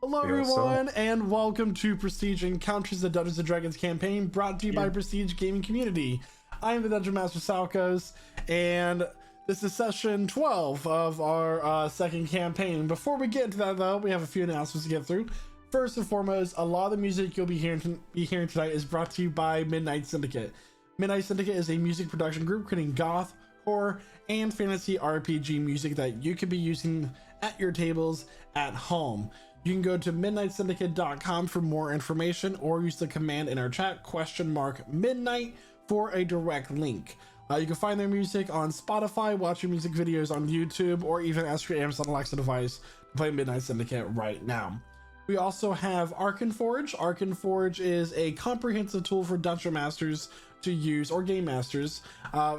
Hello everyone, and welcome to Prestige Encounters, the Dungeons & Dragons campaign, brought to you by Prestige Gaming Community. I am the Dungeon Master Salkos, and this is session 12 of our second campaign. Before we get into that though, we have a few announcements to get through. First and foremost, a lot of the music you'll be hearing tonight is brought to you by Midnight Syndicate. Midnight Syndicate is a music production group creating goth, horror, and fantasy RPG music that you can be using at your tables at home. You can go to midnightsyndicate.com for more information, or use the command in our chat #midnight for a direct link. You can find their music on Spotify, watch your music videos on YouTube, or even ask your Amazon Alexa device to play Midnight Syndicate right now. We also have Arkenforge. Arkenforge is a comprehensive tool for dungeon masters to use, or game masters,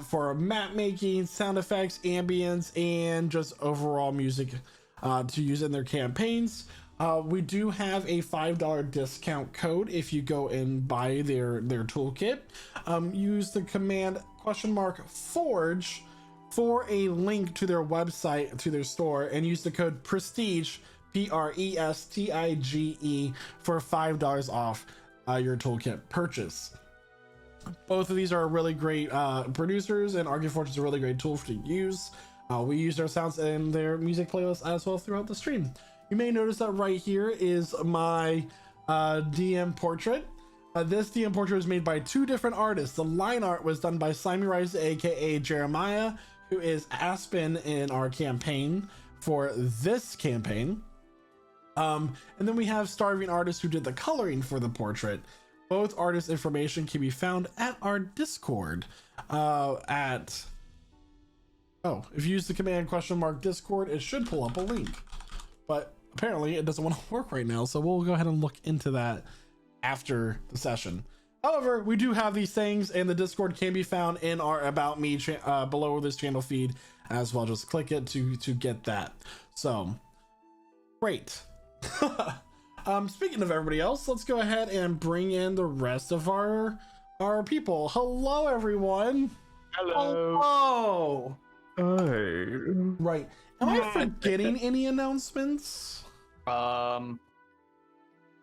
for map making, sound effects, ambience, and just overall music to use in their campaigns. We do have a $5 discount code if you go and buy their toolkit. Use the command !forge for a link to their website, to their store, and use the code PRESTIGE, PRESTIGE, for $5 off your toolkit purchase. Both of these are really great producers, and Arkenforge is a really great tool to use. We use their sounds in their music playlist as well throughout the stream. You may notice that right here is my DM portrait. This DM portrait was made by two different artists. The line art was done by Slimy Rice, aka Jeremiah, who is Aspen in our campaign for this campaign. And then we have Starving Artist, who did the coloring for the portrait. Both artists' information can be found at our Discord if you use the command !Discord, it should pull up a link. But apparently it doesn't want to work right now, so we'll go ahead and look into that after the session. However, we do have these things, and the Discord can be found in our About Me below this channel feed as well. Just click it to get that. So, great. Speaking of everybody else, let's go ahead and bring in the rest of our people. Hello, everyone. Hello. Hi. Right. Am I forgetting any announcements? HelloFresh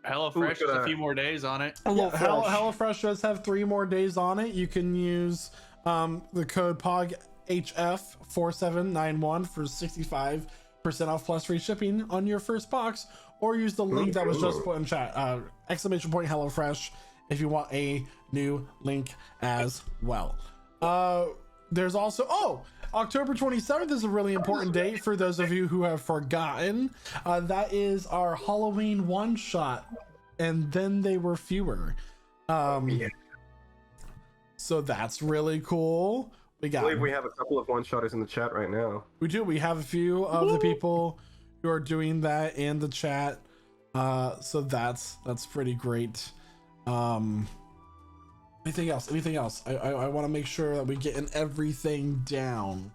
has a few more days on it. Yeah, HelloFresh does have 3 more days on it. You can use the code POGHF4791 for 65% off plus free shipping on your first box, or use the link that was just put in chat, !HelloFresh, if you want a new link as well. There's also October 27th is a really important date for those of you who have forgotten. That is our Halloween one-shot, and then they were fewer. So that's really cool. I believe we have a couple of one-shotters in the chat right now. We do. We have a few of the people who are doing that in the chat. So that's pretty great. Anything else? I want to make sure that we get everything down.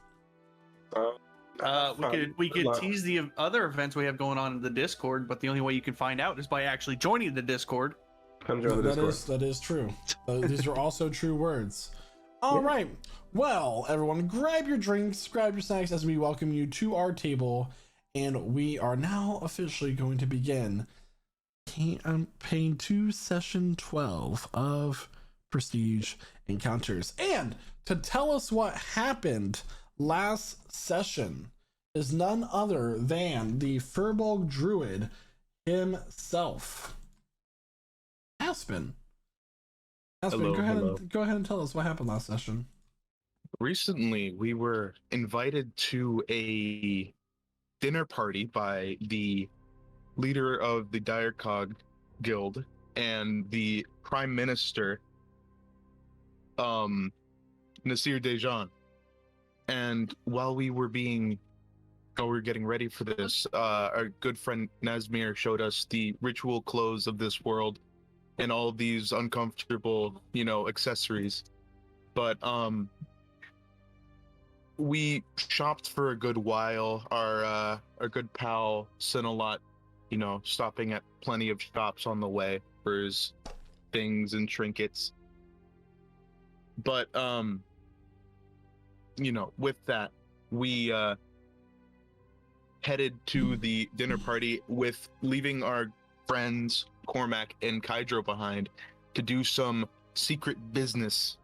We could tease the other events we have going on in the Discord, but the only way you can find out is by actually joining the Discord. Come join the Discord. That is true. These are also true words. All right. Well, everyone, grab your drinks, grab your snacks as we welcome you to our table, and we are now officially going to begin campaign 2, session 12 of Prestige Encounters. And to tell us what happened last session is none other than the Furbolg Druid himself, Aspen. Hello. Go ahead and tell us what happened last session. Recently, we were invited to a dinner party by the leader of the Direcog Guild and the Prime Minister, Nasir Dejan. And while we were getting ready for this, our good friend Nazmir showed us the ritual clothes of this world and all of these uncomfortable, accessories. But we shopped for a good while. Our good pal Sinalot, stopping at plenty of shops on the way for his things and trinkets. But with that, we headed to the dinner party with leaving our friends Cormac and Kydro behind to do some secret business.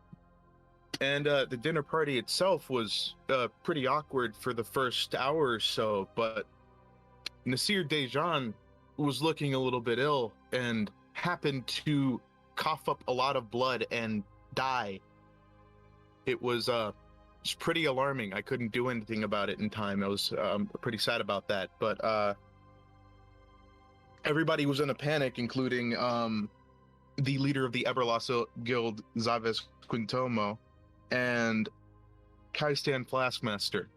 And the dinner party itself was pretty awkward for the first hour or so, but Nasir Dejan was looking a little bit ill and happened to cough up a lot of blood and die. It was pretty alarming. I couldn't do anything about it in time. I was pretty sad about that. But everybody was in a panic, including the leader of the Eberlasso Guild, Zaves Quintomo, and Kaistan Flaskmaster,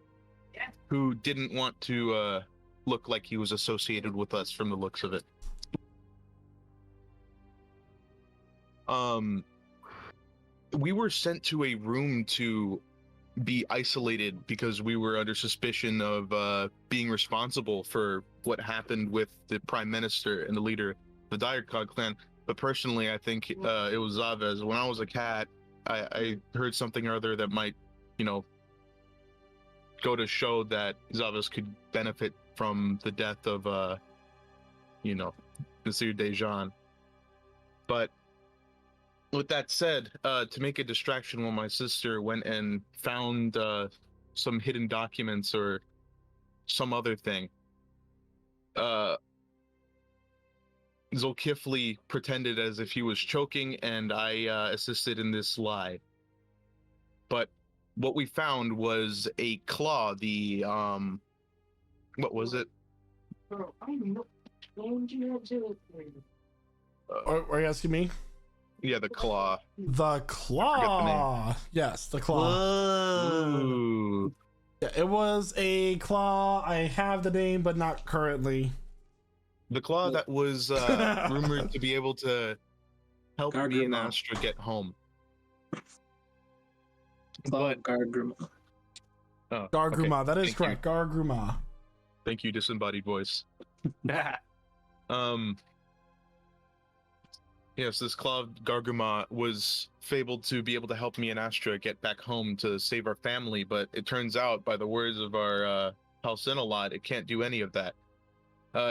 who didn't want to look like he was associated with us from the looks of it. We were sent to a room to be isolated because we were under suspicion of being responsible for what happened with the Prime Minister and the leader of the Direcog clan. But personally, I think it was Zaves. When I was a cat, I heard something or other that might, go to show that Zaves could benefit from the death of, Nasir Dejan. But with that said, to make a distraction while my sister went and found some hidden documents or some other thing, Zulkifli pretended as if he was choking, and I assisted in this lie. But what we found was a claw, what was it? Are you asking me? Yeah, the claw. The claw. Yes, the claw. Whoa. Yeah, it was a claw. I have the name, but not currently. The claw that was rumored to be able to help me and Astra get home. But Gargruma. Oh, Gargruma, okay. that is Thank correct. you. Gargruma. Thank you, disembodied voice. Yes, this claw Garguma was fabled to be able to help me and Astra get back home to save our family, but it turns out, by the words of our Halcinolot, it can't do any of that.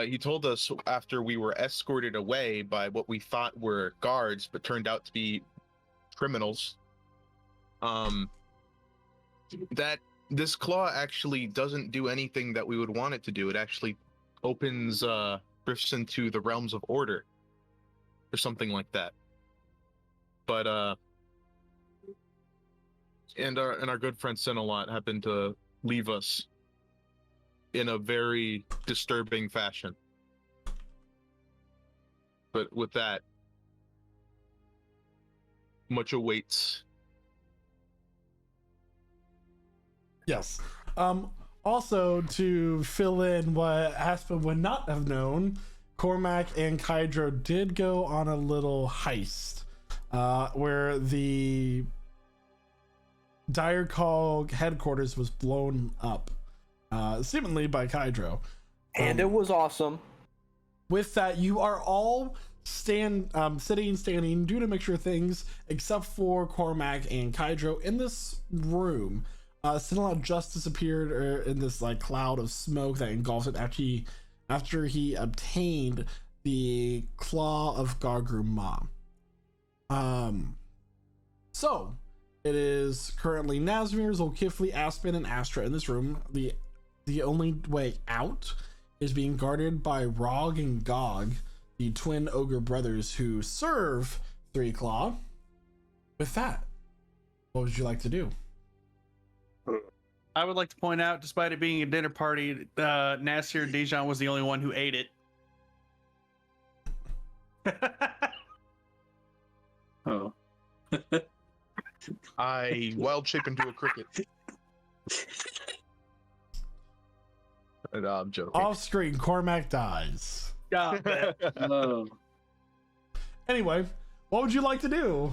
He told us after we were escorted away by what we thought were guards, but turned out to be criminals, that this claw actually doesn't do anything that we would want it to do. It actually opens rifts into the realms of order, or something like that. But and our good friend Sinalot happened to leave us in a very disturbing fashion. But with that, much awaits. Yes. Also, to fill in what Aspen would not have known, Cormac and Kydro did go on a little heist where the Direcog headquarters was blown up, seemingly by Kydro. And it was awesome. With that, you are all standing, due to mixture of things, except for Cormac and Kydro in this room. Sinala just disappeared in this cloud of smoke that engulfs it after he obtained the Claw of Gargruma. So it is currently Nazmir, Zulkifli, Aspen, and Astra in this room. The only way out is being guarded by Rog and Gog, the twin ogre brothers who serve Three Claw. With that, what would you like to do? I would like to point out, despite it being a dinner party, Nasir Dejan was the only one who ate it. Oh. I wild shape into a cricket. No, I'm joking. Off screen, Cormac dies. Oh. Anyway, what would you like to do?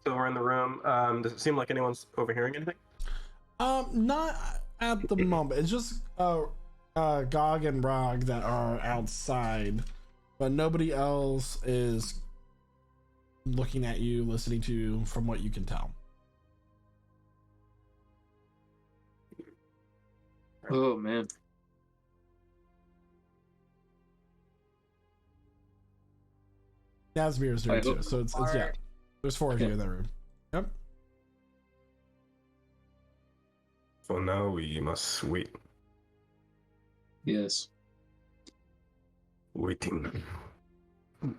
So we're in the room. Does it seem like anyone's overhearing anything? Not at the moment. It's just Gog and Rog that are outside, but nobody else is looking at you, listening to you, from what you can tell. Oh man. Nazmir is there I too. hope- So it's yeah. There's 4 of you in that room. Yep. So now we must wait. Yes. Waiting.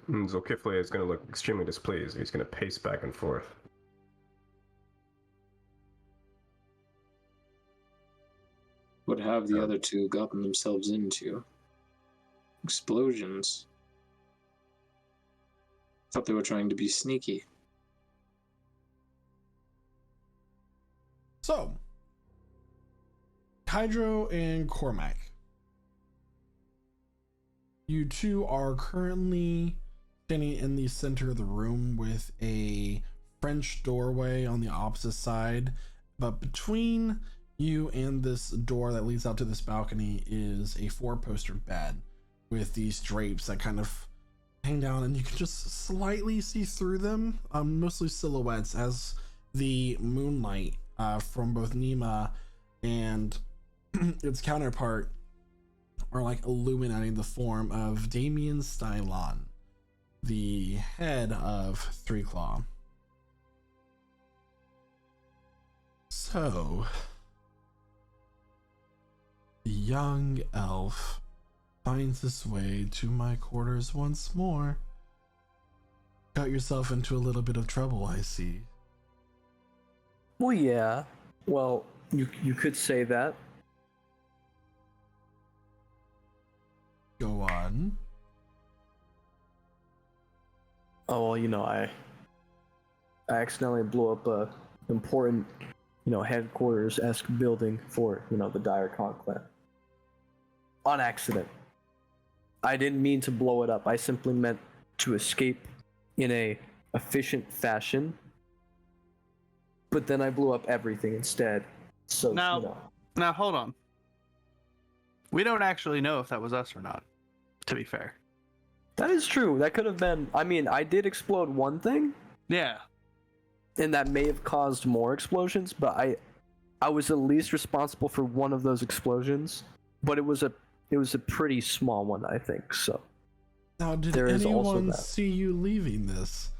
Zolkifle is going to look extremely displeased. He's going to pace back and forth. What have the other two gotten themselves into? Explosions. Thought they were trying to be sneaky. So, Hydro and Cormac, you two are currently standing in the center of the room with a French doorway on the opposite side, but between you and this door that leads out to this balcony is a 4-poster bed with these drapes that kind of hang down, and you can just slightly see through them, mostly silhouettes, as the moonlight from both Nima and its counterpart are like illuminating the form of Damien Stylon, the head of Three Claw. So, the young elf finds his way to my quarters once more. Got yourself into a little bit of trouble, I see. Well, yeah. Well, you could say that. Go on. Oh, well, I accidentally blew up a important, headquarters-esque building for, the Direcog clan. On accident. I didn't mean to blow it up. I simply meant to escape in a efficient fashion. But then I blew up everything instead. So, Now hold on. We don't actually know if that was us or not, to be fair. That is true. That could have been. I mean, I did explode one thing, Yeah. and that may have caused more explosions, but I was at least responsible for one of those explosions, but it was a pretty small one, I think. So Now, did there is also anyone that. see you leaving this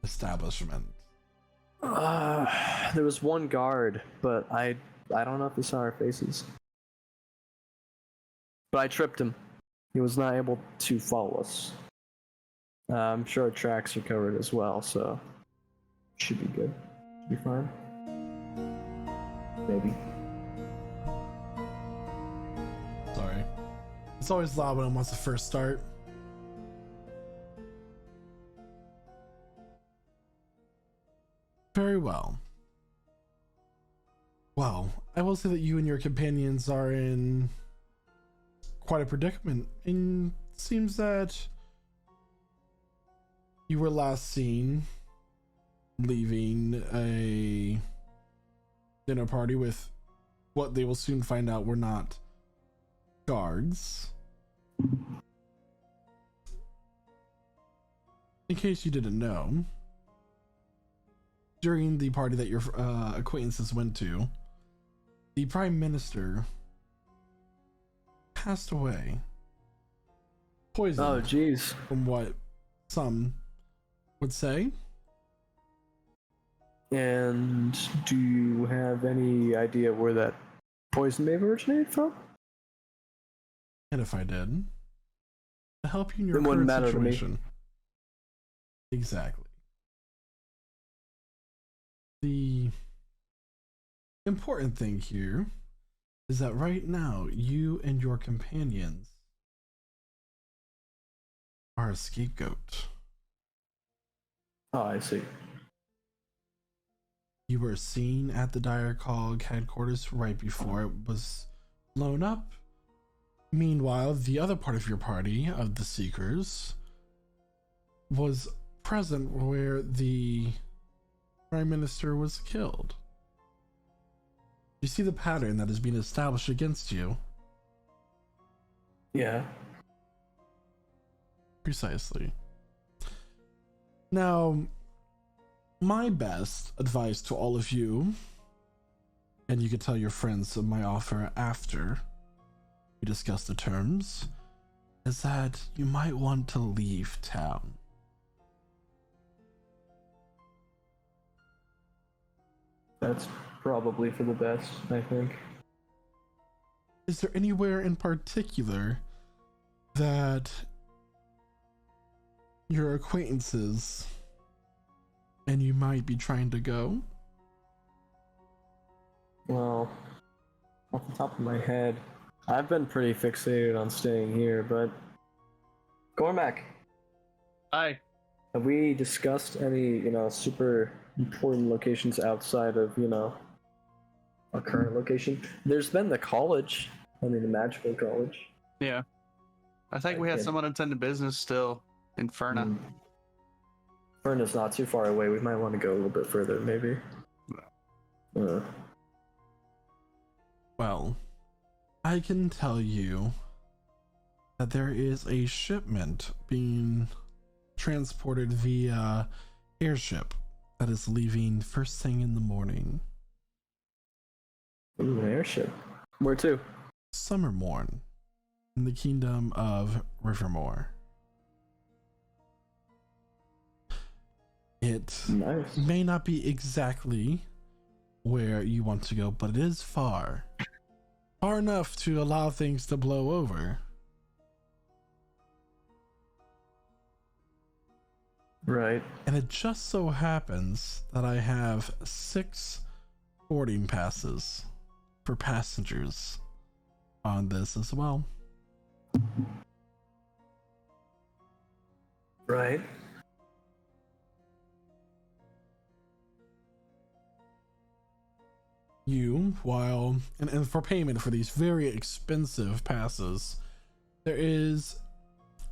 establishment? There was one guard, but I don't know if he saw our faces. But I tripped him. He was not able to follow us. I'm sure our tracks are covered as well, so should be good. Should be fine. Maybe. Sorry. It's always loud when it wants to first start. Very well. Well, I will say that you and your companions are in quite a predicament. And it seems that you were last seen leaving a dinner party with what they will soon find out were not guards. In case you didn't know, during the party that your acquaintances went to, the Prime Minister passed away. Poisoned. Oh, jeez. From what some would say. And do you have any idea where that poison may have originated from? And if I did, to help you in your It wouldn't current matter to me. situation. Exactly. The important thing here is that right now you and your companions are a scapegoat. Oh, I see. You were seen at the Direcog headquarters right before it was blown up. Meanwhile, the other part of your party, of the Seekers, was present where the Prime Minister was killed. You see the pattern that is being established against you? Yeah. Precisely. Now, my best advice to all of you, and you can tell your friends of my offer after we discuss the terms, is that you might want to leave town. That's probably for the best, I think. Is there anywhere in particular that your acquaintances and you might be trying to go? Well, off the top of my head, I've been pretty fixated on staying here, but Cormac, Hi. have we discussed any, super important locations outside of, our current location? There's been the college. The magical college. Yeah. I think we had some unintended business still in Ferna. Ferna's not too far away. We might want to go a little bit further, maybe. Well, I can tell you that there is a shipment being transported via airship that is leaving first thing in the morning. Ooh, an airship. Where to? Summermorn, in the kingdom of Rivermore. It Nice. may not be exactly where you want to go, but it is far. Far enough to allow things to blow over. Right. And it just so happens that I have 6 boarding passes for passengers on this as well. Right. You, and for payment for these very expensive passes, there is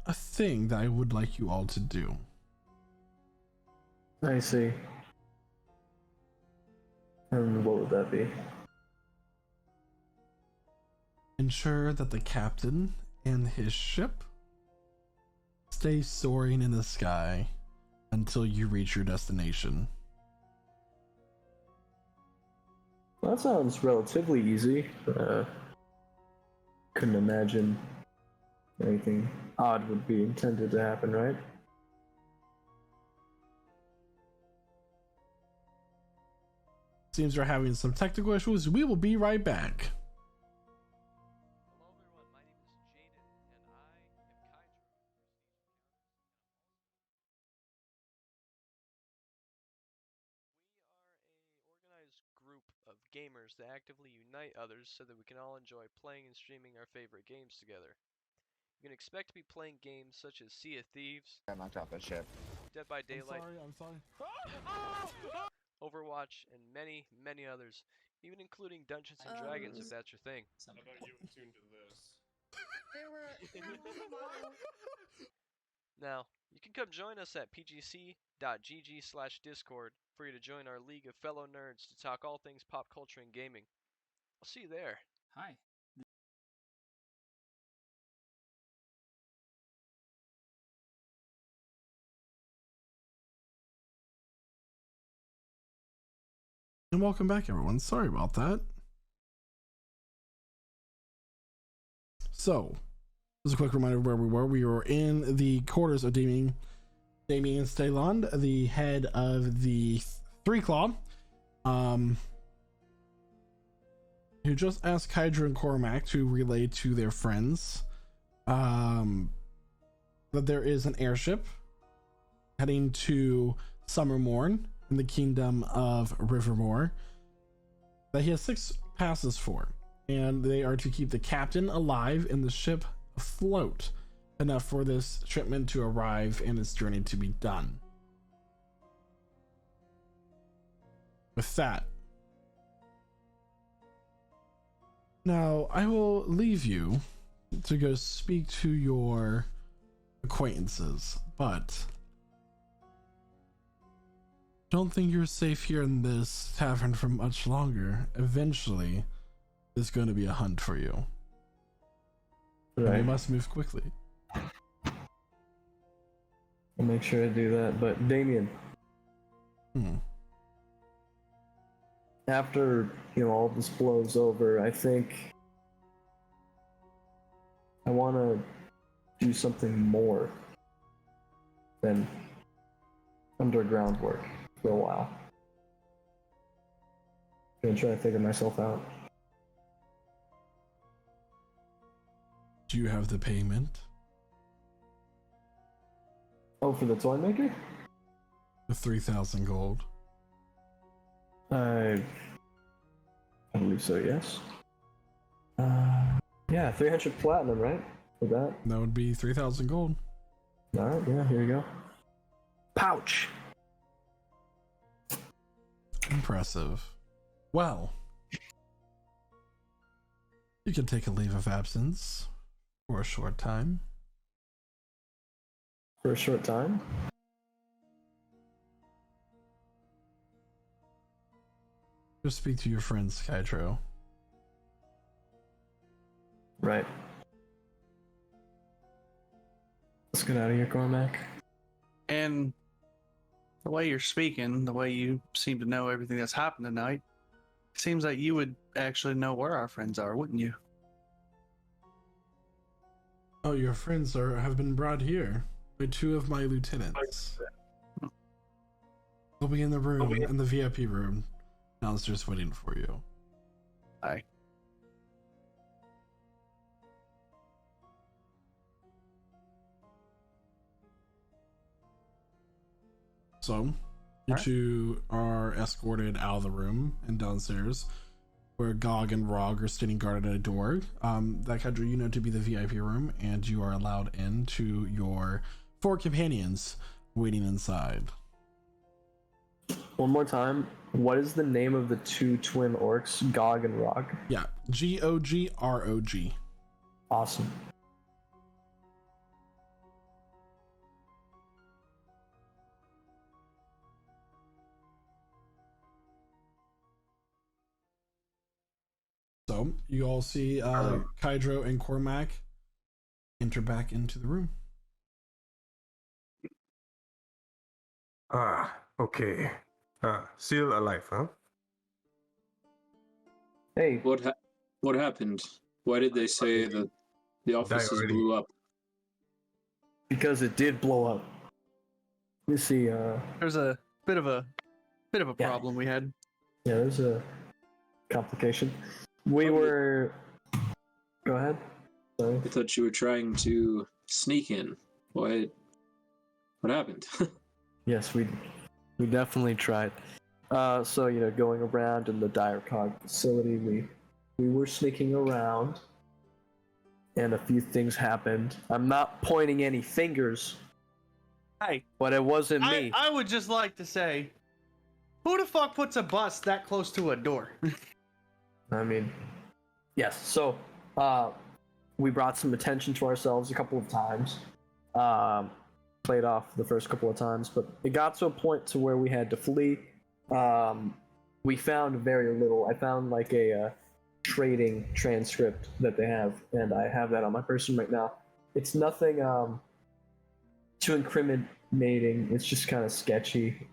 a thing that I would like you all to do. I see. And what would that be? Ensure that the captain and his ship stay soaring in the sky until you reach your destination. Well, that sounds relatively easy. Couldn't imagine anything odd would be intended to happen, right? Seems we're having some technical issues. We will be right back. Hello everyone, my name is Jaden, and I am Kaiju. We are a organized group of gamers that actively unite others so that we can all enjoy playing and streaming our favorite games together. You can expect to be playing games such as Sea of Thieves, I knocked out that ship. Dead by Daylight, I'm sorry. Overwatch, and many, many others, even including Dungeons and Dragons if that's your thing. How about you attune to this? Now, you can come join us at pgc.gg/discord for you to join our league of fellow nerds to talk all things pop culture and gaming. I'll see you there. Hi. And welcome back, everyone. Sorry about that. So, just a quick reminder of where we were. We were in the quarters of Damien Stalon, the head of the Three Claw, who just asked Hydra and Cormac to relay to their friends that there is an airship heading to Summermorn in the kingdom of Rivermore that he has 6 passes for, and they are to keep the captain alive and the ship afloat enough for this shipment to arrive and its journey to be done. With that, now I will leave you to go speak to your acquaintances, but don't think you're safe here in this tavern for much longer. Eventually, there's going to be a hunt for you. And Right. you must move quickly. I'll make sure I do that. But Damien, after all this blows over, I think I want to do something more than underground work for a while. Gonna try to figure myself out. Do you have the payment? Oh, for the toy maker? The 3,000 gold. I believe so, yes. Yeah, 300 platinum, right? For that? That would be 3,000 gold. Alright, yeah, here you go. Pouch! Impressive. Well, you can take a leave of absence for a short time. For a short time? Just speak to your friend Skytro. Right. Let's get out of here, Cormac. And the way you're speaking, the way you seem to know everything that's happened tonight, it seems like you would actually know where our friends are, wouldn't you? Oh, your friends have been brought here by 2 of my lieutenants. They'll be in the room, in the VIP room, downstairs waiting for you. Aye. So, you two are escorted out of the room and downstairs, where Gog and Rog are standing guard at a door. That Kadra you know to be the VIP room, and you are allowed in to your 4 companions waiting inside. One more time, what is the name of the 2 twin orcs, Gog and Rog? Yeah, Gogrog. Awesome. So, you all see Kydro and Cormac enter back into the room. Okay. Still alive, huh? Hey, What happened? Why did they say that the offices already. blew up? because it did blow up. You see, There's a bit of a Yeah. problem we had. yeah, there's a complication. We were. Go ahead. Sorry. I thought you were trying to sneak in. What happened? Yes, we definitely tried. So going around in the Direcog facility, we were sneaking around, and a few things happened. I'm not pointing any fingers, Hey, but it wasn't me. I would just like to say, who the fuck puts a bus that close to a door? I mean, yes. So, we brought some attention to ourselves a couple of times. Played off the first couple of times, but it got to a point to where we had to flee. We found very little. I found like a trading transcript that they have, and I have that on my person right now. It's nothing too incriminating. It's just kind of sketchy.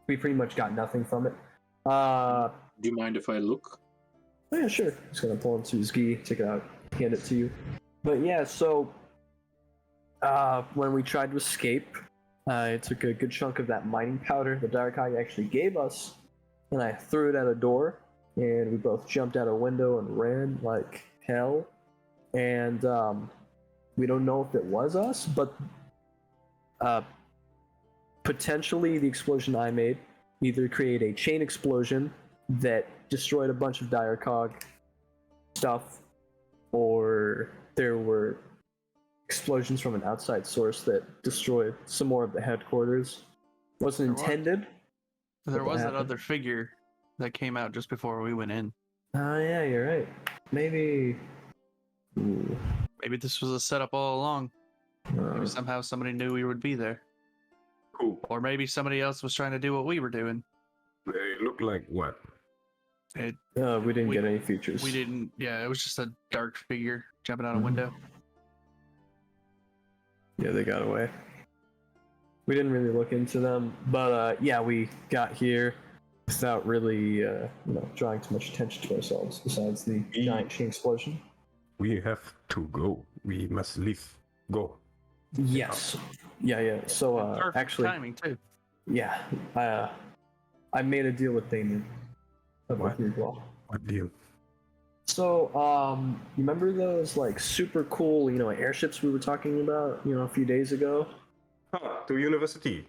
We pretty much got nothing from it. Do you mind if I look? Oh yeah, sure. Just gonna pull into his gi, take it out, hand it to you. But yeah, so when we tried to escape, I took a good chunk of that mining powder the Direcog actually gave us, and I threw it at a door, and we both jumped out a window and ran like hell. And we don't know if it was us, but potentially the explosion I made either created a chain explosion that destroyed a bunch of Direcog stuff, or there were explosions from an outside source that destroyed some more of the headquarters. Wasn't There was. intended. There What was that happened? other figure that came out just before we went in. Oh yeah, you're right. Maybe. Ooh. Maybe this was a setup all along. Maybe Uh, somehow somebody knew we would be there. Who? Or maybe somebody else was trying to do what we were doing. They look like what? It, we didn't We- get any features. we didn't, yeah, it was just a dark figure jumping out a Mhm. window. Yeah, they got away. We didn't really look into them, but yeah, we got here without really, drawing too much attention to ourselves. Besides the giant chain explosion. We have to go. We must leave. Go. Yes. Yeah. So Perfect actually, timing too. yeah, I made a deal with Damien. of the What? 3 claw. What deal? So, you remember those like super cool, airships we were talking about, a few days ago? To university.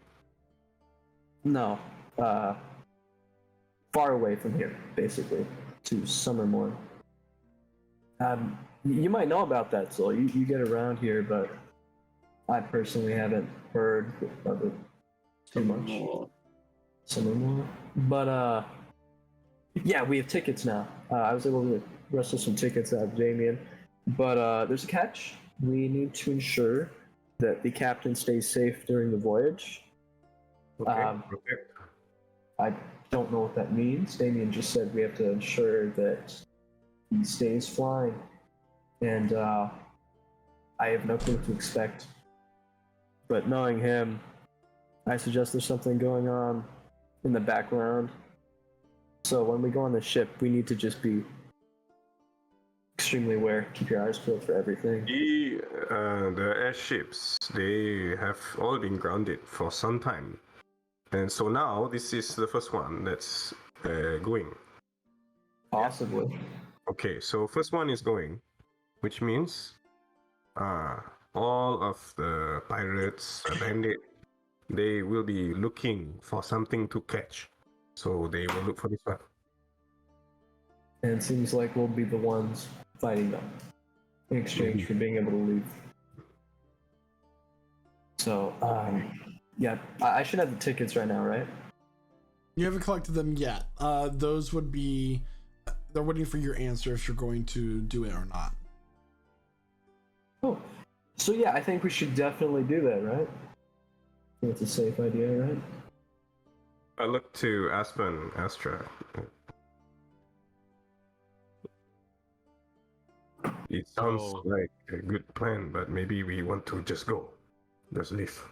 No, far away from here, basically, to Summermore. You might know about that, so you get around here, but I personally haven't heard of it too much. Summermore. But yeah, we have tickets now. I was able to wrestle some tickets out of Damien, but there's a catch. We need to ensure that the captain stays safe during the voyage. Okay. I don't know what that means. Damien just said we have to ensure that he stays flying, and I have no clue what to expect. But knowing him, I suggest there's something going on in the background. So when we go on the ship, we need to just be extremely aware. Keep your eyes peeled for everything. The airships, they have all been grounded for some time. And so now this is the first one that's going. Possibly. Okay, so first one is going, which means all of the pirates, bandit, they will be looking for something to catch. So they will look for this one. And it seems like we'll be the ones fighting them in exchange for being able to leave. So, yeah, I should have the tickets right now, right? You haven't collected them yet. Those would be. They're waiting for your answer if you're going to do it or not. Oh, so yeah, I think we should definitely do that, right? I think it's a safe idea, right? I look to Aspen, Astra. It sounds Oh. like a good plan, but maybe we want to just go. Just leave.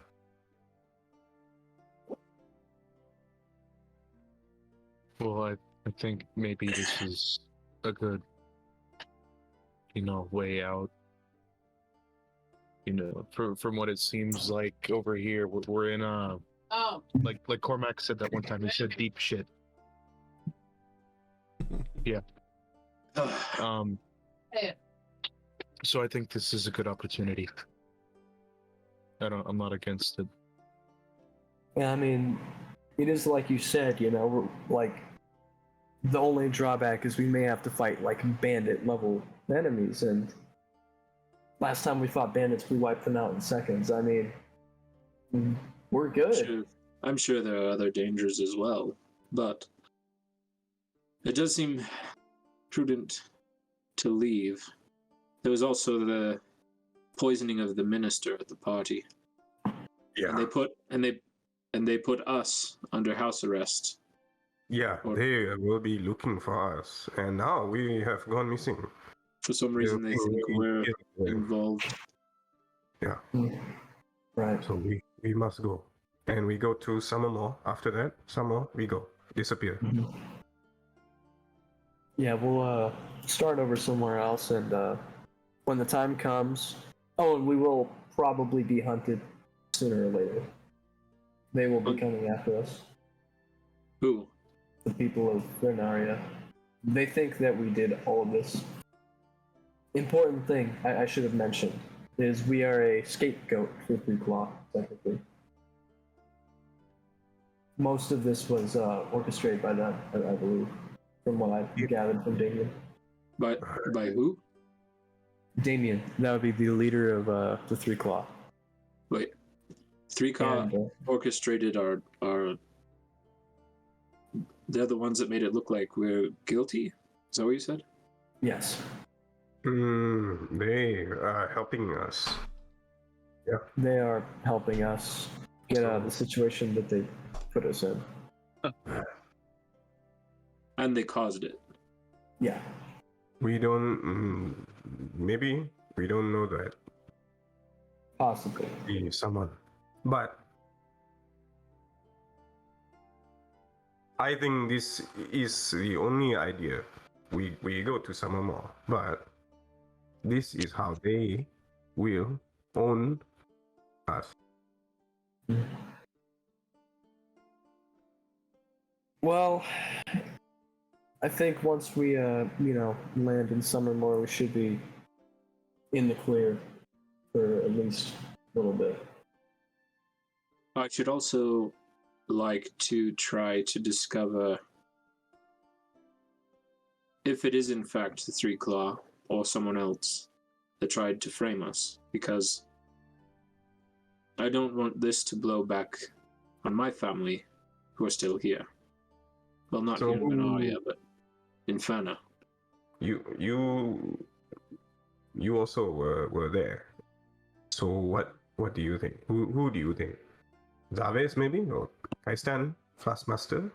Well, I think maybe this is a good, way out. From what it seems like over here, we're in like Cormac said that one time. He said deep shit. Yeah. So I think this is a good opportunity. I'm not against it. Yeah, I mean, it is like you said, we're, like, the only drawback is we may have to fight, like, bandit level enemies, and last time we fought bandits, we wiped them out in seconds. I mean, we're good. I'm sure there are other dangers as well, but it does seem prudent to leave. There was also the poisoning of the minister at the party. Yeah. And they put us under house arrest. Yeah, Or- they will be looking for us, and now we have gone missing. For some reason, they think we're involved. Yeah, Right. so we must go, and we go to Summermore. After that, Summer, we go disappear. Yeah, we'll start over somewhere else, and when the time comes, and we will probably be hunted sooner or later. They will be coming after us. Who? The people of Vernaria. They think that we did all of this. Important thing I should have mentioned is we are a scapegoat for Three Claw, technically. Most of this was orchestrated by them, I believe, from what I gathered from Damien. By who? Damien, that would be the leader of the Three Claw. Wait. Three Claw And, orchestrated our. They're the ones that made it look like we're guilty? Is that what you said? yes. They are helping us. They are helping us get out of the situation that they put us in. And they caused it. Yeah. We don't. Maybe we don't know that. Possibly. Someone, but I think this is the only idea. We go to Summermore, but this is how they will own us. Well, I think once we, land in Summermore, we should be in the clear for at least a little bit. I should also like to try to discover if it is in fact the Three Claw or someone else that tried to frame us, because I don't want this to blow back on my family who are still here. Well, not So here in Venaria, but in Fana. You also were there. So what do you think? Who do you think? Zaves maybe, or Kaistan, Flaskmaster?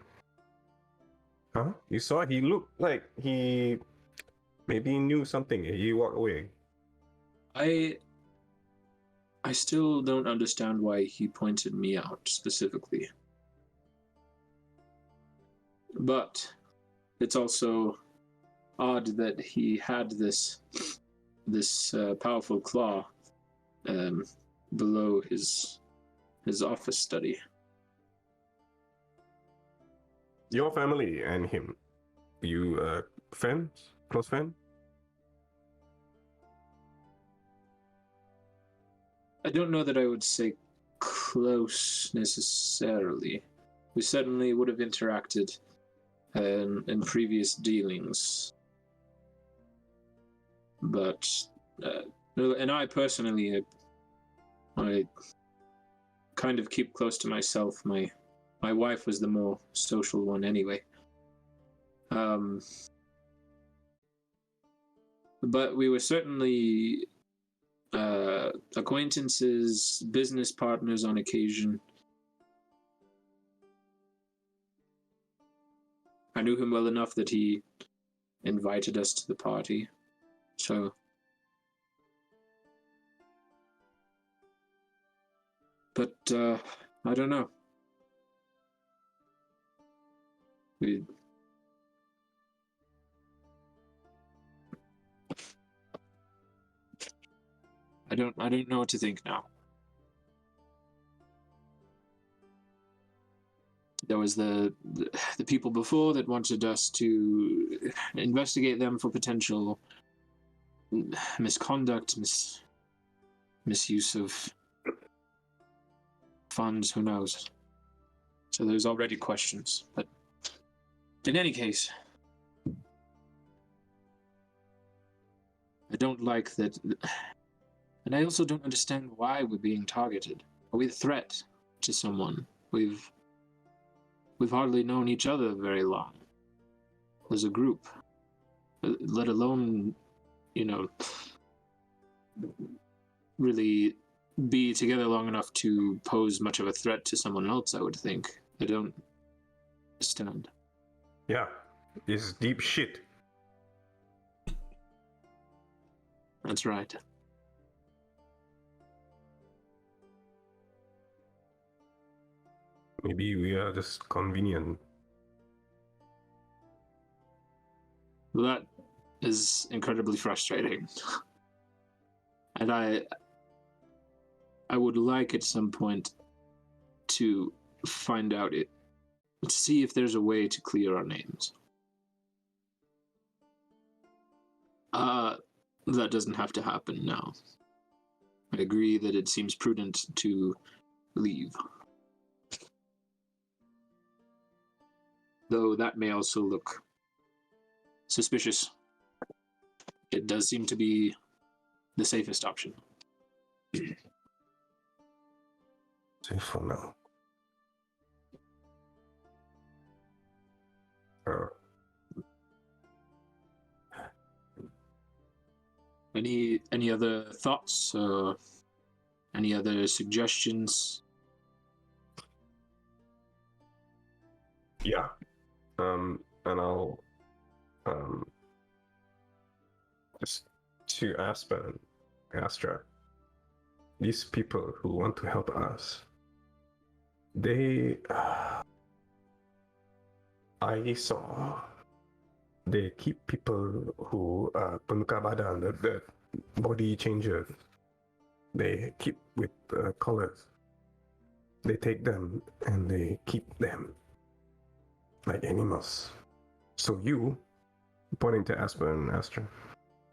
Huh? You saw he looked like he maybe knew something. He walked away. I still don't understand why he pointed me out specifically. But it's also odd that he had this powerful claw below his office study. Your family and him. You friends? Close friend? I don't know that I would say close necessarily. We certainly would have interacted in previous dealings. But, and I personally, I kind of keep close to myself. My wife was the more social one anyway. But we were certainly acquaintances, business partners on occasion. I knew him well enough that he invited us to the party. So, but I don't know. I don't know what to think now. There was the people before that wanted us to investigate them for potential misconduct, misuse of funds, who knows. So there's already questions. But in any case, I don't like that. And I also don't understand why we're being targeted. Are we a threat to someone? We've hardly known each other very long as a group, let alone, really be together long enough to pose much of a threat to someone else, I would think. I don't understand. Yeah, it's deep shit. That's right. Maybe we are just convenient. Well, that is incredibly frustrating. And I would like at some point to find out to see if there's a way to clear our names. That doesn't have to happen now. I agree that it seems prudent to leave. Though that may also look suspicious. It does seem to be the safest option. Safe for now. Any other thoughts? Any other suggestions? Yeah. And I'll just to Astra, these people who want to help us, I saw they keep people who pemuka badan, the body changers. They keep with collars. They take them and they keep them like animals. So you pointing to Asper and Astra,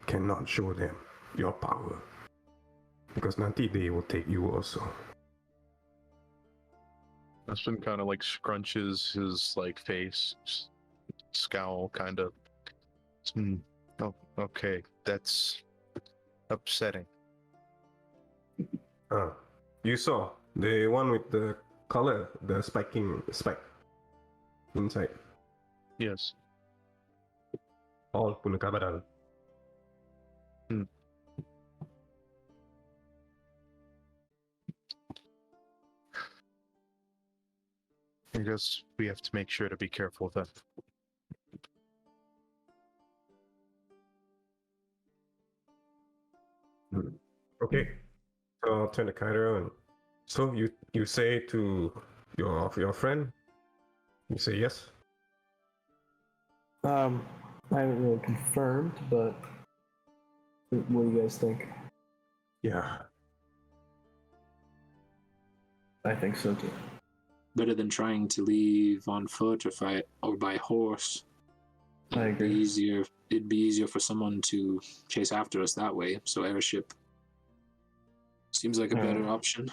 cannot show them your power. Because nanti they will take you also. Aspen kind of like scrunches his like face, scowl kind of. Oh, okay, that's upsetting. You saw the one with the color, the spike inside. Yes. All punakabaran. I guess we have to make sure to be careful then. Okay. So I'll turn the kite around. So you say to your friend, you say yes. I haven't really confirmed, but what do you guys think? Yeah. I think so too. Better than trying to leave on foot or by horse. I agree. It'd be easier for someone to chase after us that way. So airship seems like a better option.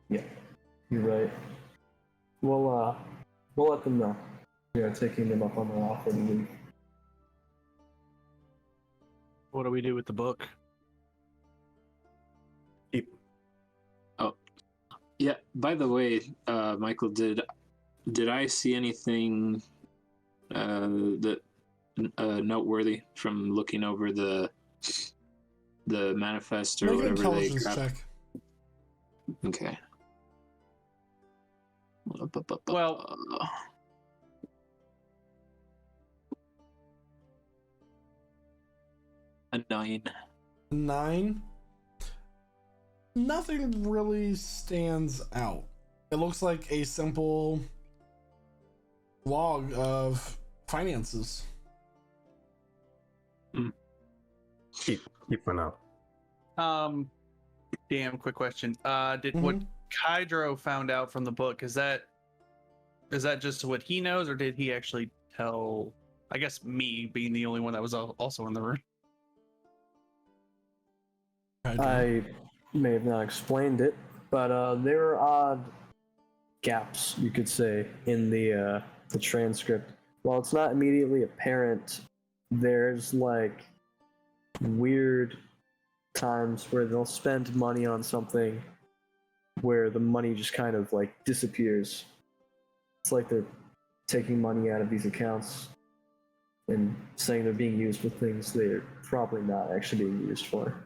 Yeah, you're right. We'll let them know. We are taking them up on their offer to leave. What do we do with the book? Yeah. By the way, Michael, did I see anything that noteworthy from looking over the manifest or Make an whatever they intelligence grabbed? check. Okay. Well, a 9. 9. Nothing really stands out. It looks like a simple log of finances. Keep for now. Damn, quick question. Did what Kydro found out from the book, is that just what he knows, or did he actually tell, I guess, me being the only one that was also in the room? I may have not explained it, but there are odd gaps, you could say, in the transcript. While it's not immediately apparent, there's like weird times where they'll spend money on something where the money just kind of like disappears. It's like they're taking money out of these accounts and saying they're being used for things they're probably not actually being used for.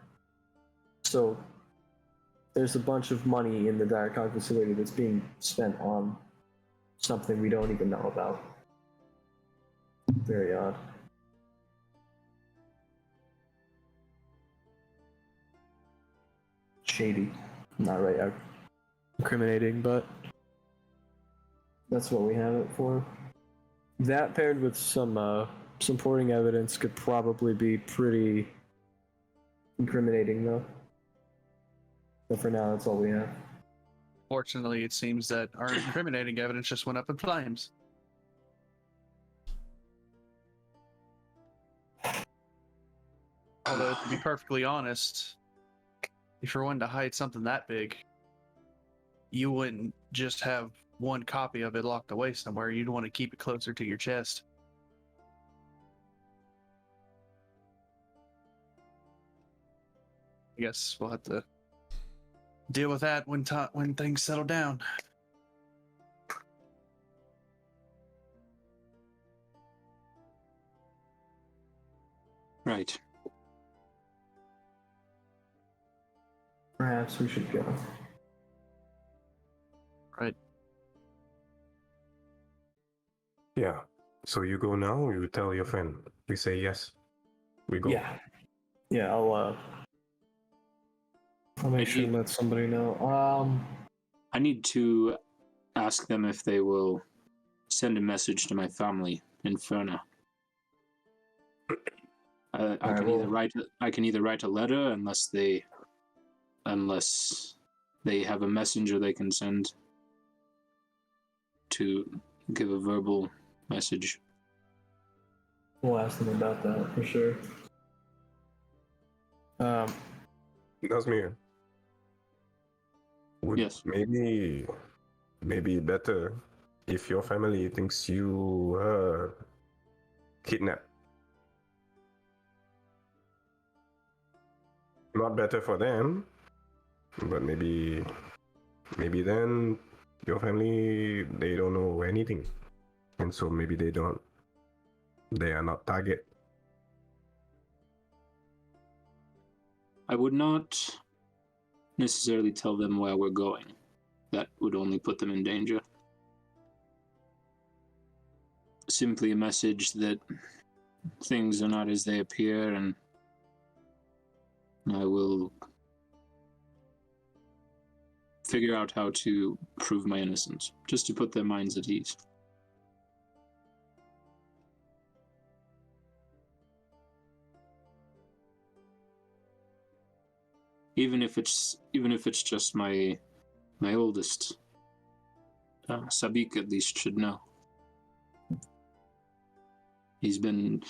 So there's a bunch of money in the Direcog facility that's being spent on something we don't even know about. Very odd. Shady. Not right incriminating, but that's what we have it for. That paired with some supporting evidence could probably be pretty incriminating, though. But for now, that's all we have. Fortunately, it seems that our incriminating evidence just went up in flames. Although, to be perfectly honest, if you're wanting to hide something that big, you wouldn't just have one copy of it locked away somewhere. You'd want to keep it closer to your chest. I guess we'll have to deal with that when things settle down. Right. Perhaps we should go. Right. Yeah. So you go now, or you tell your friend. We say yes. We go. Yeah. Yeah, I'll make sure to let somebody know. I need to ask them if they will send a message to my family, Inferna. I can either write a letter unless they have a messenger they can send to give a verbal message. We'll ask them about that for sure. Nazmir, would Yes. maybe better if your family thinks you kidnapped. Not better for them, but maybe then your family, they don't know anything, and so maybe they are not target. I would not necessarily tell them where we're going. That would only put them in danger. Simply a message that things are not as they appear, and I will figure out how to prove my innocence, just to put their minds at ease. Even if it's just my oldest, Sabik at least should know. He's been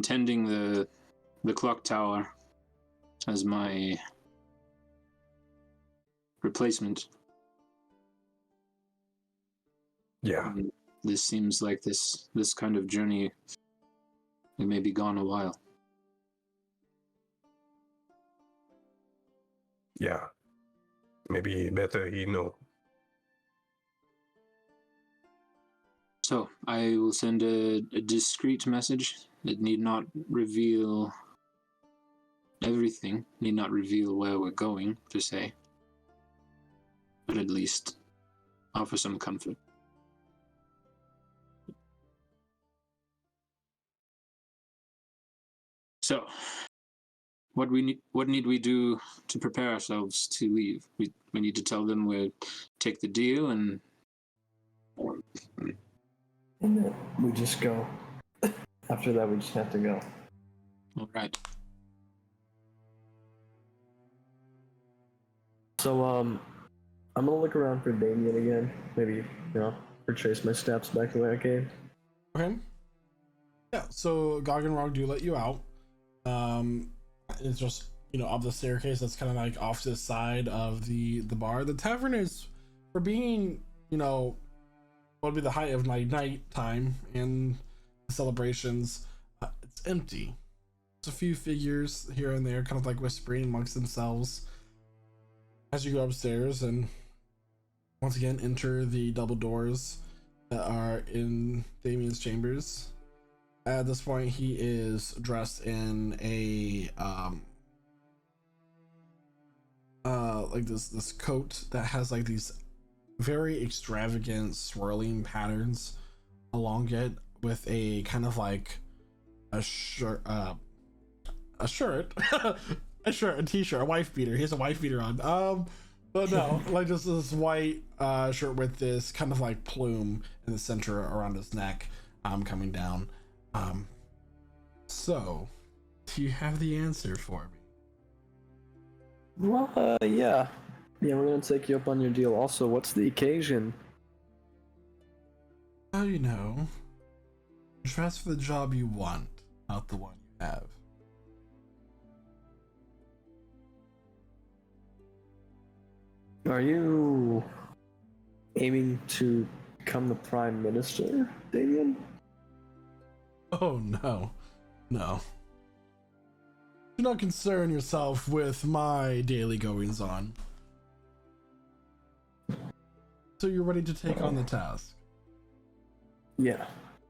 tending the clock tower as my replacement. Yeah, And this seems like this kind of journey, it may be gone a while. yeah. Maybe better he know. So I will send a discreet message. It need not reveal everything, need not reveal where we're going, per se, but at least offer some comfort. So, what need we do to prepare ourselves to leave? We need to tell them we'll take the deal, and then we just go. After that, we just have to go. all right. So, I'm gonna look around for Damien again. Maybe, retrace my steps back the way I came. Okay. Yeah, so Gog and Rog do let you out. It's just, up the staircase that's kind of like off to the side of the bar. The tavern is, for being, what would be the height of night time and the celebrations, it's empty. There's a few figures here and there kind of like whispering amongst themselves as you go upstairs and once again enter the double doors that are in Damien's chambers. At this point, he is dressed in a like this coat that has like these very extravagant swirling patterns along it, with a kind of like a shirt, a t-shirt, a wife beater. He has a wife beater on. But no, like just this white shirt with this kind of like plume in the center around his neck, coming down. So, do you have the answer for me? Well, yeah. Yeah, we're gonna take you up on your deal. Also, what's the occasion? Oh, dress for the job you want, not the one you have. Are you aiming to become the Prime Minister, Damien? Oh, no. Do not concern yourself with my daily goings on. So you're ready to take on the task? Yeah,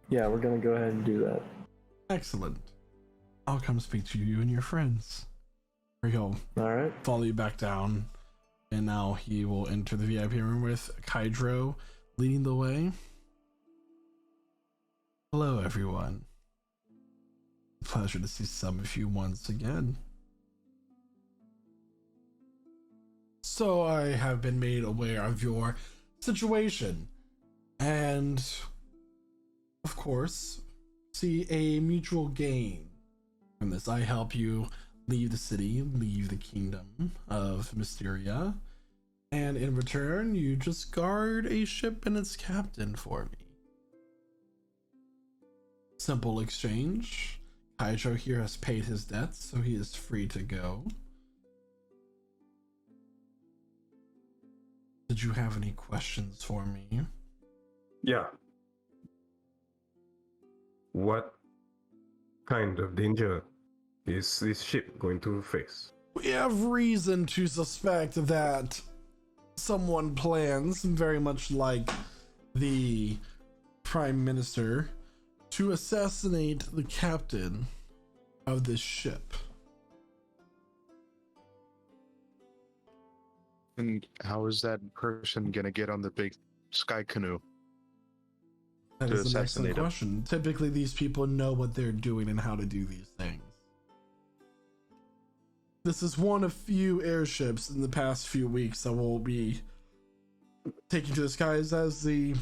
we're gonna go ahead and do that. Excellent. I'll come speak to you and your friends. Or he'll Alright. follow you back down, and now he will enter the VIP room with Kydro leading the way. Hello, everyone. Pleasure to see some of you once again. So I have been made aware of your situation, and of course, see a mutual gain from this. I help you leave the city, leave the kingdom of Mysteria, and in return, you just guard a ship and its captain for me. Simple exchange. Hydro here has paid his debts, so he is free to go. Did you have any questions for me? Yeah. What kind of danger is this ship going to face? We have reason to suspect that someone plans, very much like the Prime Minister, to assassinate the captain of this ship. And how is that person gonna get on the big sky canoe? That To is an excellent assassinate him. question. Typically, these people know what they're doing and how to do these things. This is one of few airships in the past few weeks that will be taken to the skies, as the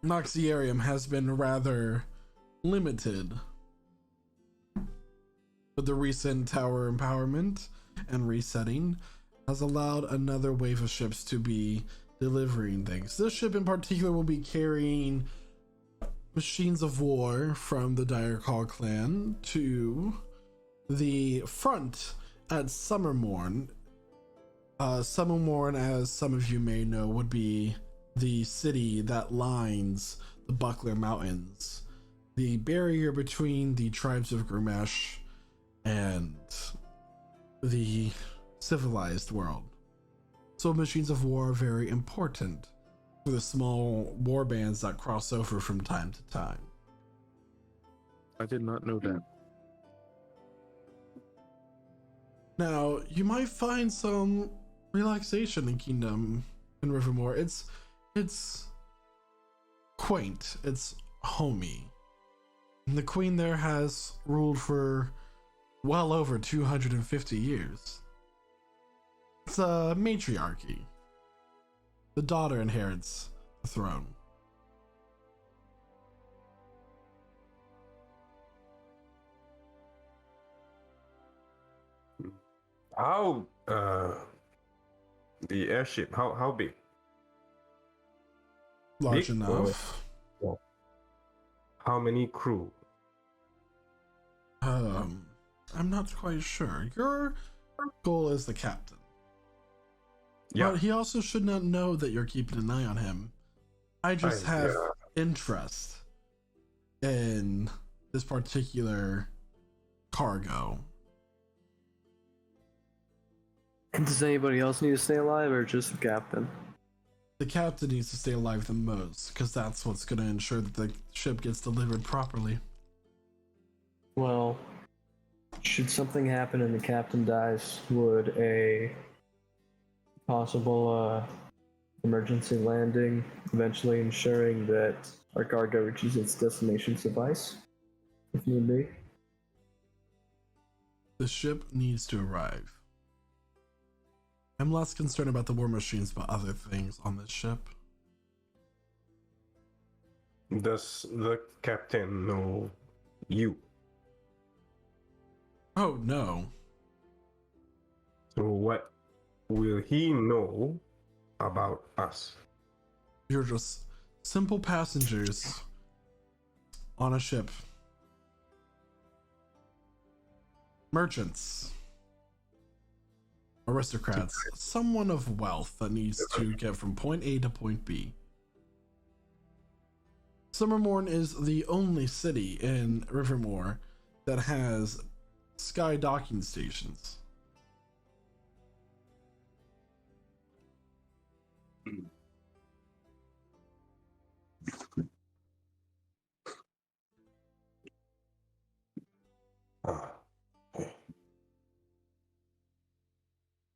Noxiarium has been rather limited. But the recent tower empowerment and resetting has allowed another wave of ships to be delivering things. This ship in particular will be carrying machines of war from the Direcog clan to the front at Summermorn. Summermorn, as some of you may know, would be the city that lines the Buckler Mountains, the barrier between the tribes of Grumesh and the civilized world. So machines of war are very important for the small war bands that cross over from time to time. I did not know that. Now, you might find some relaxation in Kingdom in Rivermore. It's quaint, it's homey. And the queen there has ruled for well over 250 years. It's a matriarchy. The daughter inherits the throne. How the airship? How big? Large Big enough. How many crew? I'm not quite sure. Your goal is the captain. Yeah. But he also should not know that you're keeping an eye on him. I just have yeah. interest in this particular cargo. Does anybody else need to stay alive, or just the captain? The captain needs to stay alive the most, because that's what's going to ensure that the ship gets delivered properly. Well, should something happen and the captain dies, would a possible emergency landing eventually ensuring that our cargo reaches its destination suffice, if need be? The ship needs to arrive. I'm less concerned about the war machines, but other things on this ship. Does the captain know you? Oh, no. So what will he know about us? You're just simple passengers on a ship. Merchants. Aristocrats. Someone of wealth that needs to get from point A to point B. Summermorn is the only city in Rivermore that has sky docking stations.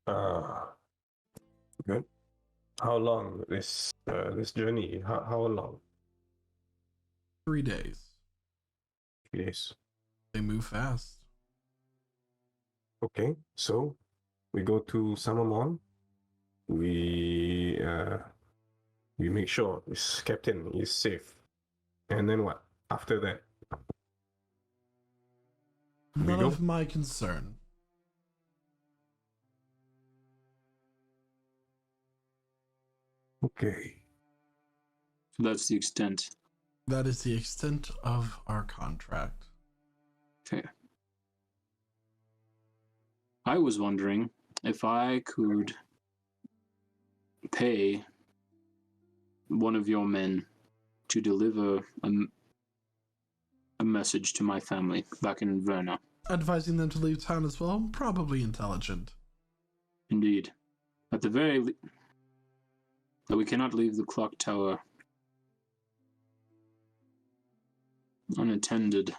Ah, okay. Good. How long this journey? How long? 3 days. Yes. They move fast. Okay. So we go to Summermon. We make sure this captain is safe. And then what? After that? None go. of my concern. Okay. So that's the extent That is the extent of our contract. Fair. I was wondering if I could pay one of your men to deliver a message to my family back in Verna. Advising them to leave town as well? Probably intelligent. Indeed. At the very that we cannot leave the clock tower unattended,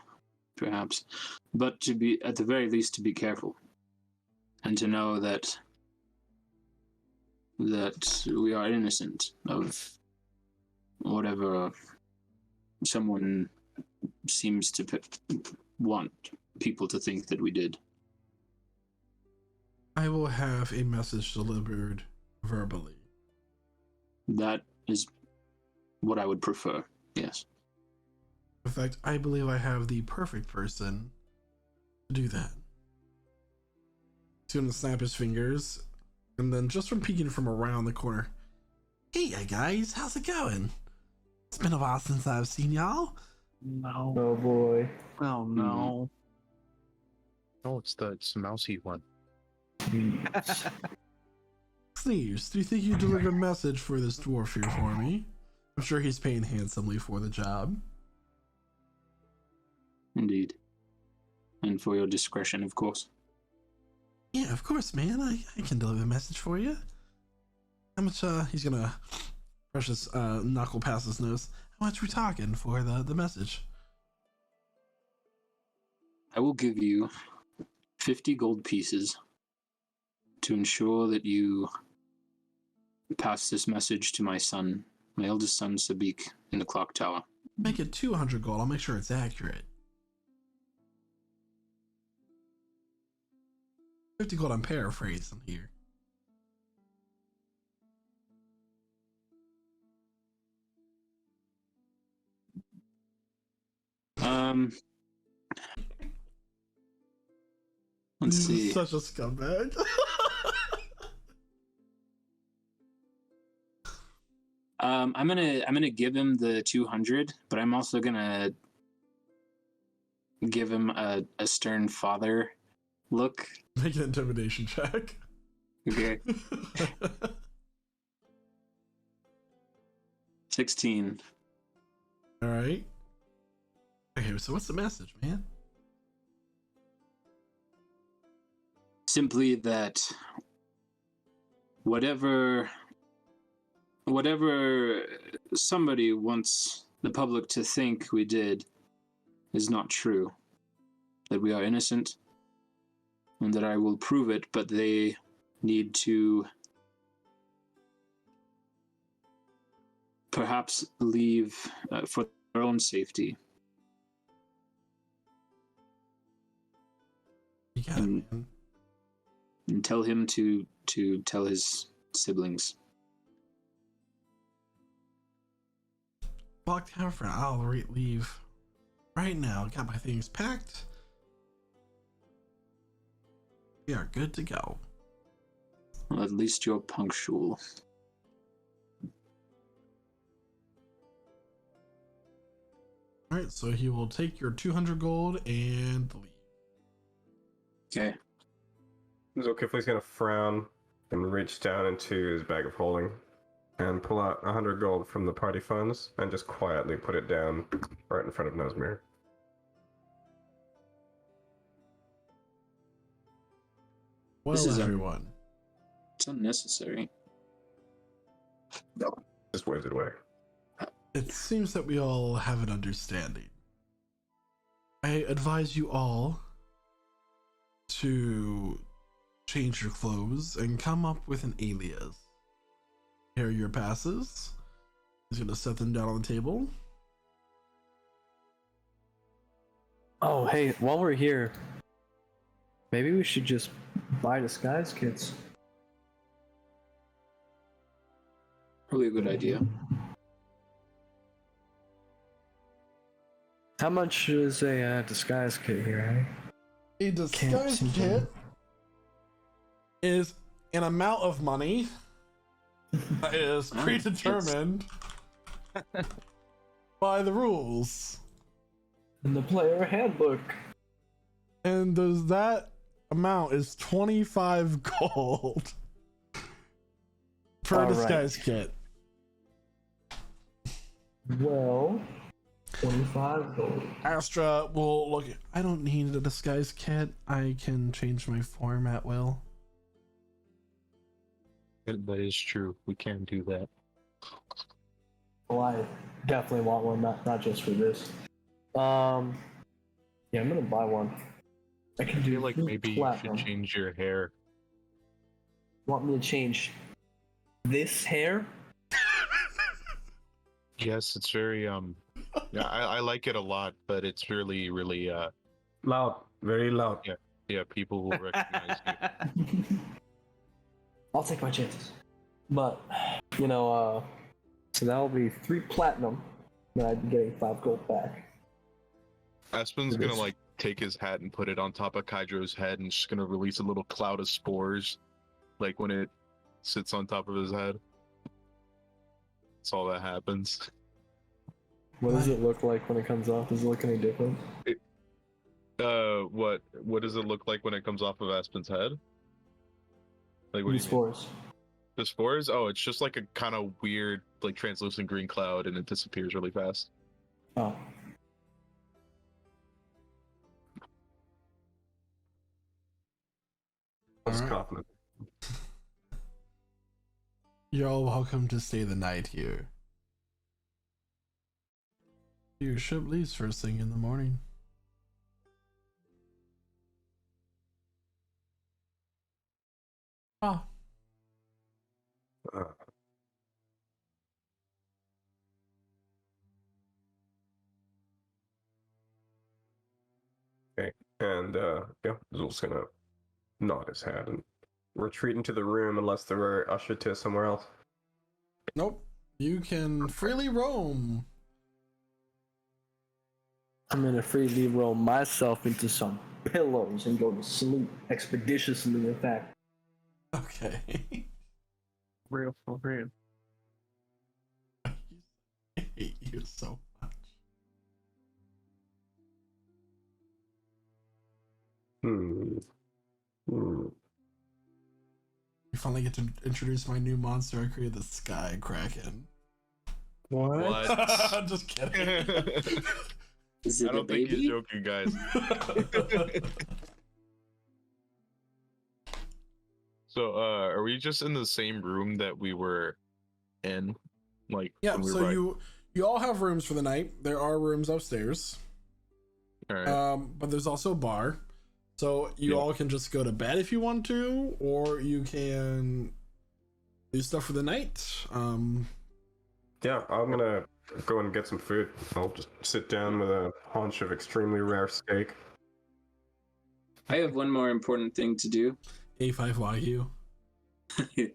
perhaps, but to be, at the very least, to be careful and to know that we are innocent of whatever someone seems to want people to think that we did. I will have a message delivered verbally. That is what I would prefer, yes. In fact, I believe I have the perfect person to do that. He's gonna snap his fingers, and then just from peeking from around the corner, "Hey guys, how's it going? It's been a while since I've seen y'all." No. Oh boy. Oh no. Oh, it's the mousy one. Sneeze, do you think you deliver a message for this dwarf here for me? I'm sure he's paying handsomely for the job. Indeed. And for your discretion, of course. Yeah, of course, man. I can deliver a message for you. How much, he's gonna brush his knuckle past his nose. How much we talking for the message? I will give you 50 gold pieces to ensure that you pass this message to my son, my eldest son, Sabik, in the clock tower. Make it 200 gold. I'll make sure it's accurate. 50 gold, I'm paraphrasing here. Let's He's see. such a scumbag. I'm gonna give him the 200, but I'm also gonna give him a stern father look. Make an intimidation check. Okay. 16. All right. Okay, so what's the message, man? Simply that whatever somebody wants the public to think we did is not true. That we are innocent, and that I will prove it, but they need to perhaps leave for their own safety. You got it, man. And tell him to tell his siblings. Blocked out for I'll leave right now. Got my things packed. We are good to go. Well, at least you're punctual. All right, so he will take your 200 gold and leave. Okay. Zokifli's gonna frown and reach down into his bag of holding and pull out 100 gold from the party funds and just quietly put it down right in front of Nazmir. Well, This is everyone. It's unnecessary. No, just waves it away. It seems that we all have an understanding. I advise you all to change your clothes and come up with an alias. Here are your passes. He's gonna set them down on the table. Oh, hey, while we're here, maybe we should just buy disguise kits. Probably a good idea. How much is a disguise kit here, eh? A disguise kit is an amount of money that is predetermined by the rules. In the player handbook. And that amount is 25 gold per All right. disguise kit. Well, 25 gold. Astra will look. I don't need a disguise kit. I can change my form at will. That is true. We can do that. Well, I definitely want one, not just for this. Yeah, I'm gonna buy one. I can I do feel like maybe platinum. you should change your hair. Want me to change this hair? Yes, it's very yeah, I like it a lot, but it's really Loud, very loud. yeah, people will recognize you. I'll take my chances. But, so that'll be 3 platinum, and I'd be getting 5 gold back. Aspen's gonna like take his hat and put it on top of Kydro's head and just gonna release a little cloud of spores, like when it sits on top of his head. That's all that happens. What does it look like when it comes off? Does it look any different? What does it look like when it comes off of Aspen's head? Like what do you mean? Spores. The spores? Oh, it's just like a kind of weird, like translucent green cloud, and it disappears really fast. Oh. I was Alright. confident. You're all welcome to stay the night here. Your ship leaves first thing in the morning. Ah, Uh, okay, and yeah, Zul's gonna nod his head and retreat into the room unless they were ushered to somewhere else. nope. You can freely roam. I'm gonna freely roll myself into some pillows and go to sleep expeditiously, in fact. Okay. Real for real. I hate you so much. Hmm. You finally get to introduce my new monster I created, the Sky Kraken. What? What? Just kidding. Is it I a don't think baby? he's joking, guys. So, are we just in the same room that we were in? Like, Yeah, when we so were you all have rooms for the night. There are rooms upstairs. all right. But there's also a bar. So you Yeah. all can just go to bed if you want to, or you can do stuff for the night. Yeah, I'm gonna go and get some food. I'll just sit down with a haunch of extremely rare steak. I have one more important thing to do. A5 Wagyu.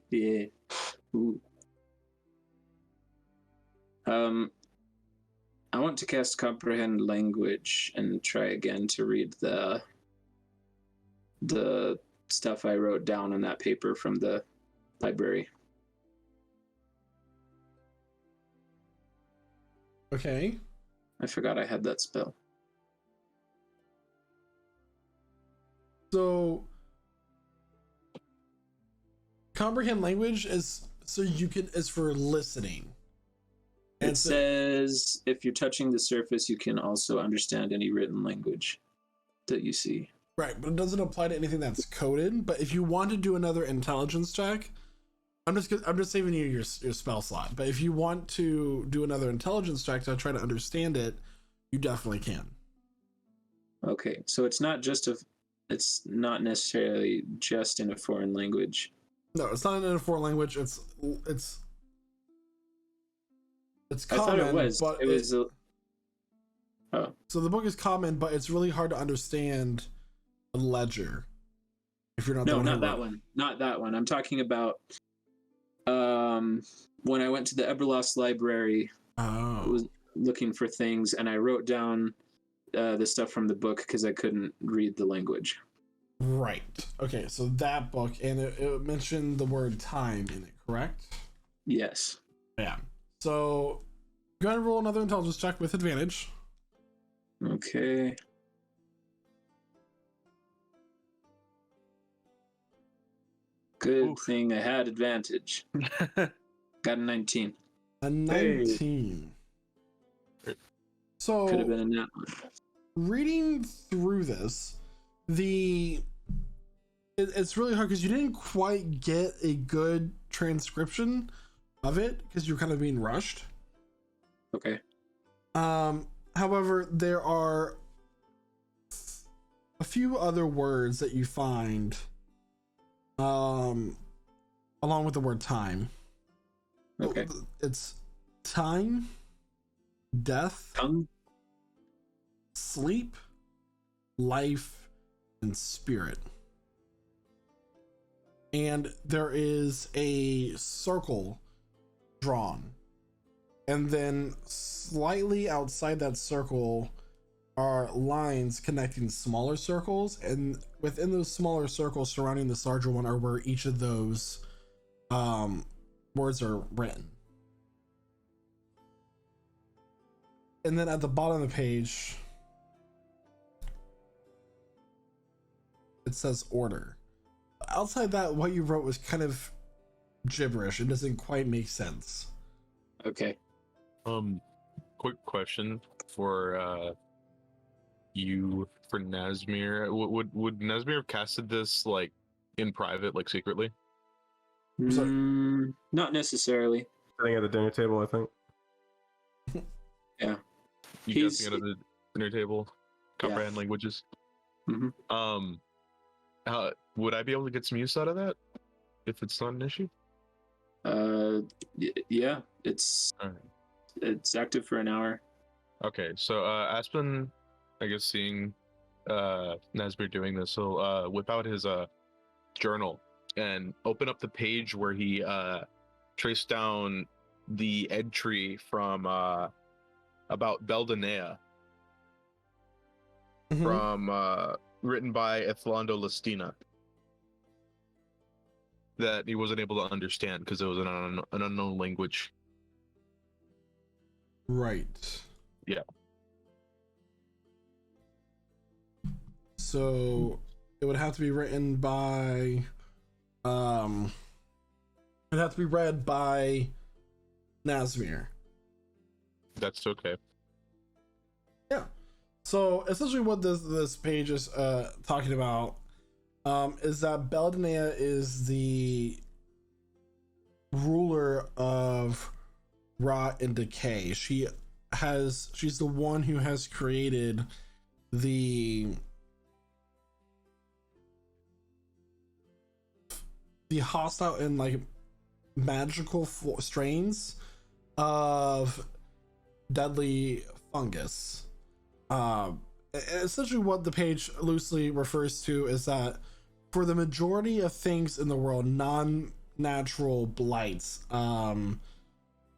Yeah. Ooh. I want to cast Comprehend Language and try again to read the stuff I wrote down on that paper from the library. Okay. I forgot I had that spell. So comprehend language is for listening. It says if you're touching the surface, you can also understand any written language that you see. Right, but it doesn't apply to anything that's coded. But if you want to do another intelligence check, I'm just saving you your spell slot. But if you want to do another intelligence check to try to understand it, you definitely can. Okay, so it's not necessarily just in a foreign language. No, it's not in a foreign language. It's I thought common. it was. But It was. Oh, so the book is common, but it's really hard to understand the ledger if you're not. no, the one not who that wrote- one. Not that one. I'm talking about when I went to the Eberlost library. I Oh, was looking for things, and I wrote down the stuff from the book because I couldn't read the language. right. Okay, so that book, and it mentioned the word time in it, correct? Yes. Yeah. So Go ahead and roll another intelligence check with advantage. Okay. Good Oof. thing I had advantage. Got a 19. A 19. So Could have been a nat one. reading through this, it's really hard because you didn't quite get a good transcription of it because you're kind of being rushed. Okay. However, there are a few other words that you find along with the word time. Okay. It's time, death, Tongue? sleep, life, and spirit. And there is a circle drawn. And then slightly outside that circle are lines connecting smaller circles. And within those smaller circles surrounding the larger one are where each of those words are written. And then at the bottom of the page, it says order. Outside that, what you wrote was kind of gibberish. It doesn't quite make sense. Okay. Quick question for you, for Nazmir. Would Nazmir have casted this like in private, like secretly? Sorry. Not necessarily. Sitting at the dinner table, I think. Yeah. You casting it at the dinner table, comprehend languages. Mm-hmm. Would I be able to get some use out of that if it's not an issue? Yeah. It's All right. It's active for an hour. Okay, so Aspen, I guess seeing Nazmir doing this, he'll whip out his journal and open up the page where he traced down the entry from about Beldanea from written by Ethlando Listina that he wasn't able to understand because it was an unknown language. Right. Yeah. So it would have to be written by it'd have to be read by Nazmir. That's okay. Yeah. So essentially what this page is talking about is that Beldanea is the ruler of rot and decay. She's the one who has created the hostile and like magical strains of deadly fungus. Essentially what the page loosely refers to is that for the majority of things in the world, non-natural blights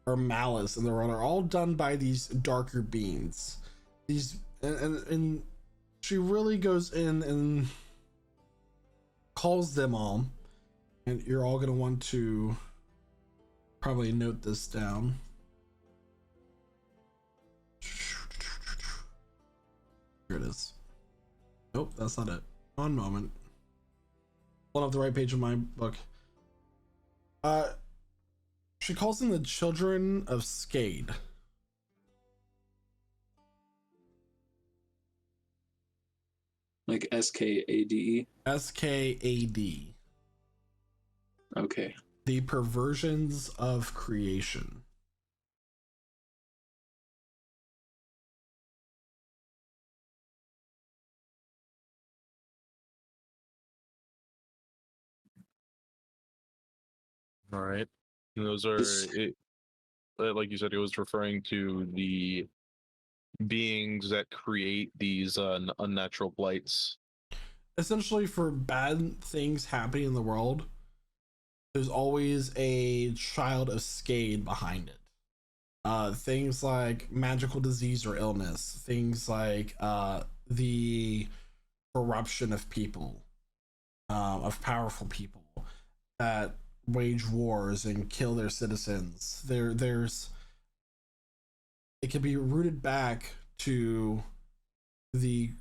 or malice in the world are all done by these darker beings. These and she really goes in and calls them all, and you're all gonna want to probably note this down. Here it is. Nope, that's not it. One moment. Pulling up the right page of my book. She calls them the children of Skade. Like SKADE. SKAD. Okay. The perversions of creation. All right. And those are, like you said, it was referring to the beings that create these unnatural blights. Essentially, for bad things happening in the world, there's always a child of Skade behind it. Things like magical disease or illness, things like the corruption of people, of powerful people that wage wars and kill their citizens. There's it can be rooted back to the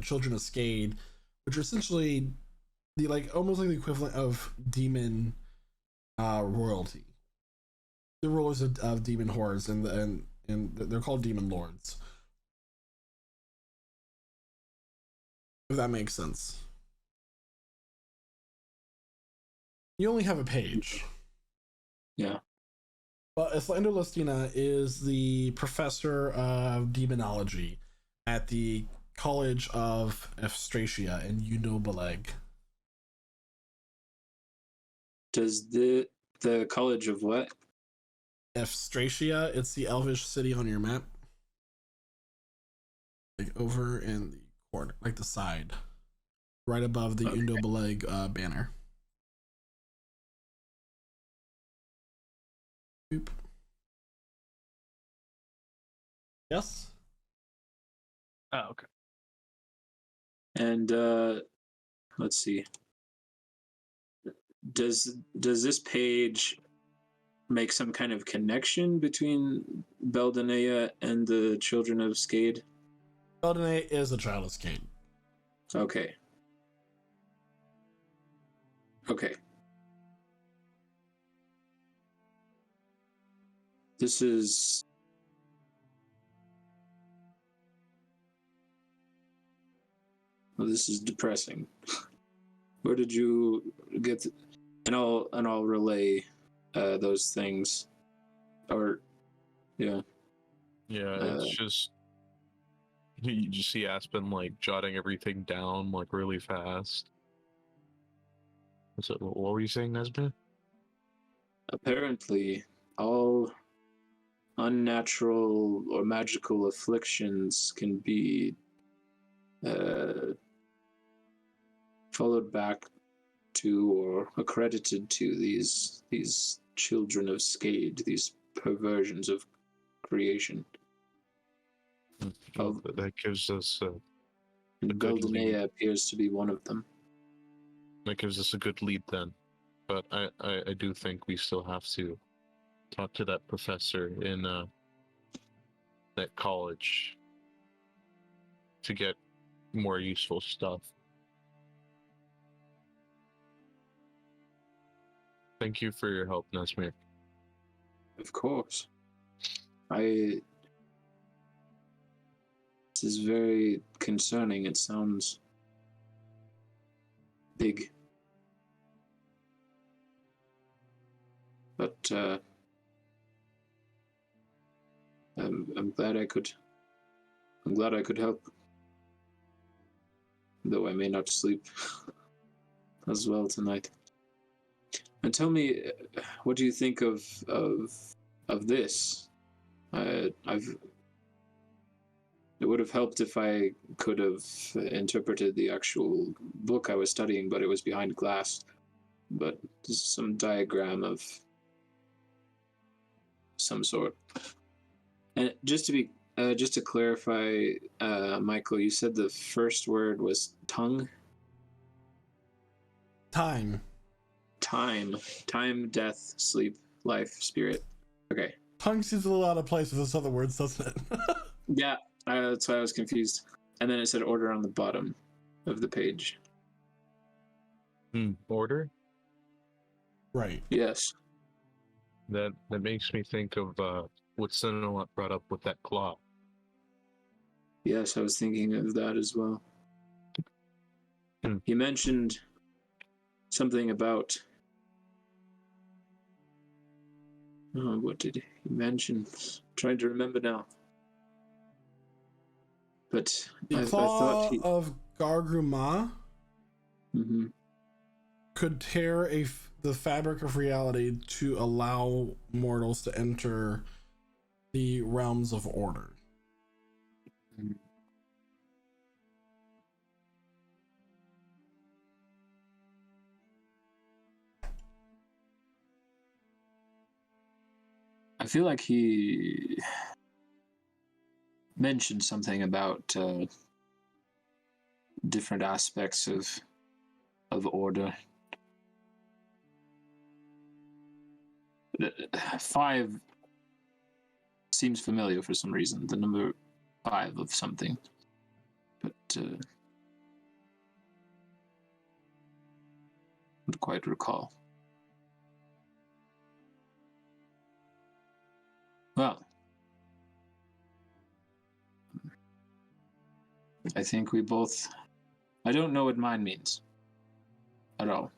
children of Skade, which are essentially the almost like the equivalent of demon royalty. The rulers of demon hordes, and they're called demon lords. If that makes sense. You only have a page. Yeah. But Islando Listina is the professor of demonology at the College of Efstratia in Unobaleg. Does the College of what? Efstratia, it's the elvish city on your map. Over in the corner, the side. Right above the Unobaleg banner. Boop. Yes? Oh, okay. And let's see. Does this page make some kind of connection between Beldanea and the children of Skade? Beldanea is a child of Skade. Okay. Okay. This is... Well, this is depressing. Where did you get... And I'll relay those things. Or, yeah. Yeah, it's just you just see Aspen jotting everything down really fast. So, what were you saying, Nesbitt? Apparently, all unnatural or magical afflictions can be followed back to or accredited to these children of Skade, these perversions of creation. Well, that gives us And good lead. Beldanea appears to be one of them. That gives us a good lead then. But I do think we still have to talk to that professor in that college to get more useful stuff. Thank you for your help, Nesmir. Of course. This is very concerning. It sounds big. But I'm glad I could help. Though I may not sleep as well tonight. And tell me, what do you think of this? It would have helped if I could have interpreted the actual book I was studying, but it was behind glass. But this is some diagram of some sort. And just to clarify, Michael, you said the first word was tongue? Time. Time, death, sleep, life, spirit. Okay. Tongue seems a little out of place with those other words, doesn't it? Yeah, that's why I was confused. And then it said order on the bottom of the page. Order? Right. Yes. That makes me think of what Senelot brought up with that claw. Yes, I was thinking of that as well. He mentioned something about... Oh, what did he mention? I'm trying to remember now. But The I claw thought he... of Gargruma Mm-hmm. could tear the fabric of reality to allow mortals to enter the realms of order. I feel like he mentioned something about different aspects of order. 5 seems familiar for some reason. The number 5 of something. But don't quite recall. Well, I think we both... I don't know what mine means at all,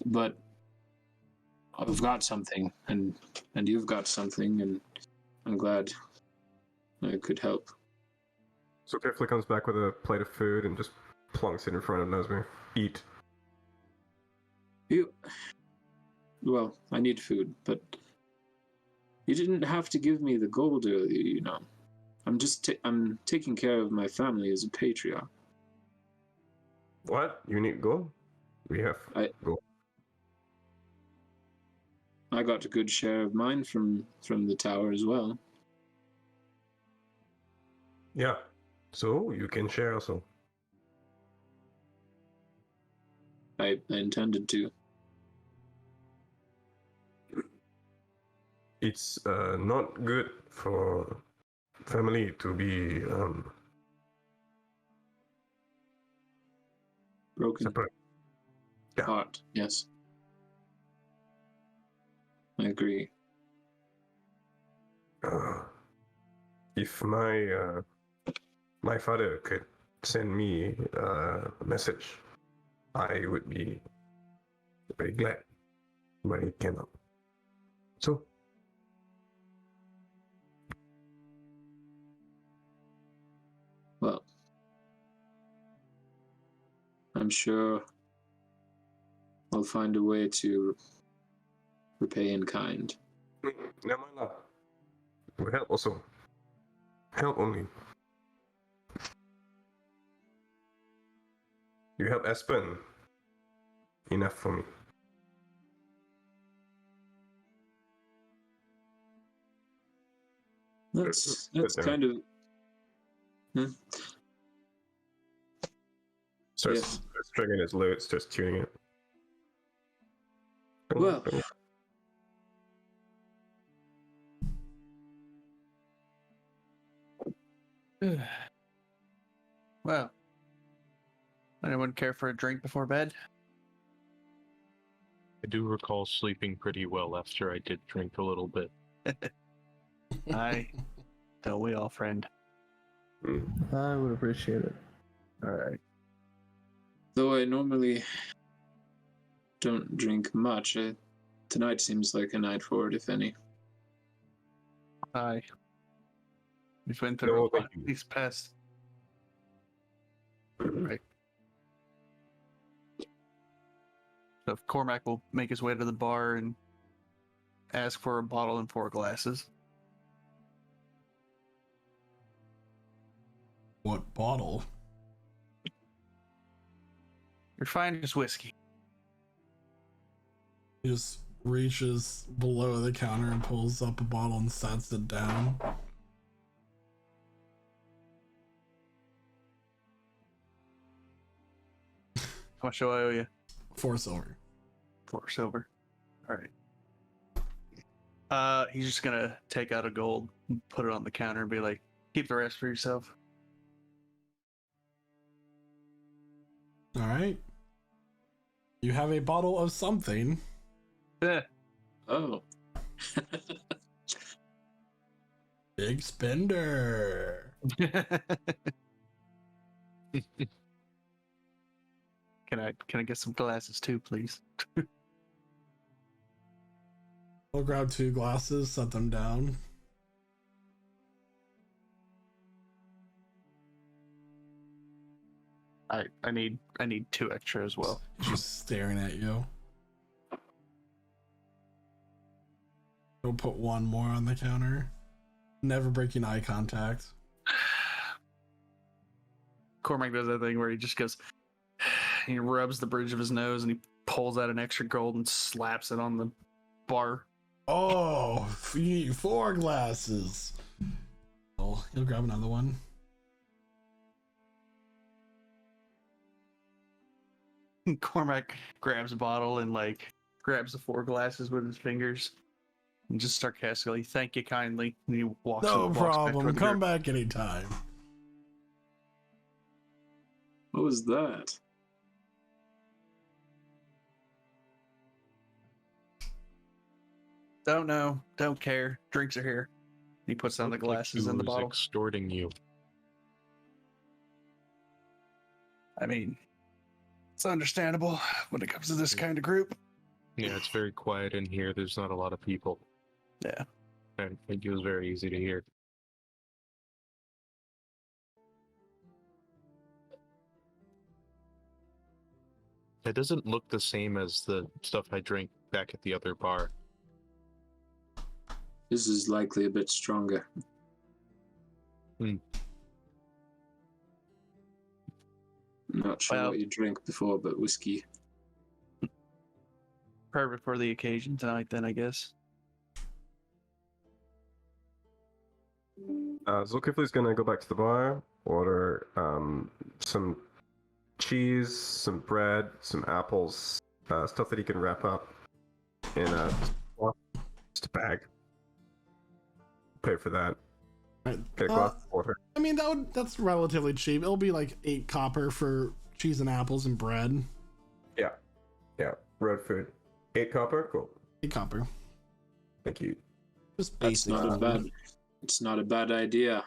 but I've got something, and you've got something, and I'm glad I could help. So Carefully comes back with a plate of food and just plonks it in front of Nesmir. Eat. Well, I need food, but you didn't have to give me the gold earlier, you know. I'm taking care of my family as a patriarch. What? You need gold? We have gold. I got a good share of mine from the tower as well. Yeah. So you can share also. I intended to. It's not good for family to be Broken separate. Yeah. heart, yes. I agree. If my father could send me a message, I would be very glad, but he cannot. So, Well, I'm sure I'll find a way to repay in kind. never mind lah. We help also. Help only. You help Aspen. Enough for me. That's Good kind of... Starts triggering his loot, starts tuning it. Well, Well, anyone care for a drink before bed? I do recall sleeping pretty well after I did drink a little bit. Aye. Don't we all, friend? I would appreciate it. All right. though I normally don't drink much, tonight seems like a night for it, if any. Aye. We've been through a lot these past. Right. So Cormac will make his way to the bar and ask for a bottle and 4 glasses. What bottle? Your finest whiskey. He just reaches below the counter and pulls up a bottle and sets it down. How much do I owe you? 4 silver. 4 silver. All right. He's just gonna take out a gold, put it on the counter, and be like, "Keep the rest for yourself." All right. You have a bottle of something. Eh. Oh. Big spender. Can I get some glasses too, please? I'll grab 2 glasses, set them down. I need 2 extra as well. Just staring at you. He'll put 1 more on the counter. Never breaking eye contact. Cormac does that thing where he just goes, he rubs the bridge of his nose and he pulls out an extra gold and slaps it on the bar. Oh, you need 4 glasses. Oh, he'll grab another one. Cormac grabs a bottle and like grabs the 4 glasses with his fingers. And just sarcastically, thank you kindly. And he walks No walks back problem. toward the Come group. back anytime. What was that? Don't know. Don't care. Drinks are here. He puts down the Looked like glasses he in the was bottle. extorting you. I mean, it's understandable when it comes to this kind of group. Yeah, it's very quiet in here. There's not a lot of people. Yeah. I think it was very easy to hear. It doesn't look the same as the stuff I drank back at the other bar. This is likely a bit stronger. Hmm. Not sure Well- what you drank before, but whiskey. Perfect for the occasion tonight, then, I guess. Zulkifli's gonna go back to the bar, order some cheese, some bread, some apples, stuff that he can wrap up in a bag. Pay for that. Right. Get a glass of water. I mean, that's relatively cheap. It'll be like 8 copper for cheese and apples and bread. Yeah, road food. 8 copper? Cool. 8 copper. Thank you. Just That's basic. not a food. bad. It's not a bad idea.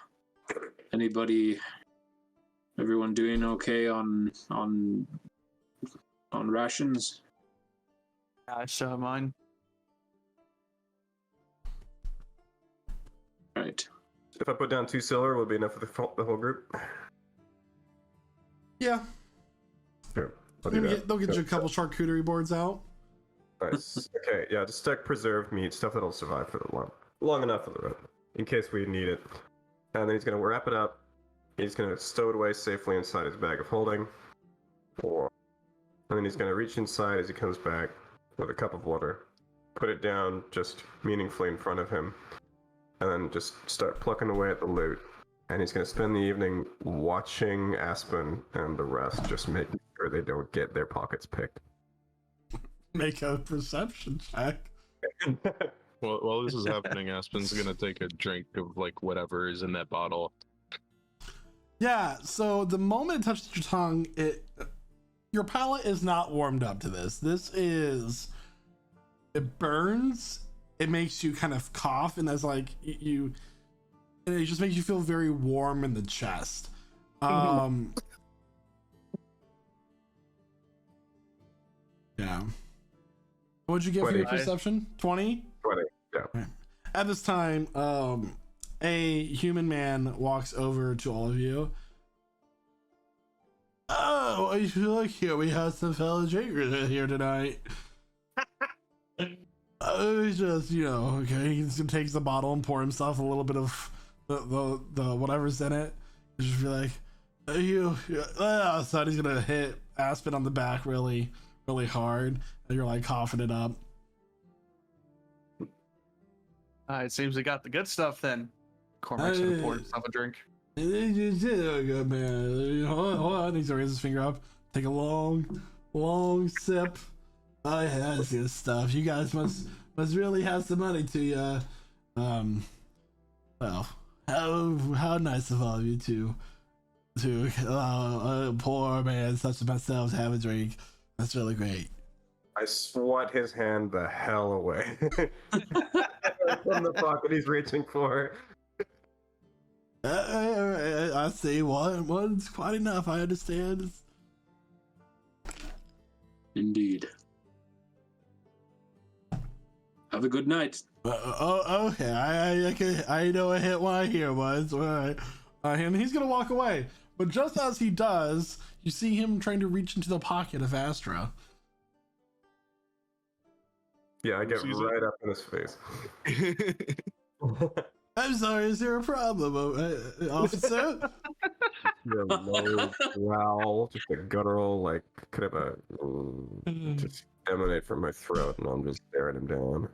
Everyone doing okay on rations? I still have mine. Right. If I put down 2 silver, will it be enough for the whole group? Yeah. Sure. I'll do that. They'll get you a couple charcuterie boards out. Nice. Okay, yeah, just stack preserved meat, stuff that'll survive for the long enough for the road, in case we need it. And then he's gonna wrap it up. He's gonna stow it away safely inside his bag of holding. And then he's gonna reach inside as he comes back with a cup of water, put it down just meaningfully in front of him, and then just start plucking away at the loot. And he's gonna spend the evening watching Aspen and the rest, just making sure they don't get their pockets picked. Make a perception check. Well, while this is happening, Aspen's gonna take a drink of like whatever is in that bottle. Yeah, so the moment it touches your tongue, your palate is not warmed up to this. It burns. It makes you kind of cough, and that's like and it just makes you feel very warm in the chest. Yeah. What'd you get for your 20. perception? 20? 20, yeah. At this time, a human man walks over to all of you. Oh, look here, we have some fellow drinkers here tonight. Just, okay, he's gonna take the bottle and pour himself a little bit of the whatever's in it. Just be like, so he's gonna hit Aspen on the back really, really hard, and you're like coughing it up. It seems we got the good stuff then. Cormac's gonna pour himself a drink. Good man. Hold on. He's gonna raise his finger up. Take a long sip. Oh yeah, that's good stuff. You guys must really have some money to well, how nice of all of you to allow a poor man such as myself to have a drink. That's really great. I swat his hand the hell away from the pocket he's reaching for. I see one's quite enough. I understand. Indeed. Have a good night. Okay. I know a hit when I hear one. All right. And he's gonna walk away, but just as he does, you see him trying to reach into the pocket of Astra. Yeah, I get Sees it. right up in his face. I'm sorry. Is there a problem, officer? Your low growl, just a guttural, like, could have just emanate from my throat, and I'm just staring him down.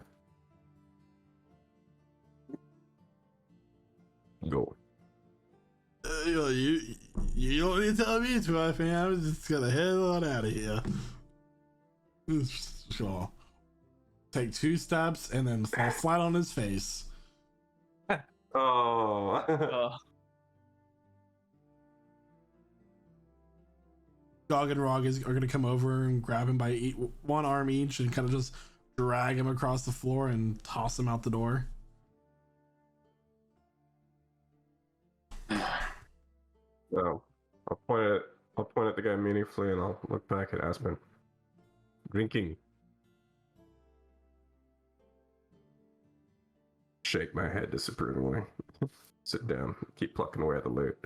Go. You don't need to tell me to, my fan. I'm just gonna head on out of here. Sure. take 2 steps, and then fall flat on his face. Oh. Dog and Rog are going to come over and grab him by one arm each and kind of just drag him across the floor and toss him out the door. No. I'll point at the guy meaningfully and I'll look back at Aspen. Drinking. Shake my head disapprovingly. Sit down. Keep plucking away at the loot.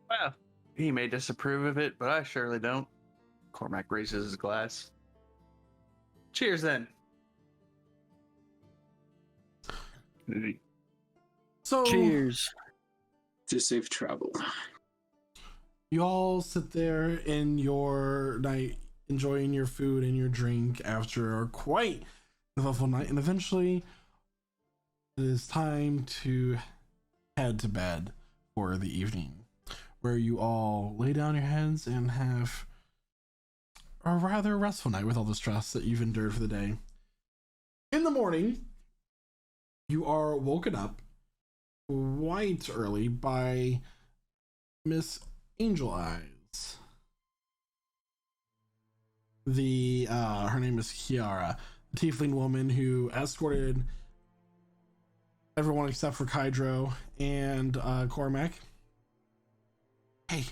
Well, he may disapprove of it, but I surely don't. Cormac raises his glass. Cheers, then. So, Cheers. To safe travel. you all sit there in your night, enjoying your food and your drink after a quite eventful night, and eventually it is time to head to bed for the evening, where you all lay down your heads and have a rather restful night with all the stress that you've endured for the day. In the morning, you are woken up quite early by Miss Angel Eyes. Her name is Kiara, the tiefling woman who escorted everyone except for Kydro and Cormac. Hey,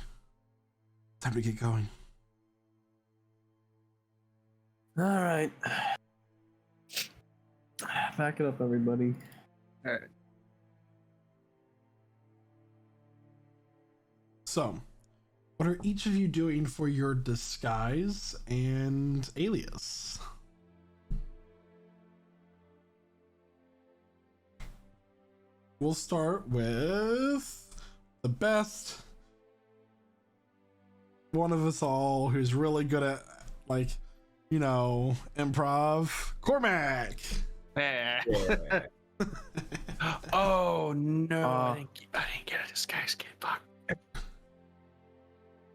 time to get going. All right. Back it up, everybody. All right. So, what are each of you doing for your disguise and alias? We'll start with the best one of us all who's really good at, like, you know, improv. Cormac! Yeah. Oh no! I didn't get a disguise kit. Fuck.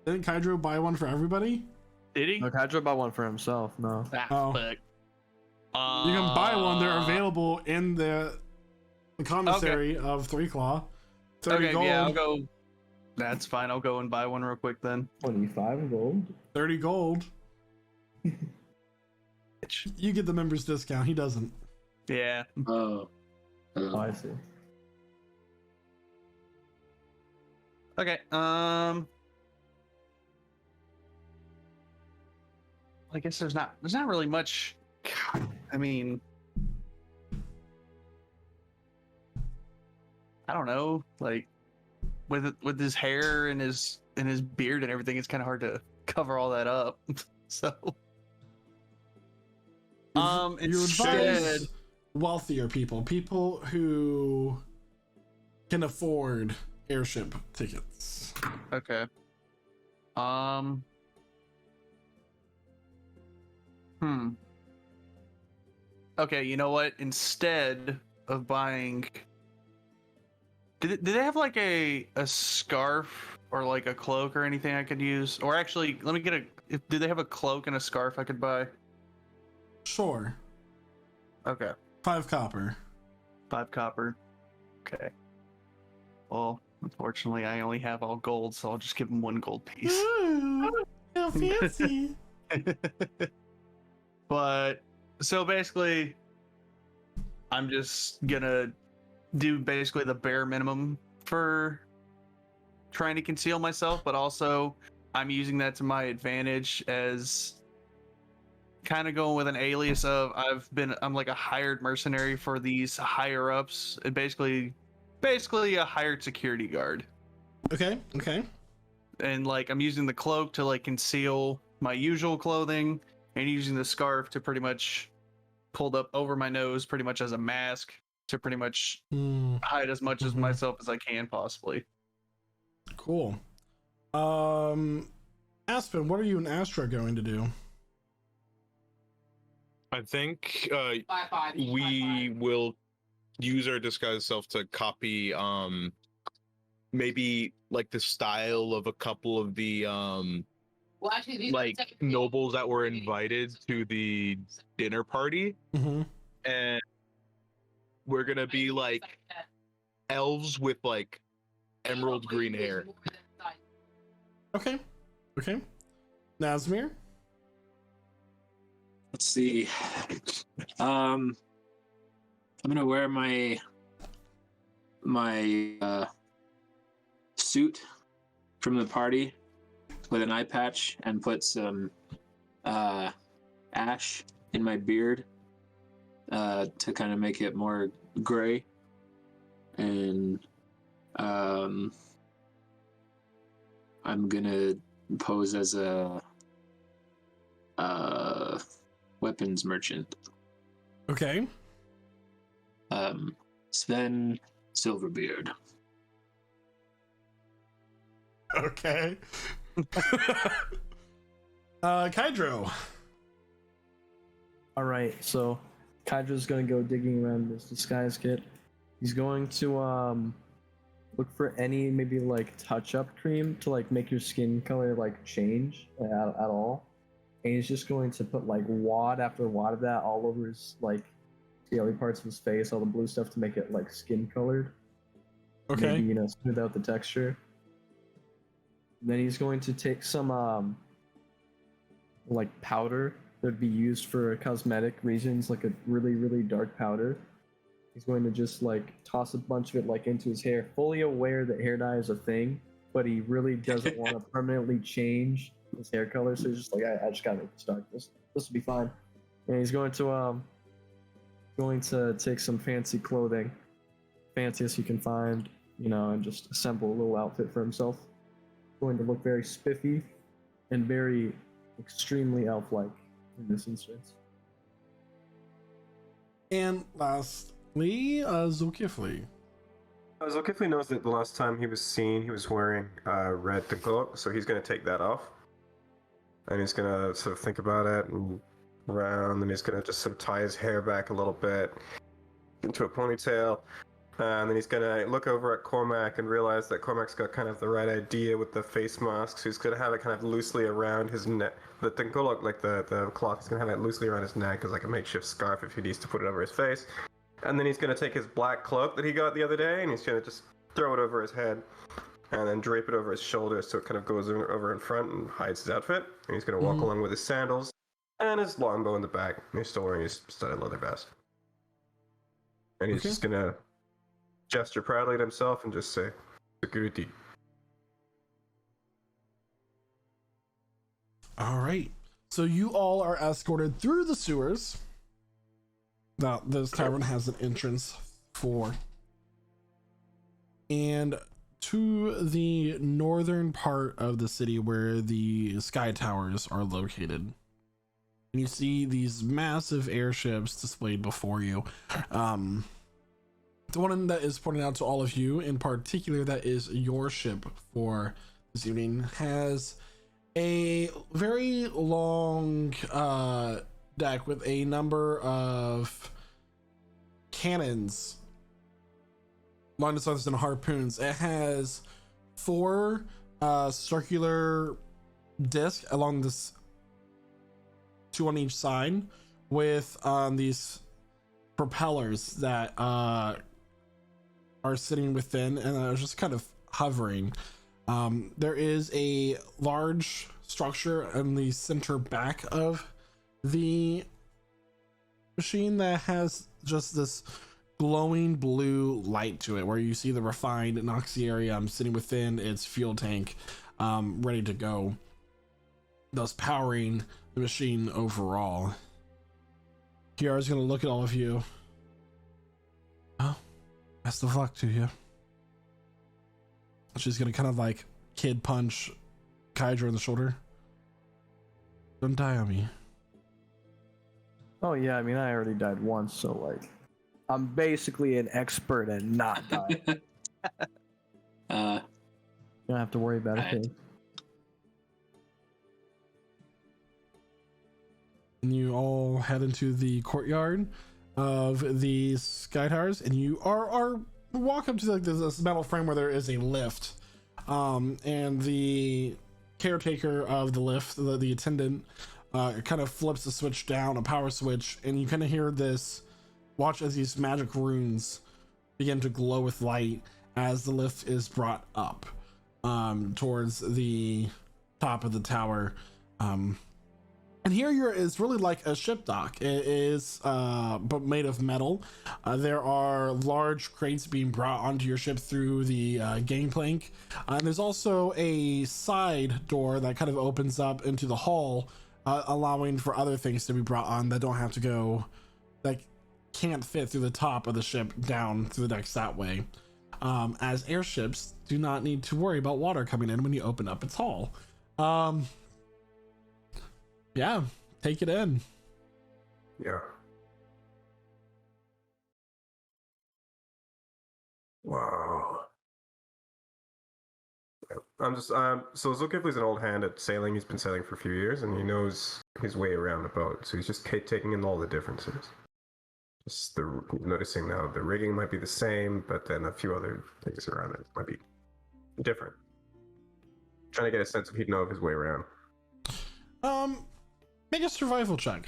Didn't Kydro buy one for everybody? Did he? Look, Hydra bought one for himself. No. Ah, Oh. fuck. You can buy one. They're available in the commissary of Three Claw. 30 Okay, gold. yeah, I'll go. That's fine. I'll go and buy one real quick then. 25 gold. 30 gold. You get the members discount. He doesn't. Yeah. Oh. Oh, I see. Okay. I guess there's not really much. I mean, I don't know. Like with his hair and his beard and everything, it's kind of hard to cover all that up. So, You instead, advise wealthier people who can afford airship tickets. okay. Okay, you know what? Instead of buying, did they have like a scarf or like a cloak or anything I could use? Or actually, let me get do they have a cloak and a scarf I could buy? Sure. Okay, 5 copper. 5 copper. Okay. Well, unfortunately, I only have all gold, so I'll just give him 1 gold piece. Ooh, how fancy. But so basically, I'm just gonna do basically the bare minimum for trying to conceal myself, but also I'm using that to my advantage as kind of going with an alias of I'm like a hired mercenary for these higher ups, and basically a hired security guard. Okay. And like I'm using the cloak to like conceal my usual clothing, and using the scarf to pretty much pulled up over my nose pretty much as a mask to pretty much hide as much as myself as I can possibly. Cool. Aspen, what are you and Astra going to do? I think we will use our disguise self to copy maybe like the style of a couple of the like nobles that were invited to the dinner party, Mm-hmm. and we're gonna be like elves with like emerald green hair. Okay. Okay. Nazmir? Let's see. I'm gonna wear my suit from the party with an eye patch and put some ash in my beard to kind of make it more gray. And I'm gonna pose as a weapons merchant. Okay. Sven Silverbeard. Okay. Kydro. All right, so Kydra's gonna go digging around this disguise kit. He's going to look for any maybe like touch-up cream to like make your skin color like change at all. And he's just going to put like wad after wad of that all over his like scaly parts of his face, all the blue stuff to make it like skin colored. Okay. Maybe, you know, smooth out the texture. Then he's going to take some like powder that would be used for cosmetic reasons, like a really, really dark powder. He's going to just like toss a bunch of it like into his hair, fully aware that hair dye is a thing, but he really doesn't want to permanently change his hair color. So he's just like, I just gotta make this dark. This will be fine. And he's going to take some fancy clothing, fanciest you can find, you know, and just assemble a little outfit for himself. Going to look very spiffy and very extremely elf-like in this instance. And lastly, Zulkifli. Zulkifli knows that the last time he was seen, he was wearing red cloak, so he's going to take that off. And he's going to sort of think about it and around, and he's going to just sort of tie his hair back a little bit into a ponytail. And then he's going to look over at Cormac and realize that Cormac's got kind of the right idea with the face mask. So he's going to have it kind of loosely around his neck. The Tingolok, like the cloth, he's going to have it loosely around his neck as like a makeshift scarf if he needs to put it over his face. And then he's going to take his black cloak that he got the other day and he's going to just throw it over his head and then drape it over his shoulders so it kind of goes over in front and hides his outfit. And he's going to walk along with his sandals and his longbow in the back. And he's still wearing his studded leather vest. And he's just going to gesture proudly at himself and just say, security. All right. So you all are escorted through the sewers. Now, this tavern has an entrance for. And to the northern part of the city where the sky towers are located. And you see these massive airships displayed before you. The one that is pointed out to all of you, in particular, that is your ship for this evening, has a very long deck with a number of cannons, long distances, and harpoons. It has 4 circular discs along this, 2 on each side, with these propellers that are sitting within and are just kind of hovering. There is a large structure in the center back of the machine that has just this glowing blue light to it, where you see the refined Noxiarium sitting within its fuel tank, ready to go, thus powering the machine overall. Kiara's gonna look at all of you. Oh, best of luck to you. She's gonna kind of like kid punch Kydra in the shoulder. Don't die on me. Oh yeah, I mean I already died once, so like I'm basically an expert at not dying. You don't have to worry about it. Right. And you all head into the courtyard of the sky towers, and you are walk up to like this metal frame where there is a lift, and the caretaker of the lift, the attendant, kind of flips the switch down, a power switch, and you kind of hear this. Watch as these magic runes begin to glow with light as the lift is brought up towards the top of the tower. And here is really like a ship dock. It is but made of metal. There are large crates being brought onto your ship through the gangplank. And there's also a side door that kind of opens up into the hull, allowing for other things to be brought on that don't have to go, that can't fit through the top of the ship down through the decks that way. As airships do not need to worry about water coming in when you open up its hull. Yeah, take it in. Yeah. Wow. I'm just so Zulkifli's an old hand at sailing. He's been sailing for a few years, and he knows his way around a boat. So he's just taking in all the differences. Just noticing now the rigging might be the same, but then a few other things around it might be different. Trying to get a sense if he'd know of his way around. Make a survival check.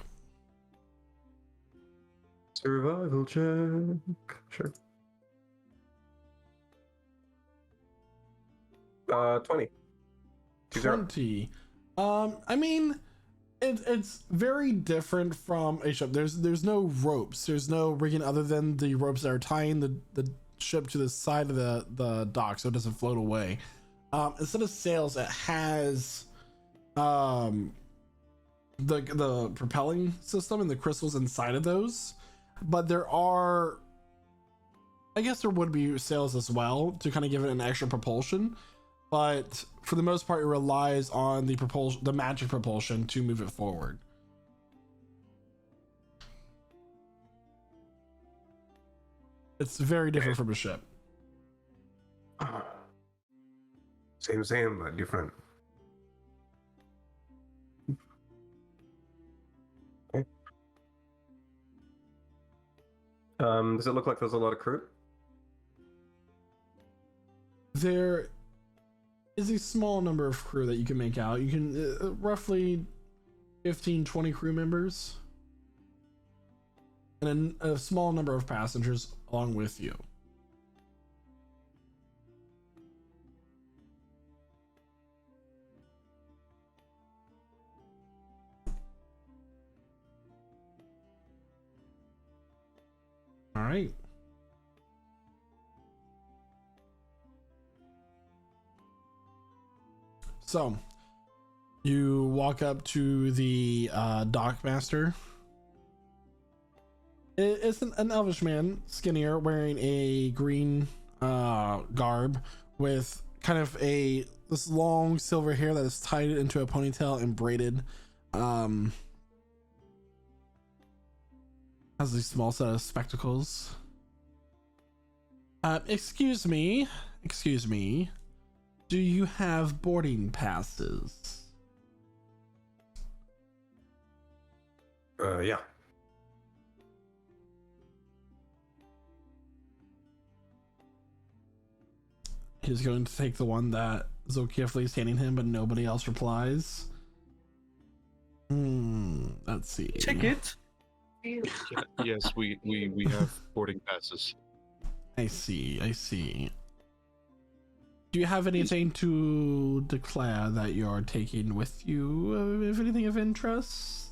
Survival check. Sure. 20. 20. I mean, it's very different from a ship. There's no ropes. There's no rigging other than the ropes that are tying the ship to the side of the dock so it doesn't float away. Instead of sails, it has the propelling system and the crystals inside of those. But there are, I guess there would be sails as well to kind of give it an extra propulsion. But for the most part, it relies on the magic propulsion to move it forward. It's very different from a ship. Same, but different. Okay. Does it look like there's a lot of crew? There is a small number of crew that you can make out. You can roughly 15-20 crew members and a small number of passengers along with you. All right. So, you walk up to the dockmaster. It's an elvish man, skinnier, wearing a green garb with kind of this long silver hair that is tied into a ponytail and braided. Has a small set of spectacles. Excuse me. Do you have boarding passes? Yeah. He's going to take the one that Zulkifli is handing him, but nobody else replies. Let's see. Ticket. Yes, we have boarding passes. I see. Do you have anything to declare that you're taking with you, if anything of interest?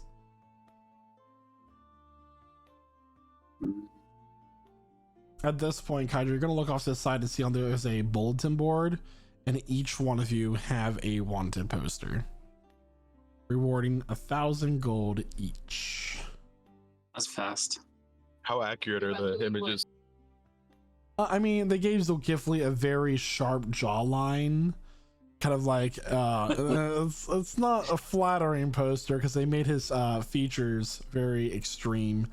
At this point, Kydra, you're going to look off to the side to see on there is a bulletin board, and each one of you have a wanted poster. Rewarding 1,000 gold each. That's fast. How accurate are the images? I mean, they gave Zulkifli a very sharp jawline. Kind of like, it's not a flattering poster because they made his features very extreme.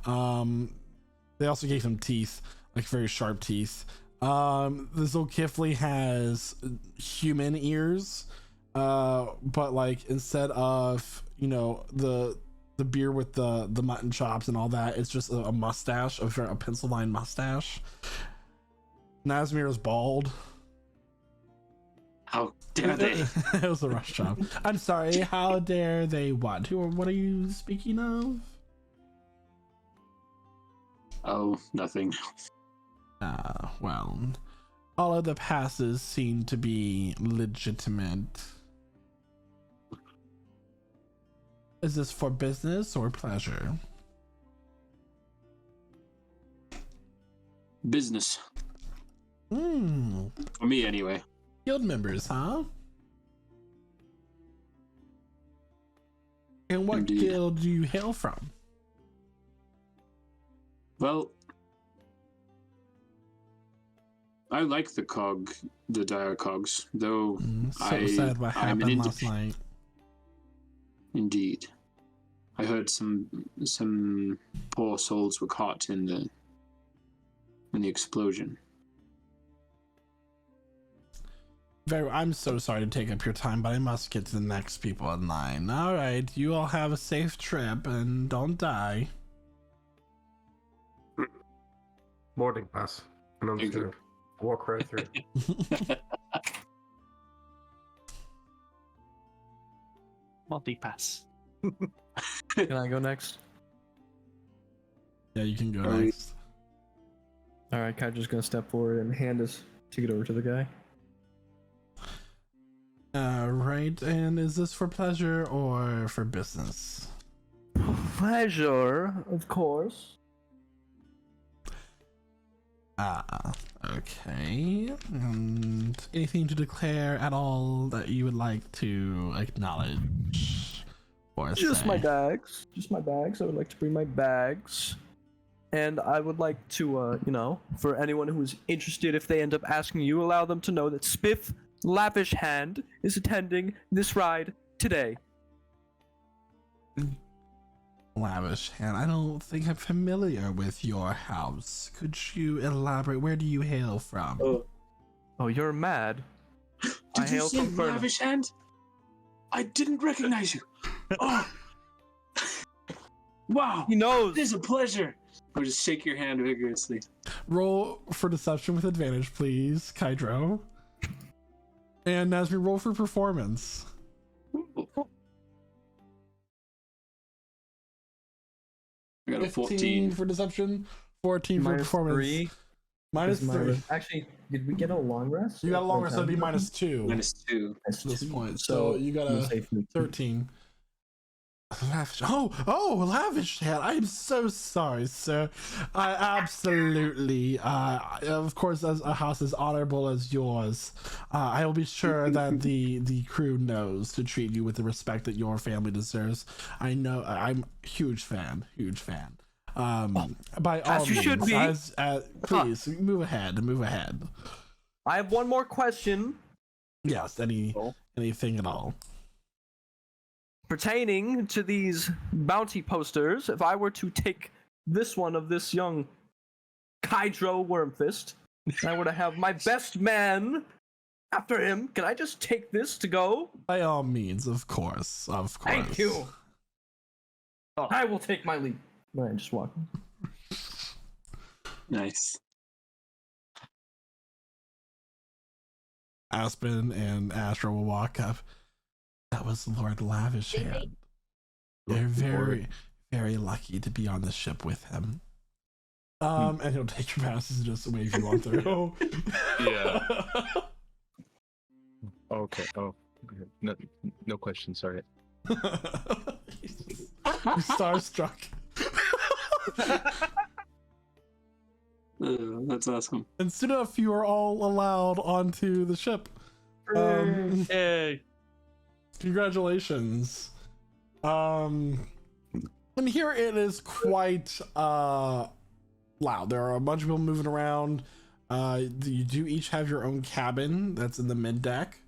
They also gave him teeth, like very sharp teeth. The Zulkifli has human ears, but like instead of, the beard with the mutton chops and all that, it's just a mustache, a pencil line mustache. Nazmir is bald. How dare they? It was a rush job. I'm sorry. How dare they? What? What are you speaking of? Oh, nothing. Well, all of the passes seem to be legitimate. Is this for business or pleasure? Business. Hmm. For me, anyway. Guild members, huh? And what Indeed. guild do you hail from? Well, I like the Direcogs, though. So sad what I'm happened an last night. Indeed. I heard some poor souls were caught in the explosion. I'm so sorry to take up your time, but I must get to the next people in line. All right, you all have a safe trip and don't die. Boarding pass. And I'm just Thank gonna walk right through. Multi-pass. Can I go next? Yeah, you can go All right. next. All right, Kaiju's gonna step forward and hand his ticket over to the guy. Right, and is this for pleasure or for business? Pleasure, of course. Okay. And anything to declare at all that you would like to acknowledge or Just say? my bags. Just my bags. I would like to bring my bags. And I would like to, for anyone who is interested, if they end up asking you, allow them to know that Spiff Lavish Hand is attending this ride today. Lavish Hand, I don't think I'm familiar with your house. Could you elaborate? Where do you hail from? Oh, you're mad. Did you hail say from Burnham. Lavish Hand? I didn't recognize you. Oh. Wow. He knows. It is a pleasure. Or just shake your hand vigorously. Roll for deception with advantage, please, Kydro. And as we roll for performance. I got a 15 14. for deception, 14 for performance. 3. Minus 3. Actually, did we get a long rest? You got a longer, so it'd be minus 2 -2. at this point. So So you got we'll a say from 13. Lavish. Oh, Lavish Hand. I'm so sorry, sir. I absolutely, of course, as a house as honorable as yours, I will be sure that the crew knows to treat you with the respect that your family deserves. I know, I'm huge fan. By all As you means, should be. please move ahead. I have one more question Yes, anything at all. pertaining to these bounty posters. If I were to take this one of this young Hydro Wormfist, and I were to have my best man after him, can I just take this to go? By all means, of course. Thank you. I will take my leave. Right, just walk. Nice. Aspen and Astra will walk up. That was Lord Lavish Hand. You're very, very lucky to be on the ship with him. And he'll take your passes and just wave you on through. Yeah. Okay. Oh, no question. Sorry. You're starstruck. That's awesome. And soon enough, you are all allowed onto the ship. Yay. Congratulations. And here it is quite loud. There are a bunch of people moving around. You do each have your own cabin that's in the mid deck.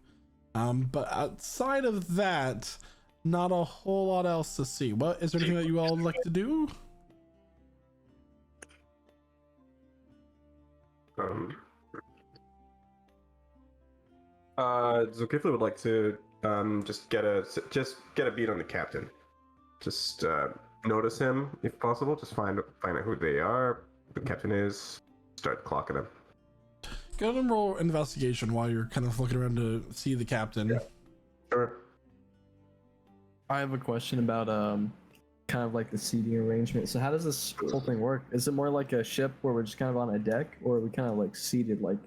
But outside of that, not a whole lot else to see. What is there anything that you all would like to do? Zulkifli would like to just get a beat on the captain. Just notice him if possible. Just find out who they are, who the captain is. Start clocking him. go ahead and roll investigation while you're kind of looking around to see the captain. Yeah. Sure. I have a question about kind of like the seating arrangement. So how does this whole thing work? Is it more like a ship where we're just kind of on a deck, or are we kind of like seated like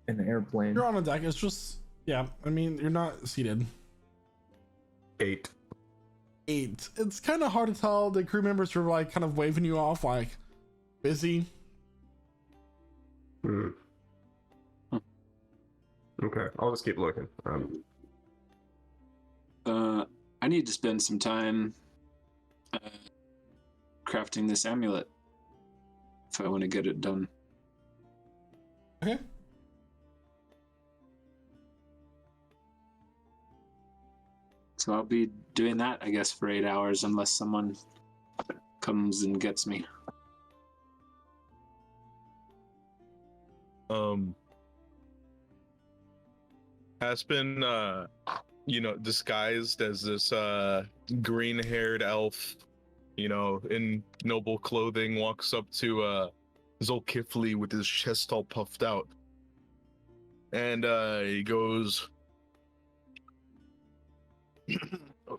in an airplane? You're on a deck. It's just, yeah. I mean, you're not seated. 8. It's kind of hard to tell. The crew members are like kind of waving you off, like busy. Hmm. Okay, I'll just keep looking. I need to spend some time crafting this amulet if I want to get it done. Okay. So I'll be doing that, I guess, for 8 hours unless someone comes and gets me. Aspen, disguised as this green-haired elf, in noble clothing, walks up to Zolkifli with his chest all puffed out. And he goes,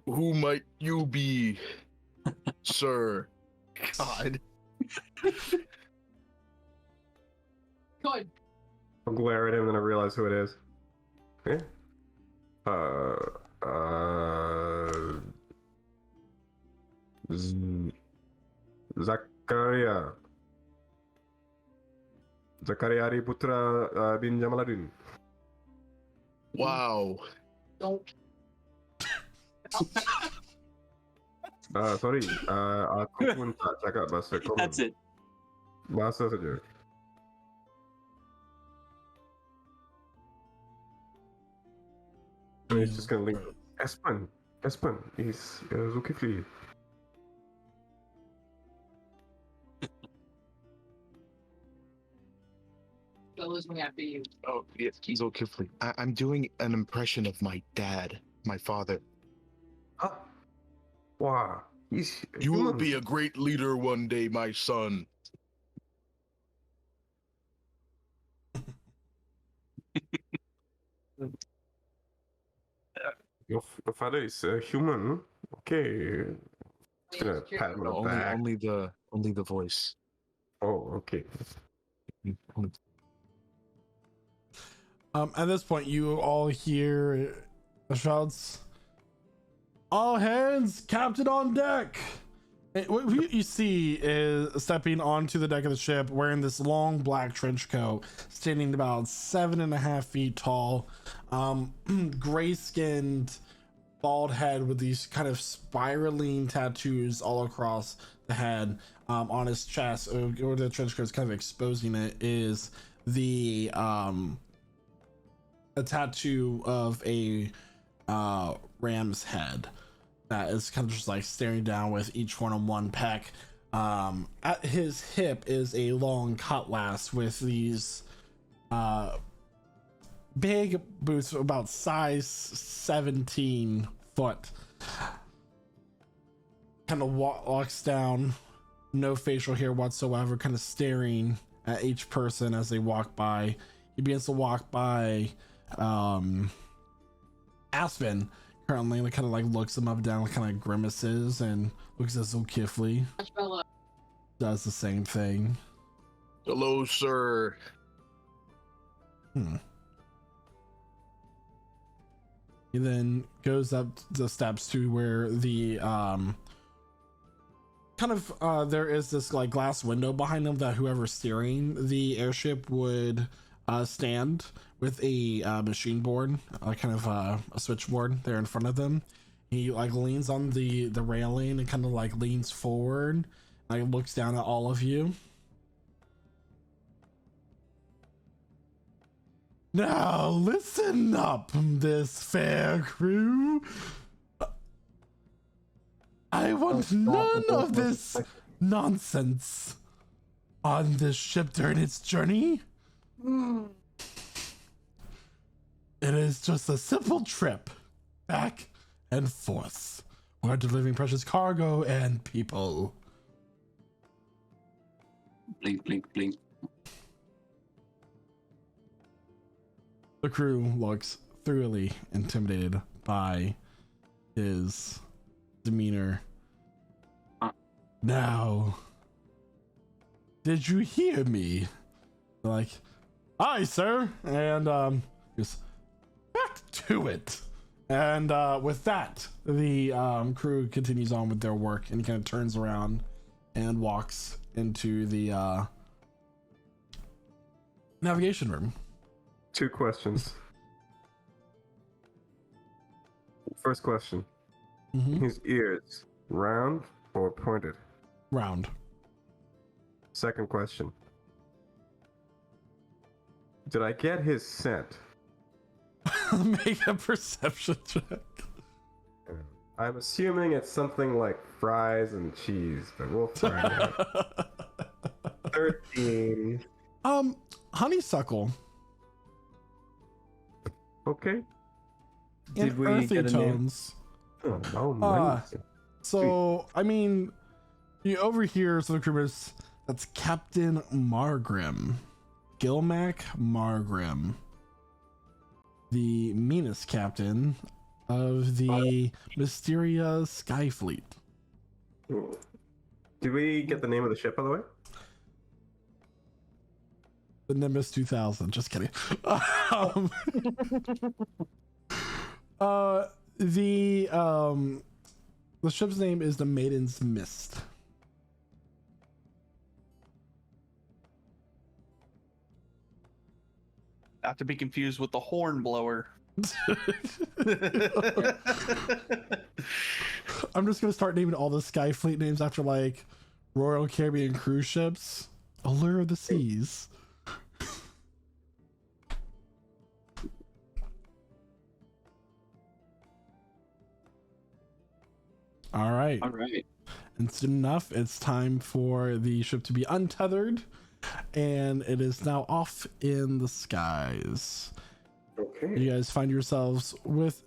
"Who might you be, sir?" God. Good. I'll glare at him and I realize who it is. Okay. Zakaria. Zakariari Putra bin Jamaluddin. Wow. Don't. Sorry, aku pun tak cakap bahasa common. That's it. Bahasa saja. And he's just gonna link Espen, he's Zulkifli. Fellas, me after you. Oh, yes, Zolkifli. I'm doing an impression of my dad, my father. Huh? Wow, he's You will human. be a great leader one day, my son. Your father is human. Okay. Just gonna pat him on the back. Only the voice. Oh, okay. At this point, you all hear the shouts, "All hands, captain on deck!" And what you see is stepping onto the deck of the ship, wearing this long black trench coat, standing about 7.5 feet tall, gray-skinned, bald head with these kind of spiraling tattoos all across the head. On his chest, or the trench coat is kind of exposing it, is the a tattoo of a ram's head that is kind of just like staring down with each one on one peck. At his hip is a long cutlass with these big boots about size 17 foot. Kind of walks down, no facial hair whatsoever, kind of staring at each person as they walk by. He begins to walk by Aspen currently, and kind of like looks him up and down, kind of grimaces, and looks at Zulkifli, does the same thing. Hello, sir. He then goes up the steps to where the there is this like glass window behind him that whoever's steering the airship would stand with a machine board, kind of a switchboard there in front of them. He like leans on the railing and kind of like leans forward, like looks down at all of you. Now listen up, this fair crew. I want none of this nonsense on this ship during its journey. It is just a simple trip back and forth. We're delivering precious cargo and people. Blink, blink, blink. The crew looks thoroughly intimidated by his demeanor. Now, did you hear me? They're like, aye, sir. And just back to it. And with that, the crew continues on with their work, and he kind of turns around and walks into the navigation room. 2 questions. First question. Mm-hmm. His ears round or pointed? Round. Second question. Did I get his scent? Make a perception check. I'm assuming it's something like fries and cheese, but we'll find out. 13. Honeysuckle. Okay. Did In we earthy get a name? tones. Oh, nice. So, I mean, you overhear some of the crewmates. That's Captain Margrim. Gilmac Margrim. The meanest captain of the Mysteria Skyfleet. Did we get the name of the ship, by the way? The Nimbus 2000. Just kidding. The ship's name is the Maiden's Mist. Not to be confused with the Hornblower. I'm just gonna start naming all the Skyfleet names after like Royal Caribbean cruise ships. Allure of the Seas. All right. All right. And soon enough, it's time for the ship to be untethered, and it is now off in the skies. Okay. You guys find yourselves with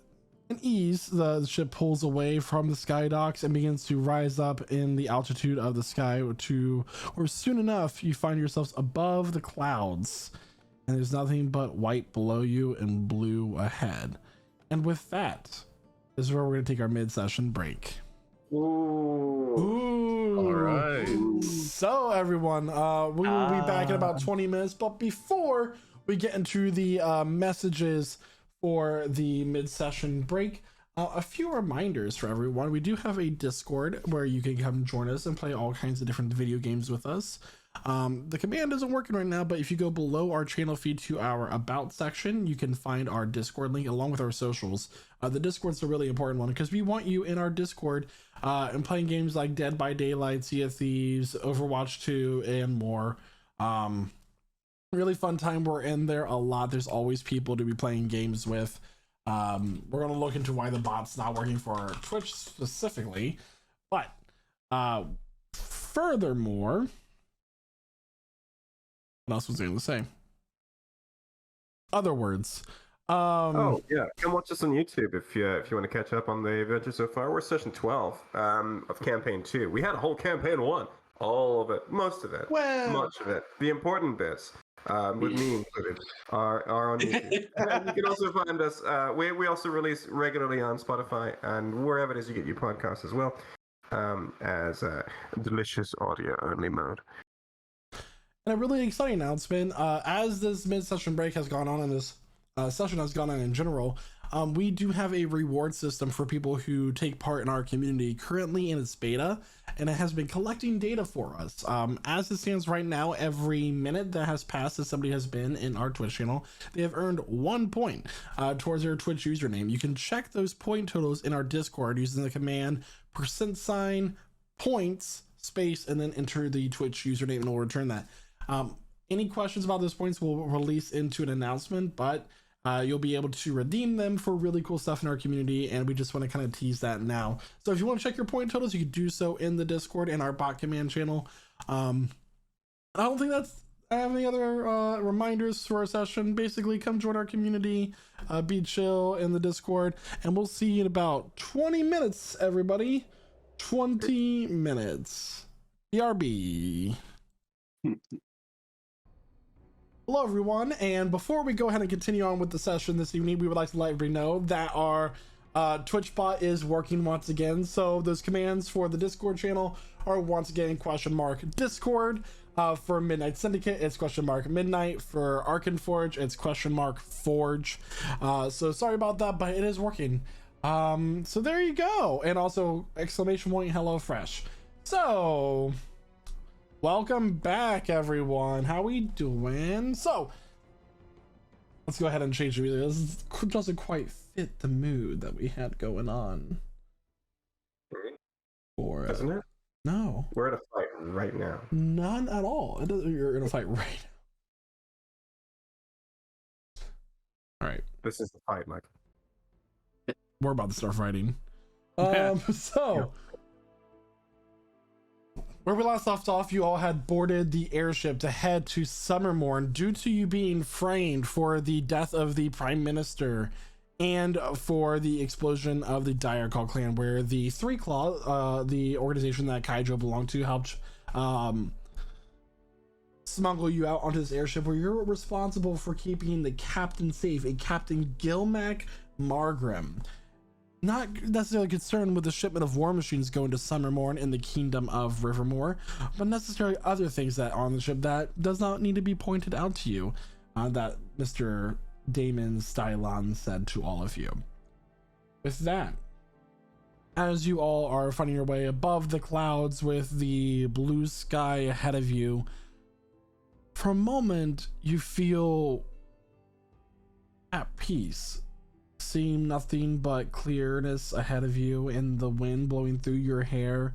an ease. The ship pulls away from the sky docks and begins to rise up in the altitude of the sky or soon enough, you find yourselves above the clouds, and there's nothing but white below you and blue ahead. And with that, this is where we're going to take our mid-session break. Ooh. All right. So everyone, we will be back in about 20 minutes, but before we get into the messages for the mid-session break, a few reminders for everyone. We do have a Discord where you can come join us and play all kinds of different video games with us. The command isn't working right now, but if you go below our channel feed to our about section, you can find our Discord link along with our socials. The Discord's a really important one because we want you in our Discord and playing games like Dead by Daylight, Sea of Thieves, Overwatch 2, and more. Really fun time. We're in there a lot. There's always people to be playing games with. We're going to look into why the bot's not working for Twitch specifically, but furthermore, what else was I going to say? Other words. Oh yeah, come watch us on YouTube if you want to catch up on the adventure so far. We're session 12 of campaign 2. We had a whole campaign 1, all of it, most of it, much of it. The important bits, with me included, are on YouTube. And you can also find us. We also release regularly on Spotify and wherever it is you get your podcasts as well, as delicious audio only mode. And a really exciting announcement, as this mid-session break has gone on and this session has gone on in general, we do have a reward system for people who take part in our community currently in its beta, and it has been collecting data for us. As it stands right now, every minute that has passed that somebody has been in our Twitch channel, they have earned 1 point towards their Twitch username. You can check those point totals in our Discord using the command %points space and then enter the Twitch username and we'll return that. Any questions about those points we'll release into an announcement, but you'll be able to redeem them for really cool stuff in our community, and we just want to kind of tease that now. So if you want to check your point totals, you can do so in the Discord and our bot command channel. I don't think I have any other reminders for our session. Basically, come join our community, be chill in the Discord, and we'll see you in about 20 minutes, everybody. 20 minutes. BRB. Hello, everyone, and before we go ahead and continue on with the session this evening, we would like to let everybody know that our Twitch bot is working once again. So those commands for the Discord channel are once again !Discord. For Midnight Syndicate, it's !Midnight. For Arkenforge, it's !Forge. So sorry about that, but it is working. So there you go. And also !Hello Fresh. So welcome back, everyone. How we doing? So let's go ahead and change the video. This doesn't quite fit the mood that we had going on. For Doesn't it? no, We're in a fight right now. none at all. You're in a fight right now. All right, This is the fight, Mike. we're about to start fighting. So where we last left off, you all had boarded the airship to head to Summermorn due to you being framed for the death of the Prime Minister and for the explosion of the Direcog clan, where the Three Claw, the organization that Kaijo belonged to, helped smuggle you out onto this airship, where you're responsible for keeping the captain safe, a Captain Gilmac Margrim. Not necessarily concerned with the shipment of war machines going to Summermorn in the kingdom of Rivermore, but necessarily other things that are on the ship that does not need to be pointed out to you, that Mr. Damon Stylon said to all of you. With that, as you all are finding your way above the clouds with the blue sky ahead of you, for a moment you feel at peace, seeing nothing but clearness ahead of you and the wind blowing through your hair.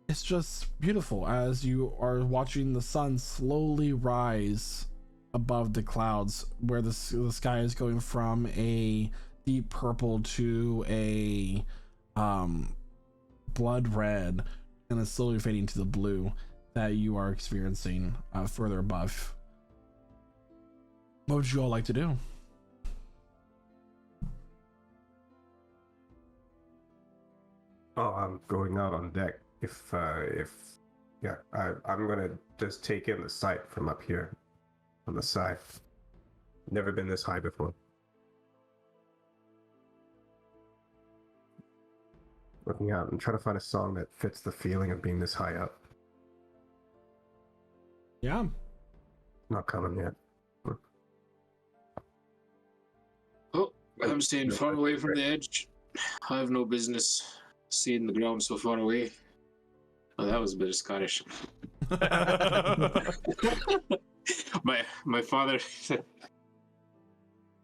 It's just beautiful as you are watching the sun slowly rise above the clouds, where the sky is going from a deep purple to a blood red, and it's slowly fading to the blue that you are experiencing further above. What would you all like to do? Oh, I'm going out on deck. I'm gonna just take in the sight from up here on the side. Never been this high before. Looking out and trying to find a song that fits the feeling of being this high up. Yeah. Not coming yet. Oh, I'm staying far away from the edge. I have no business seeing the ground so far away. Oh, that was a bit of Scottish. my father.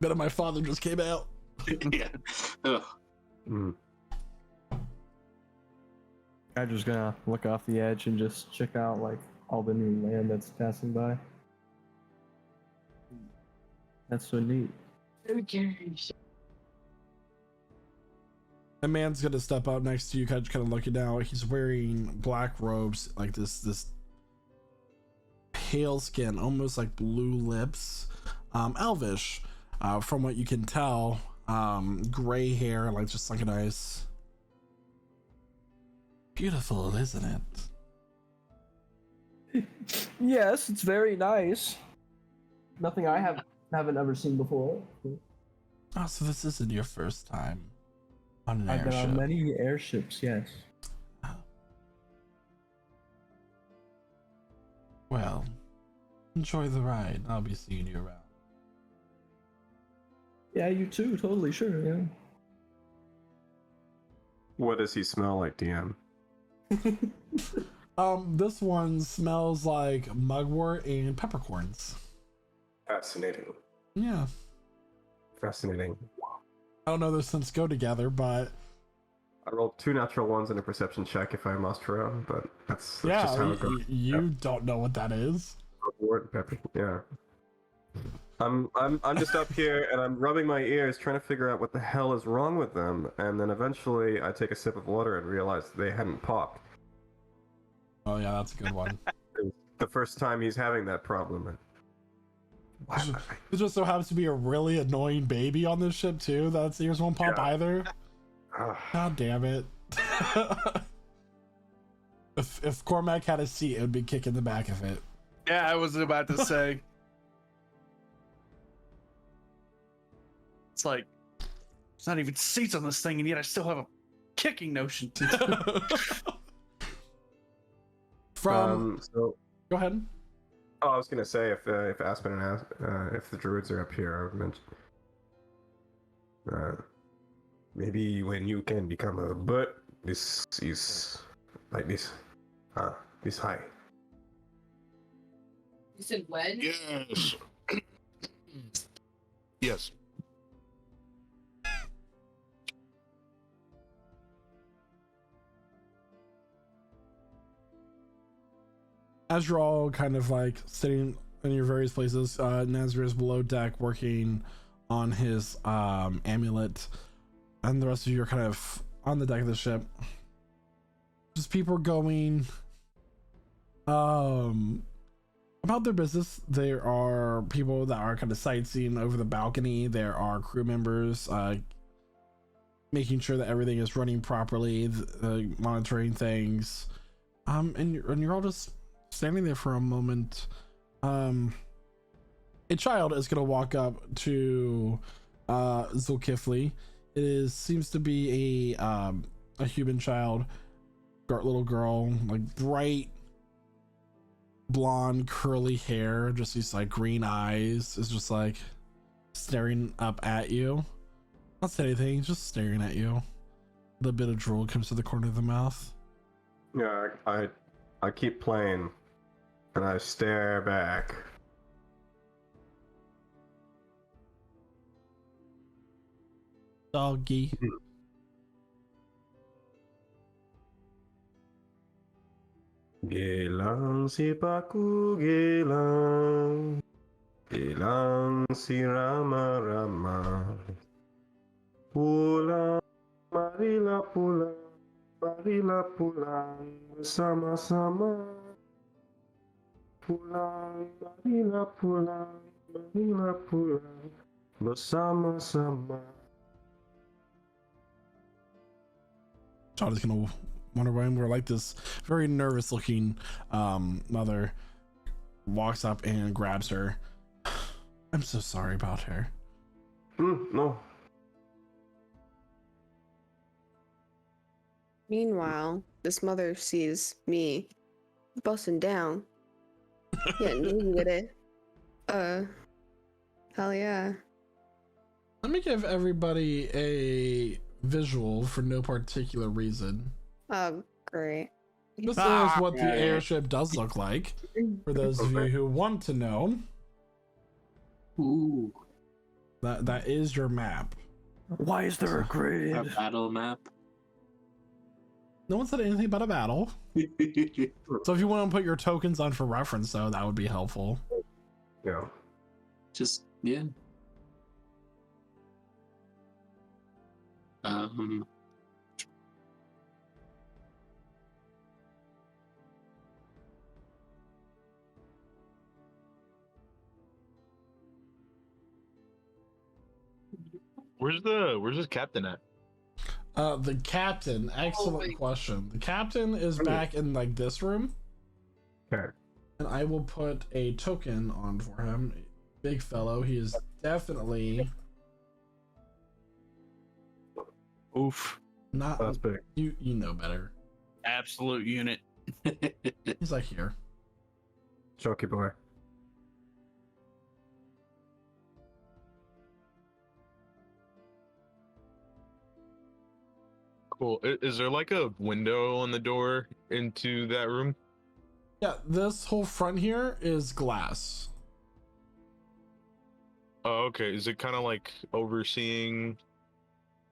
Bit of my father just came out. Yeah. Oh. Mm. I'm just gonna look off the edge and just check out like all the new land that's passing by. That's so neat. A man's gonna step out next to you, kind of looking down. He's wearing black robes, like this pale skin, almost like blue lips, elvish, from what you can tell. Gray hair, like just sunken eyes. Beautiful, isn't it? Yes, it's very nice. Nothing I haven't ever seen before. Oh, so this isn't your first time on an I've been airship. on many airships, yes. Well, enjoy the ride. I'll be seeing you around. Yeah, you too, totally, sure, yeah. What does he smell like, DM? This one smells like mugwort and peppercorns. Fascinating. Yeah. Fascinating. I don't know those scents go together, but I rolled 2 natural ones in a perception check if I must around, but that's yeah, just how it goes. you don't know what that is. Yeah. I'm just up here and I'm rubbing my ears trying to figure out what the hell is wrong with them, and then eventually I take a sip of water and realize they hadn't popped. Oh yeah, that's a good one. The first time he's having that problem. It just so happens to be a really annoying baby on this ship too. That's ears won't pop either. God damn it. If Cormac had a seat, it would be kicking the back of it. Yeah, I was about to say. It's like there's not even seats on this thing, and yet I still have a kicking notion. So Go ahead. oh, I was gonna say if Aspen and if the druids are up here, I would mention maybe when you can become a bird, this is like this, this high. You said when? Yes. Yes. As you're all kind of like sitting in your various places, Nazir is below deck working on his amulet, and the rest of you are kind of on the deck of the ship. Just people going about their business. There are people that are kind of sightseeing over the balcony. There are crew members making sure that everything is running properly, monitoring things. And you're all just standing there for a moment. A child is gonna walk up to Zulkifli. Seems to be a human child, little girl, like bright blonde curly hair, just these like green eyes, is just like staring up at you. Not saying anything, just staring at you. The bit of drool comes to the corner of the mouth. Yeah, I keep playing, and I stare back. Doggy. Gelang si paku gelang, gelang si rama-rama. Pulang, marilah pulang bersama-sama. Pulang, marilah pulang bersama-sama. Child is gonna wonder why we're like this very nervous looking mother walks up and grabs her. I'm so sorry about her. No. Meanwhile, this mother sees me busting down. Getting with it. Hell yeah. Let me give everybody a visual for no particular reason. Oh, great. This is what the airship does look like, for those of you who want to know. Ooh, That is your map. Why is there a a grid? battle map. No one said anything about a battle. So if you want to put your tokens on for reference, though, that would be helpful. Yeah. Just yeah. Where's this captain at? The captain, excellent question. The captain is back in like this room. Okay. And I will put a token on for him. Big fellow. He is definitely Oof. not. That's big. You know better. Absolute unit. He's like here. Choky boy. Cool. Is there like a window on the door into that room? Yeah, this whole front here is glass. Oh, okay. Is it kind of like overseeing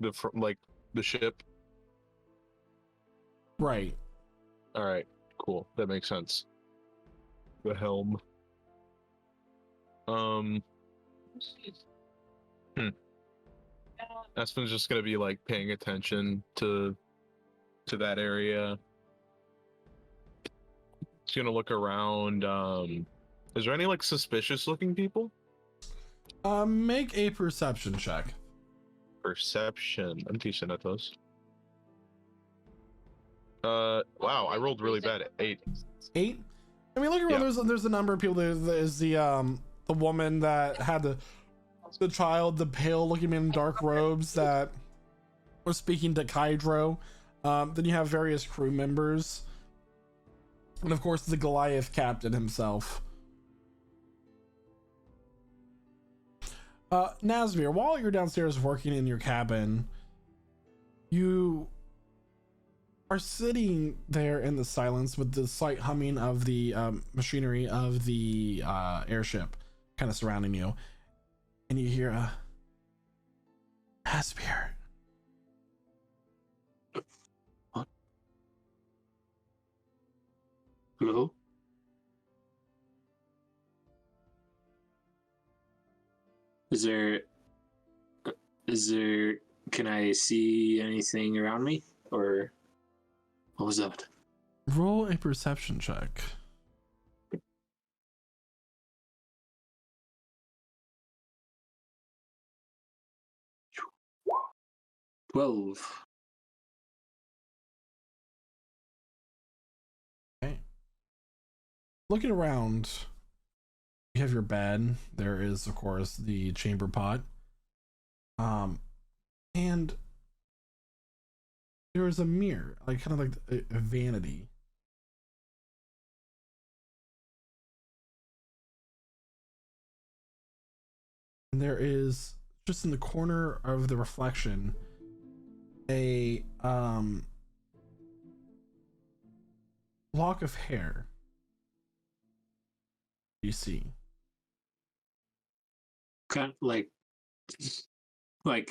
the like the ship? Right. All right. Cool. That makes sense. The helm. Aspen's just gonna be like paying attention to that area. He's gonna look around. Is there any like suspicious looking people? Make a perception check. Perception. I'm decent at those. Wow, I rolled really bad at 8. 8. I mean, look around. Yeah. There's a number of people. There's the woman that had the child, the pale looking man in dark robes that was speaking to Kydro. Then you have various crew members, and of course the Goliath captain himself. Nazmir, while you're downstairs working in your cabin, you are sitting there in the silence with the slight humming of the machinery of the airship kind of surrounding you, and you hear a Nazmir. What? Hello? Is there, can I see anything around me? Or what was that? Roll a perception check. $12. Okay. Looking around, you have your bed. There is, of course, the chamber pot. And there is a mirror, like kind of like a vanity. And there is just in the corner of the reflection a lock of hair. You see. Kind of like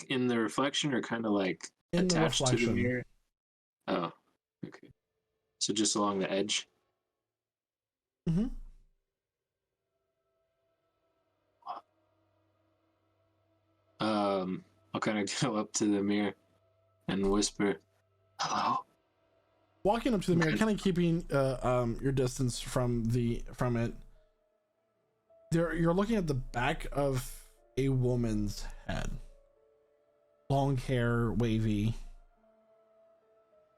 in the reflection, or kind of like In the attached to the reflection. mirror? Oh, okay. So just along the edge. Mm-hmm. I'll kind of go up to the mirror and whisper, "Hello." Walking up to the mirror, kind of keeping your distance from it. You're looking at the back of a woman's head. Long hair, wavy.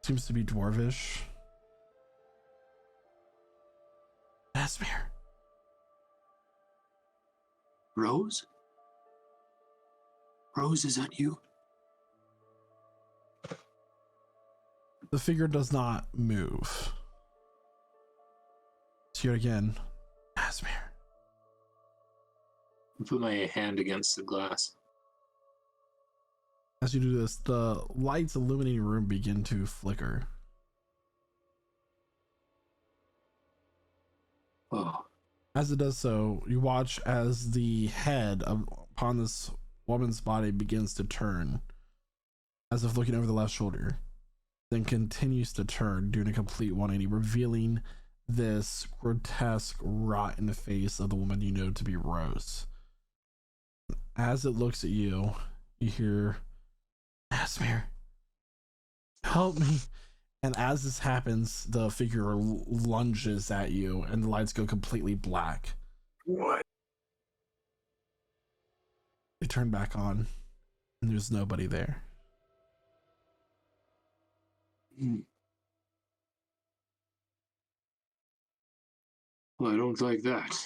Seems to be dwarvish. Asmir. Rose? Rose, is that you? The figure does not move. See it again. Asmir. I put my hand against the glass. As you do this, the lights illuminating your room begin to flicker. Oh, As it does so, you watch as the head upon this woman's body begins to turn, as if looking over the left shoulder, then continues to turn, doing a complete 180, revealing this grotesque, rotten face of the woman you know to be Rose. As it looks at you, you hear, Asmir, help me. And as this happens, the figure lunges at you and the lights go completely black. what? They turn back on and there's nobody there. Well, I don't like that.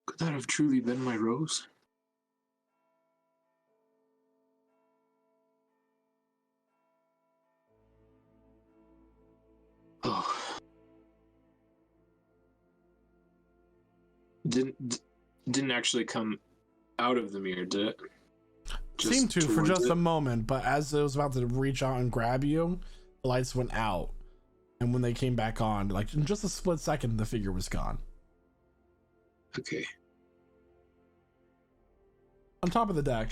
Could that have truly been my Rose? Oh. Didn't actually come out of the mirror, did it? Seemed to for towards just it? a moment, but as it was about to reach out and grab you, the lights went out. And when they came back on, like in just a split second, the figure was gone. Okay. On top of the deck,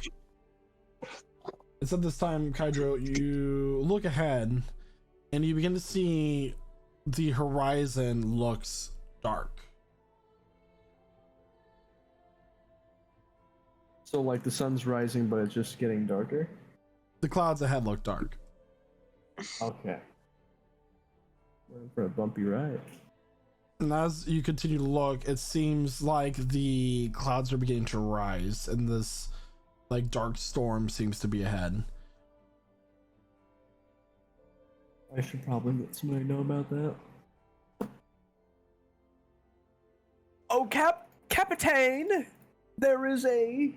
it's at this time, Kydro, you look ahead and you begin to see the horizon looks dark. So like the sun's rising, but it's just getting darker. The clouds ahead look dark. Okay. We're in for a bumpy ride. And as you continue to look, it seems like the clouds are beginning to rise and this like dark storm seems to be ahead. I should probably let somebody know about that. Oh, Captain! There's a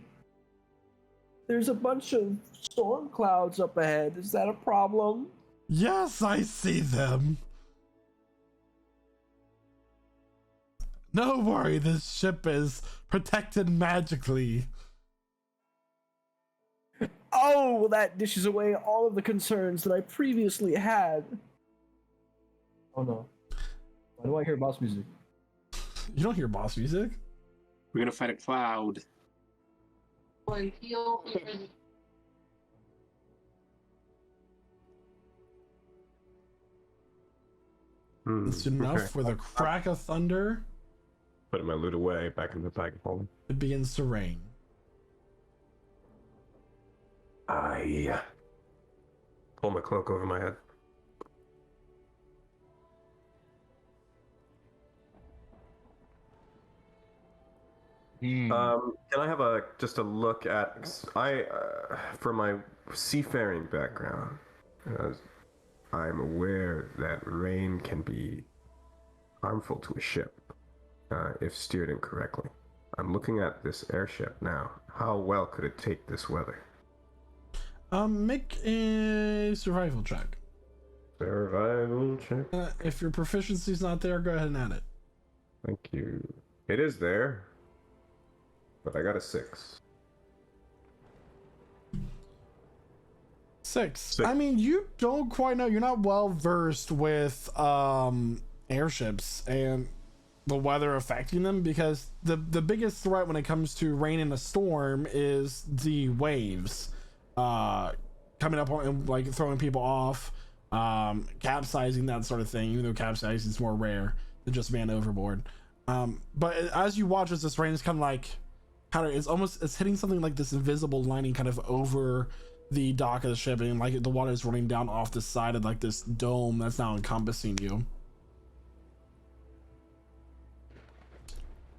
bunch of storm clouds up ahead. Is that a problem? Yes, I see them. No worry, this ship is protected magically. Oh, well, that dishes away all of the concerns that I previously had. Oh no. Why do I hear boss music? You don't hear boss music? We're gonna fight a cloud. Boy, heal. It's enough with a crack of thunder. Putting my loot away, back in the bag of holding. It begins to rain. I pull my cloak over my head. Can I have just a look at for my seafaring background? I'm aware that rain can be harmful to a ship if steered incorrectly. I'm looking at this airship now. How well could it take this weather? Make a survival check. Survival check. If your proficiency's not there, go ahead and add it. Thank you. It is there, but I got a 6. 6. I mean, you don't quite know. You're not well versed with airships and the weather affecting them, because the biggest threat when it comes to rain in a storm is the waves coming up and like throwing people off, capsizing, that sort of thing, even though capsizing is more rare than just man overboard. But as you watch as this rain is kind of like it's hitting something like this invisible lining kind of over the dock of the ship, and like the water is running down off the side of like this dome that's now encompassing you.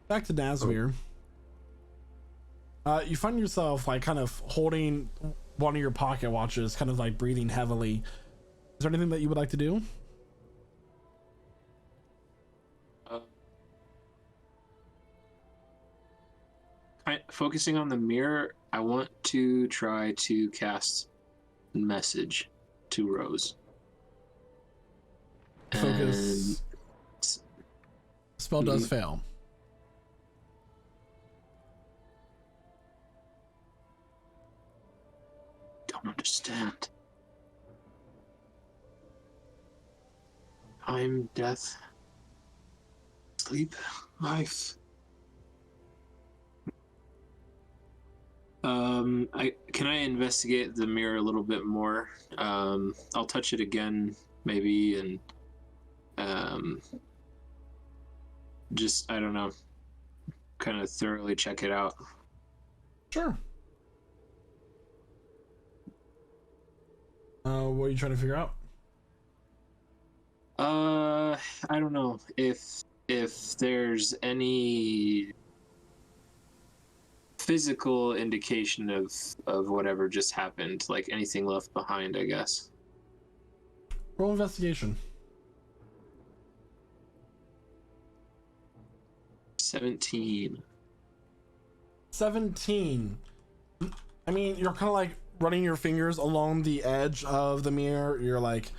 Back to Nazmir. You find yourself like kind of holding one of your pocket watches, kind of like breathing heavily. Is there anything that you would like to do? Focusing on the mirror, I want to try to cast message to Rose. Focus. Spell does fail. Don't understand. Time, death, sleep, life. Can I investigate the mirror a little bit more? I'll touch it again, maybe, and just, I don't know, kind of thoroughly check it out. Sure. What are you trying to figure out? I don't know if there's any physical indication of whatever just happened, like anything left behind, I guess. Roll investigation. 17. I mean, you're kind of like running your fingers along the edge of the mirror. You're like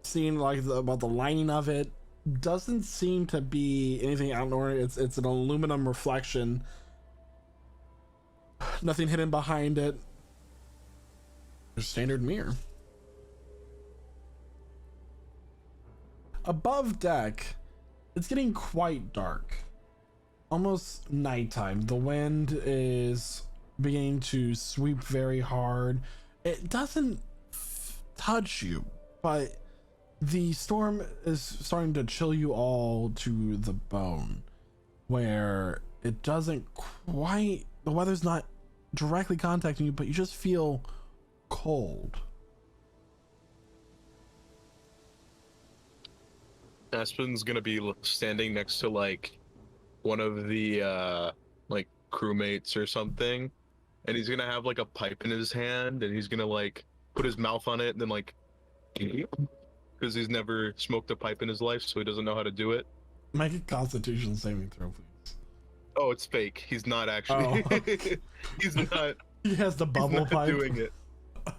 seeing like about the lining of it. Doesn't seem to be anything out of the ordinary. It's an aluminum reflection. Nothing hidden behind it. Your standard mirror. Above deck, it's getting quite dark. Almost nighttime. The wind is beginning to sweep very hard. It doesn't touch you, but the storm is starting to chill you all to the bone, where it doesn't quite, the weather's not directly contacting you, but you just feel cold. Aspen's gonna be standing next to like one of the like crewmates or something, and he's gonna have like a pipe in his hand, and he's gonna like put his mouth on it and then like Because he's never smoked a pipe in his life, so he doesn't know how to do it. Make a Constitution saving throw, please. Oh, it's fake. He's not actually. Oh. He's not. He has the He's bubble not pipe. doing it.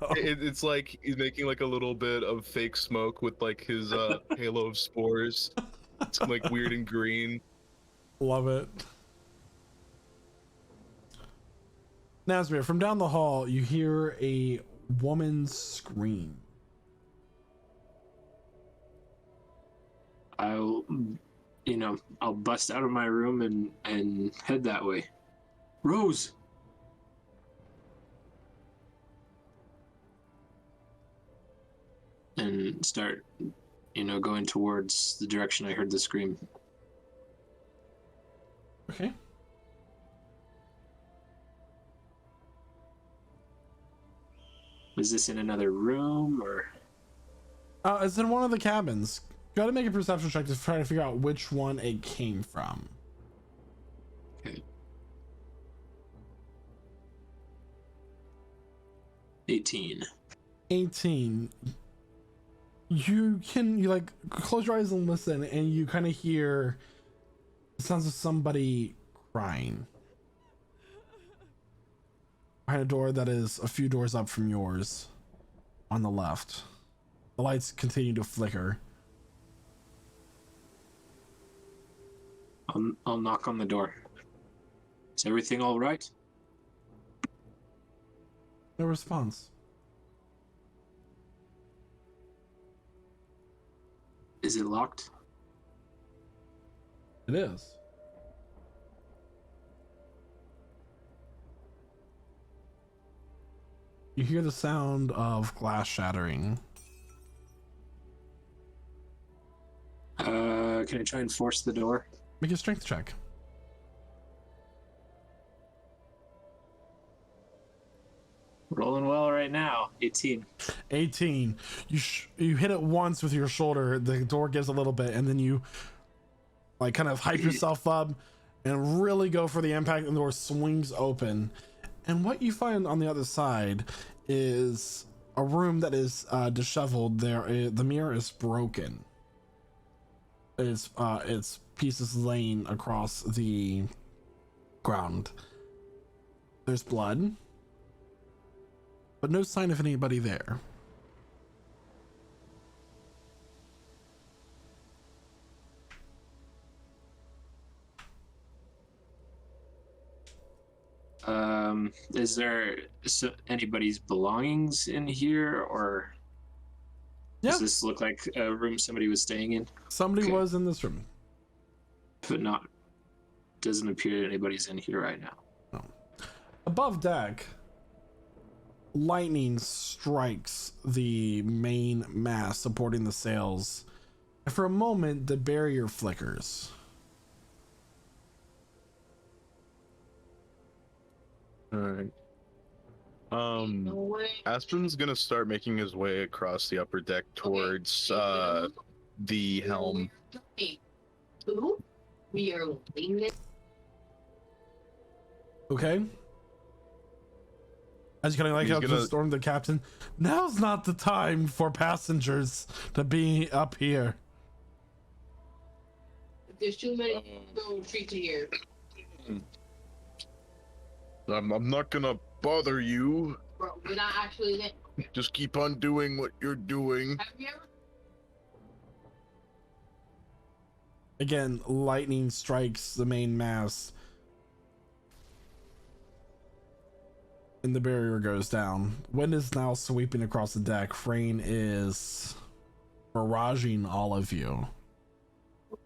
Oh. It's like he's making like a little bit of fake smoke with like his halo of spores. It's like weird and green. Love it. Nazmir, from down the hall, you hear a woman's scream. I'll bust out of my room and head that way. Rose! And start, going towards the direction I heard the scream. Okay. Is this in another room or? It's in one of the cabins. Go ahead and make a perception check to try to figure out which one it came from. Okay. 18. 18. You like close your eyes and listen, and you kind of hear the sounds of somebody crying behind a door that is a few doors up from yours on the left. The lights continue to flicker. I'll knock on the door. Is everything all right? No response. Is it locked? It is. You hear the sound of glass shattering. Can I try and force the door? Make a strength check. Rolling well right now. 18. 18. You hit it once with your shoulder. The door gives a little bit, and then you like kind of hype yourself up and really go for the impact, and the door swings open. And what you find on the other side is a room that is disheveled. The mirror is broken. It's pieces laying across the ground. There's blood, but no sign of anybody there. Is there anybody's belongings in here, or does this look like a room somebody was staying in? Somebody Okay. was in this room. But doesn't appear anybody's in here right now. No. Above deck, lightning strikes the main mast supporting the sails, and for a moment the barrier flickers. Alright. Aspen's gonna start making his way across the upper deck towards the helm. We are leaving it. Okay. As you kind of like He's out to gonna- storm the captain. Now's not the time for passengers to be up here. There's too many little treats here. I'm not gonna bother you. Bro, we're not actually in. Just keep on doing what you're doing. Have you ever? Again, lightning strikes the main mast, and the barrier goes down. Wind is now sweeping across the deck. Rain is barraging all of you.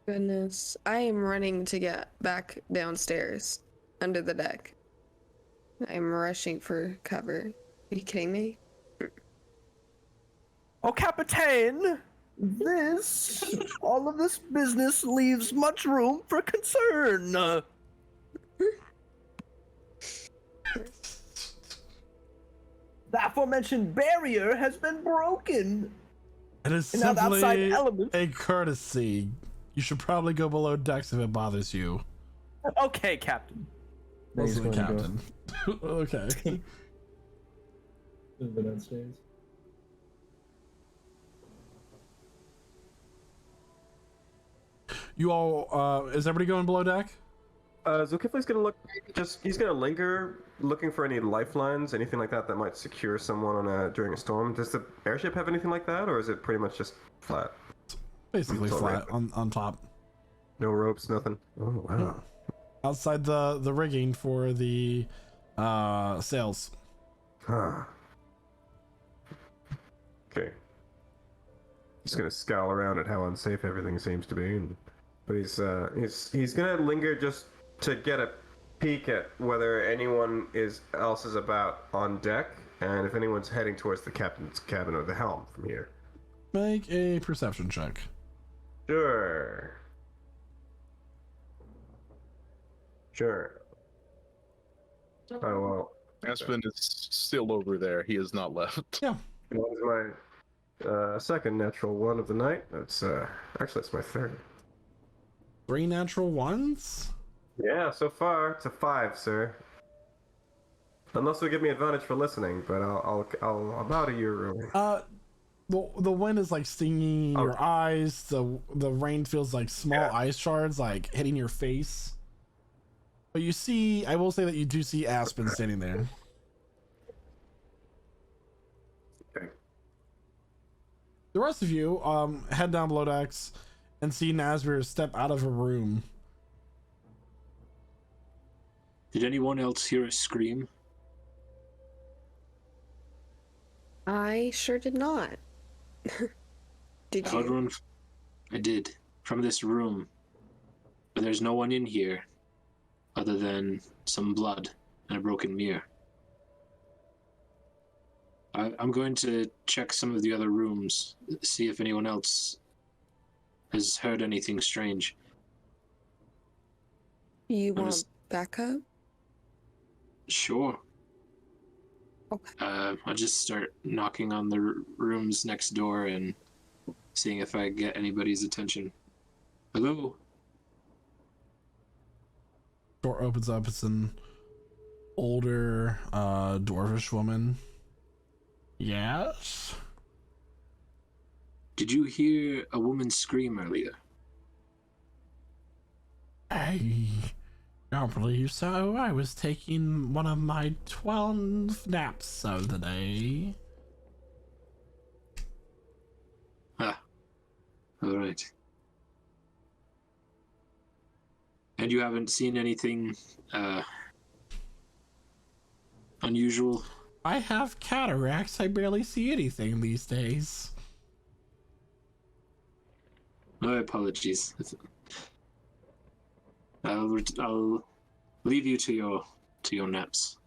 Goodness. I am running to get back downstairs under the deck. I'm rushing for cover. Are you kidding me? Oh, Captain! All of this business leaves much room for concern. The aforementioned barrier has been broken. It is And now the outside simply element. a courtesy. You should probably go below decks if it bothers you. Okay, Captain. Now he's Also the going to captain. Okay. go downstairs. You all, is everybody going below deck? Zulkifli's gonna look. He's gonna linger, looking for any lifelines, anything like that that might secure someone during a storm. Does the airship have anything like that, or is it pretty much just flat? Basically It's all flat right. on top. No ropes, nothing. Oh wow. Outside the rigging for the sails. Huh. Okay. Just gonna scowl around at how unsafe everything seems to be, but he's gonna linger just to get a peek at whether anyone else is about on deck, and if anyone's heading towards the captain's cabin or the helm from here. Make a perception check. Sure. Oh well. Aspen is still over there. He has not left. Yeah. That was my second natural one of the night. That's actually that's my third. 3 natural ones. Yeah, so far it's a 5, sir. Unless you'll give me advantage for listening, but I'll bow to your ruling. The wind is like stinging Oh. your eyes. The rain feels like small ice shards like hitting your face. But you see, I will say that you do see Aspen standing there. Okay. The rest of you head down below decks and see Nazir step out of a room. Did anyone else hear a scream? I sure did not. Did I heard you? one. I did. From this room. But there's no one in here other than some blood and a broken mirror. I'm going to check some of the other rooms, see if anyone else has heard anything strange. You I'm want just- backup? Sure. Okay. I'll just start knocking on the rooms next door and seeing if I get anybody's attention. Hello? Door opens up. It's an older dwarvish woman. Yes. Did you hear a woman scream earlier? I don't believe so. I was taking one of my 12 naps of the day. Ah. Alright. And you haven't seen anything unusual? I have cataracts. I barely see anything these days. My apologies. I'll leave you to your naps.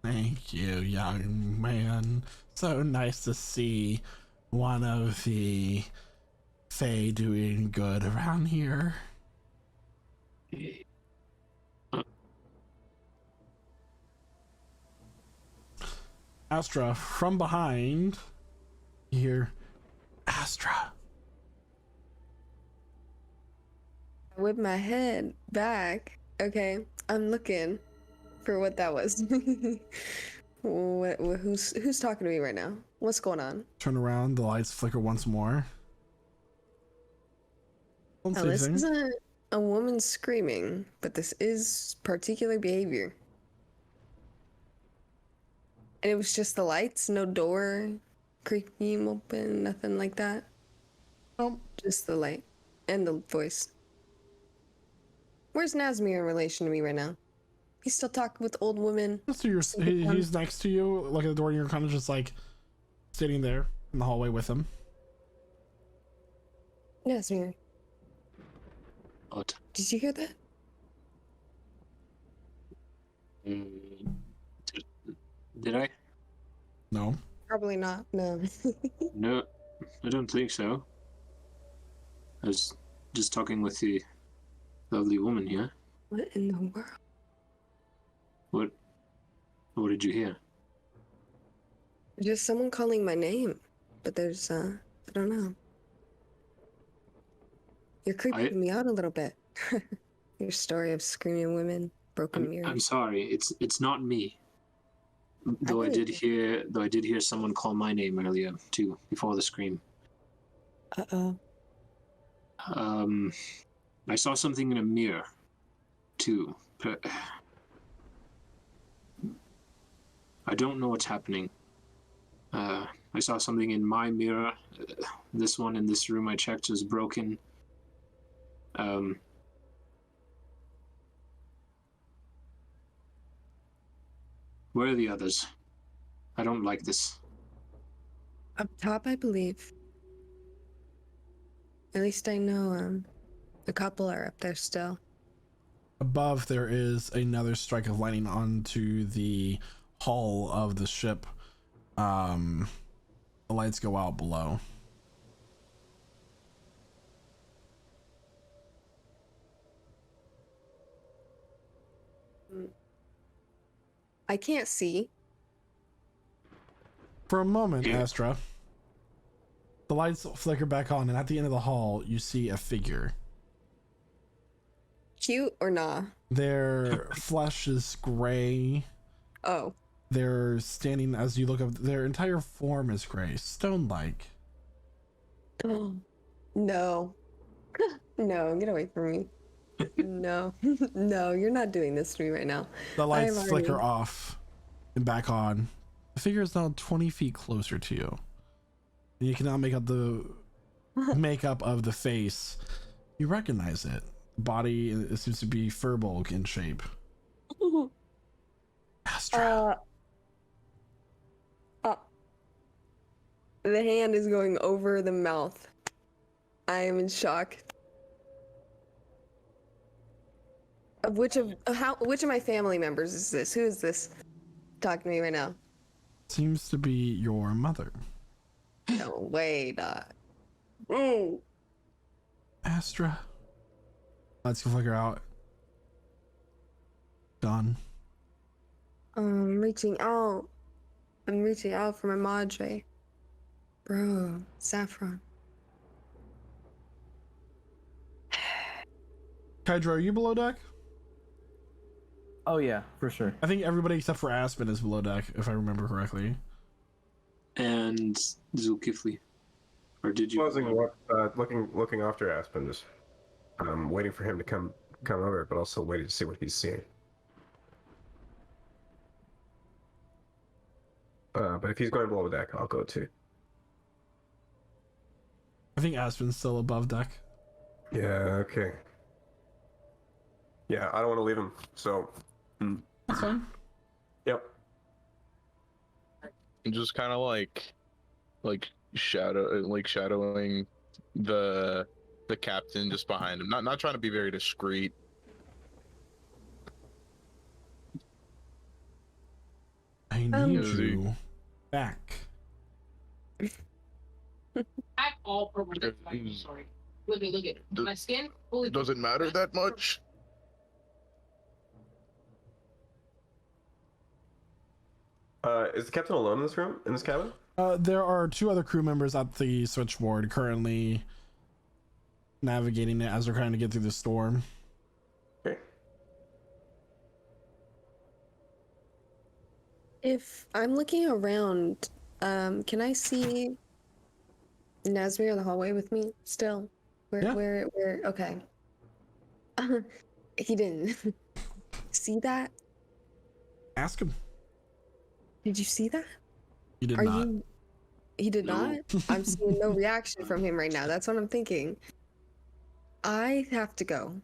Thank you, young man. So nice to see one of the Fae doing good around here. Astra, from behind, you hear, Astra. I whip my head back. Okay, I'm looking for what that was. Who's talking to me right now? What's going on? Turn around, the lights flicker once more. Don't Now, say this anything. isn't a woman screaming, but this is particular behavior. And it was just the lights, no door creaking open, nothing like that. Nope. Just the light and the voice. Where's Nazmir in relation to me right now? He's still talking with old women. So he's next to you, look at the door, and you're kind of just like sitting there in the hallway with him. Nazmir, What? did you hear that? Did I? No. Probably not. No. No, I don't think so. I was just talking with the lovely woman here. What in the world? What did you hear? Just someone calling my name. But there's, I don't know. You're creeping me out a little bit. Your story of screaming women, broken mirrors. I'm sorry. It's not me. Though I did hear someone call my name earlier too, before the scream. Uh-oh. I saw something in a mirror, too. But I don't know what's happening. I saw something in my mirror. This one in this room I checked was broken. Where are the others? I don't like this. Up top, I believe. At least I know a couple are up there still. Above, there is another strike of lightning onto the hull of the ship. The lights go out below. I can't see. For a moment, Yeah. Astra, the lights flicker back on, and at the end of the hall, you see a figure. Cute or nah? Their flesh is gray. Oh. They're standing, as you look up, their entire form is gray, stone-like. No. No, get away from me. No. No, you're not doing this to me right now. The lights I'm flicker already- off and back on. The figure is now 20 feet closer to you. And you cannot make out the makeup of the face. You recognize it. The body it seems to be furbulk in shape. Astra. The hand is going over the mouth. I am in shock. Which of my family members is this? Who is this talking to me right now? Seems to be your mother. No way, not. Mm. Astra. Lights flicker out. Gone. I'm reaching out. I'm reaching out for my madre. Bro, Saffron. Kydra, are you below deck? Oh yeah, for sure. I think everybody except for Aspen is below deck, if I remember correctly. And Zulkifli. Or did you? Pausing, looking after Aspen, just waiting for him to come over, but also waiting to see what he's seeing. But if he's going below deck, I'll go too. I think Aspen's still above deck. Yeah. Okay. Yeah, I don't want to leave him. So. That's fine. Yep. And just kind of like shadowing the captain just behind him. Not trying to be very discreet. I need Is you back. I all purple. Sorry. Look at Does- my skin. Fully Does it matter that much? Is the captain alone in this room, in this cabin? There are two other crew members at the switchboard currently navigating it as they're trying to get through the storm. Okay. If I'm looking around, can I see Nazmir in the hallway with me still? Yeah. Where, okay. He didn't see that? Ask him. Did you see that? You did not. He did No. not? I'm seeing no reaction from him right now. That's what I'm thinking. I have to go.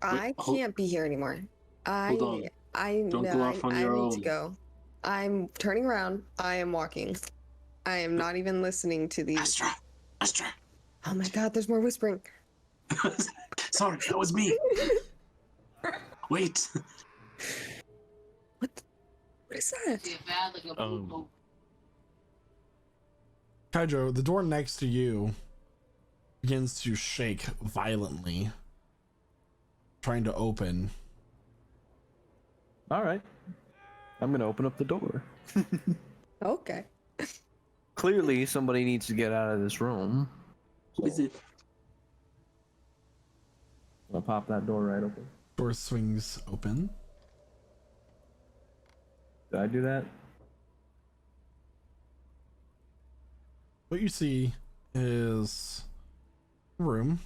I hold- can't be here anymore. Hold on. Don't go off on your need to own. go. I'm turning around. I am walking. I am not even listening to these. Astra. Oh my god, there's more whispering. Sorry, that was me. Wait. What is that? see a bad like a blue Kydro, the door next to you begins to shake violently, trying to open. All right. I'm gonna open up the door. Okay. Clearly, somebody needs to get out of this room. Who is it? I'll pop that door right open. Door swings open. Did I do that? What you see is a room,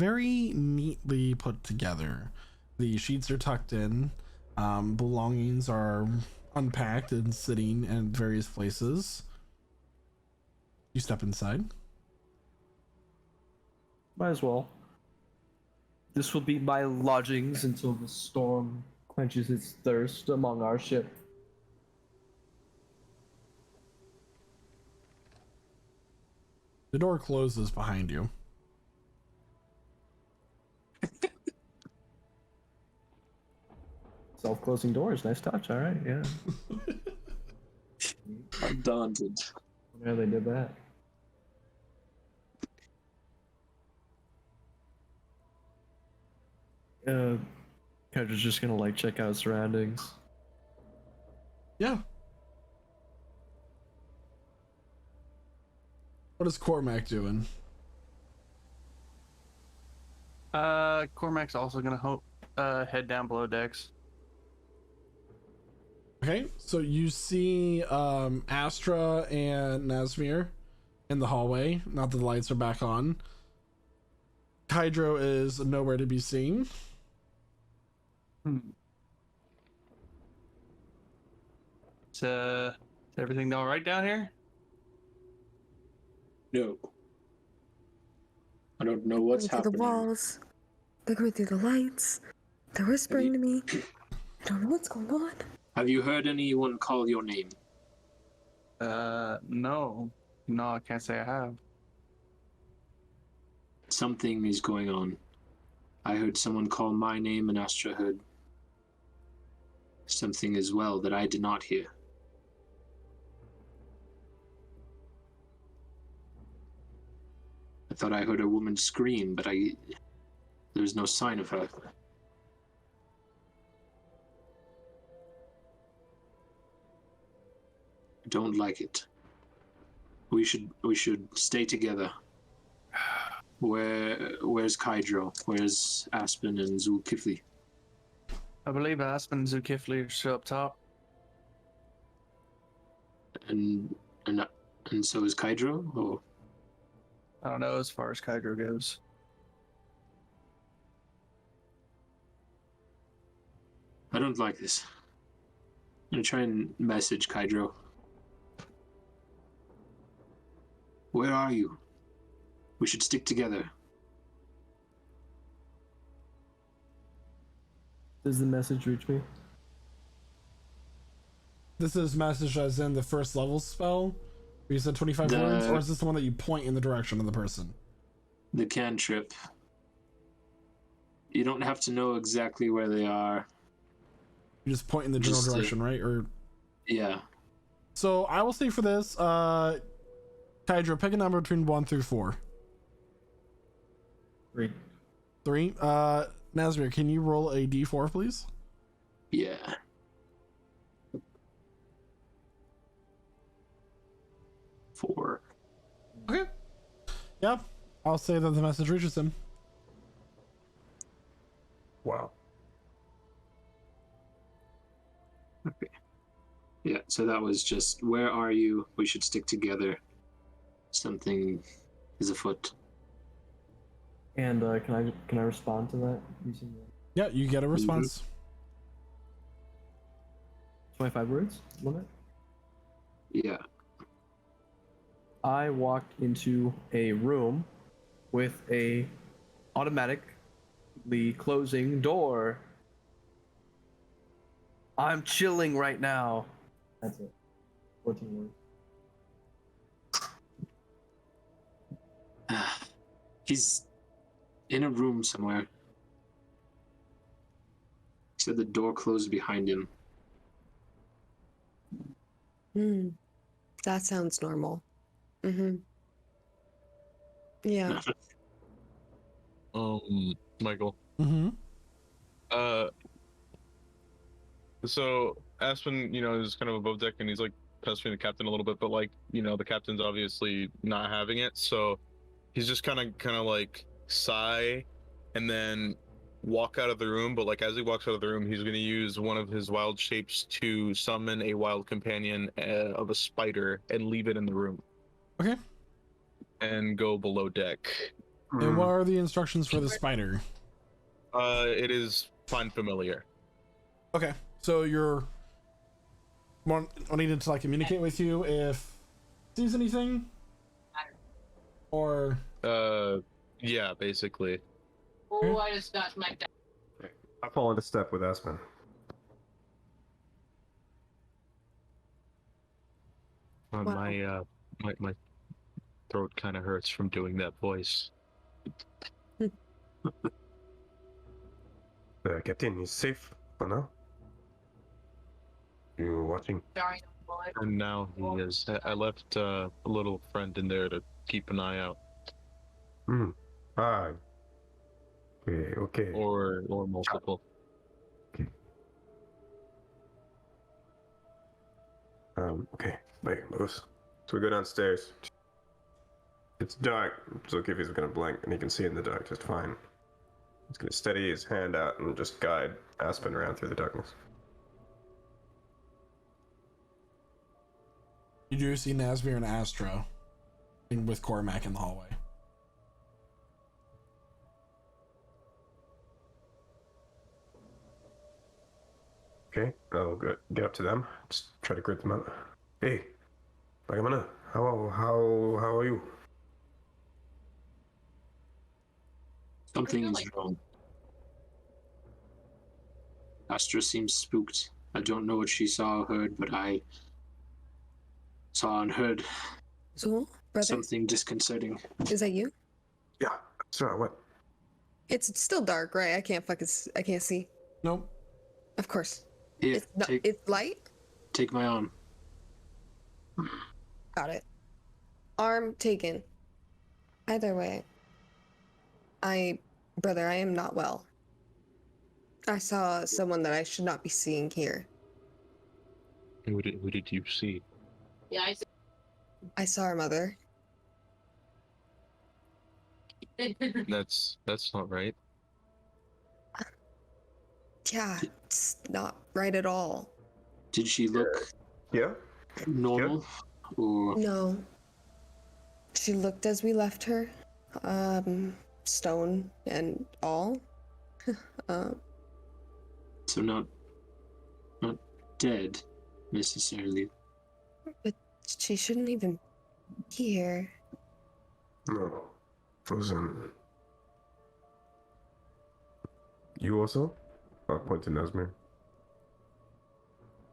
very neatly put together. The sheets are tucked in, belongings are unpacked and sitting in various places. You step inside. Might as well. This will be my lodgings until the storm quenches its thirst among our ship. The door closes behind you. Self-closing doors, nice touch. All right, yeah. Undaunted. Yeah, they did that. Kydra's just gonna like check out surroundings. Yeah. What is Cormac doing? Cormac's also gonna head down below decks. Okay, so you see Astra and Nazmir in the hallway. Not that the lights are back on. Hydro is nowhere to be seen. Is everything all right down here? No. I don't know what's Going through happening. the walls. They're going through the lights. They're whispering to me. I don't know what's going on. Have you heard anyone call your name? No. No, I can't say I have. Something is going on. I heard someone call my name, and Astra heard something as well that I did not hear. I thought I heard a woman scream, but there was no sign of her. I don't like it. We should stay together. Where's Kydro? Where's Aspen and Zulkifli? I believe Aspen and Zulkifli are still up top. And so is Kydro? Or I don't know as far as Kydro goes. I don't like this. I'm gonna try and message Kydro. Where are you? We should stick together. Does the message reach me? This is message as in the first level spell. You said 25 words, or is this the one that you point in the direction of the person? The cantrip. You don't have to know exactly where they are. You just point in the general Just, direction, right? Or Yeah. so I will say for this, Kydra, pick a number between 1 through 4. 3. 3. Nazmir, can you roll a d4, please? Yeah. Four. Okay. Yeah, I'll say that the message reaches him. Wow. Okay. Yeah, so that was just, where are you? We should stick together. Something is afoot. And can I respond to that using the Yeah, you get a response. 25 words limit? Yeah. I walked into a room with a automatically closing door. I'm chilling right now. That's it. 14 words. He's in a room somewhere. He said the door closed behind him. That sounds normal. Mm-hmm. Yeah. Michael. Mm-hmm. So Aspen, is kind of above deck and he's like pestering the captain a little bit, but like, the captain's obviously not having it, so he's just kind of like sigh and then walk out of the room. But like as he walks out of the room, he's going to use one of his wild shapes to summon a wild companion of a spider and leave it in the room. Okay. And go below deck. And what are the instructions for the spider? It is find familiar. Okay, so you're wanting to like communicate with you if it sees anything, or Yeah, basically. Oh, I just got my I fall into step with Aspen. Wow. My throat kind of hurts from doing that voice. Captain, he's safe for now. You watching? And now he is. I left a little friend in there to keep an eye out, Ah. Okay. or multiple. Okay. Wait, Lewis. So we go downstairs. It's dark. It's okay if he's gonna blink, and he can see in the dark just fine. He's gonna steady his hand out and just guide Aspen around through the darkness. you do see Nasmir and Astro with Cormac in the hallway. Okay, I'll get up to them. Just try to grit them out. Hey, bagaimana? How are you? Something is wrong. Astra seems spooked. I don't know what she saw or heard, but I saw and heard Zool, brother, something disconcerting. is that you? Yeah. Sorry, what? It's still dark, right? I can't see. Nope. Of course. Here, It's light? take my arm. Got it. Arm taken. Either way. Brother, I am not well. I saw someone that I should not be seeing here. Who did you see? Yeah, I saw her mother. That's not right. Yeah, it's not right at all. Did she look Yeah. normal? Or No. She looked as we left her. Stone and all. so not dead necessarily. But she shouldn't even be here. No. Frozen. You also? I'll point to Nesmir.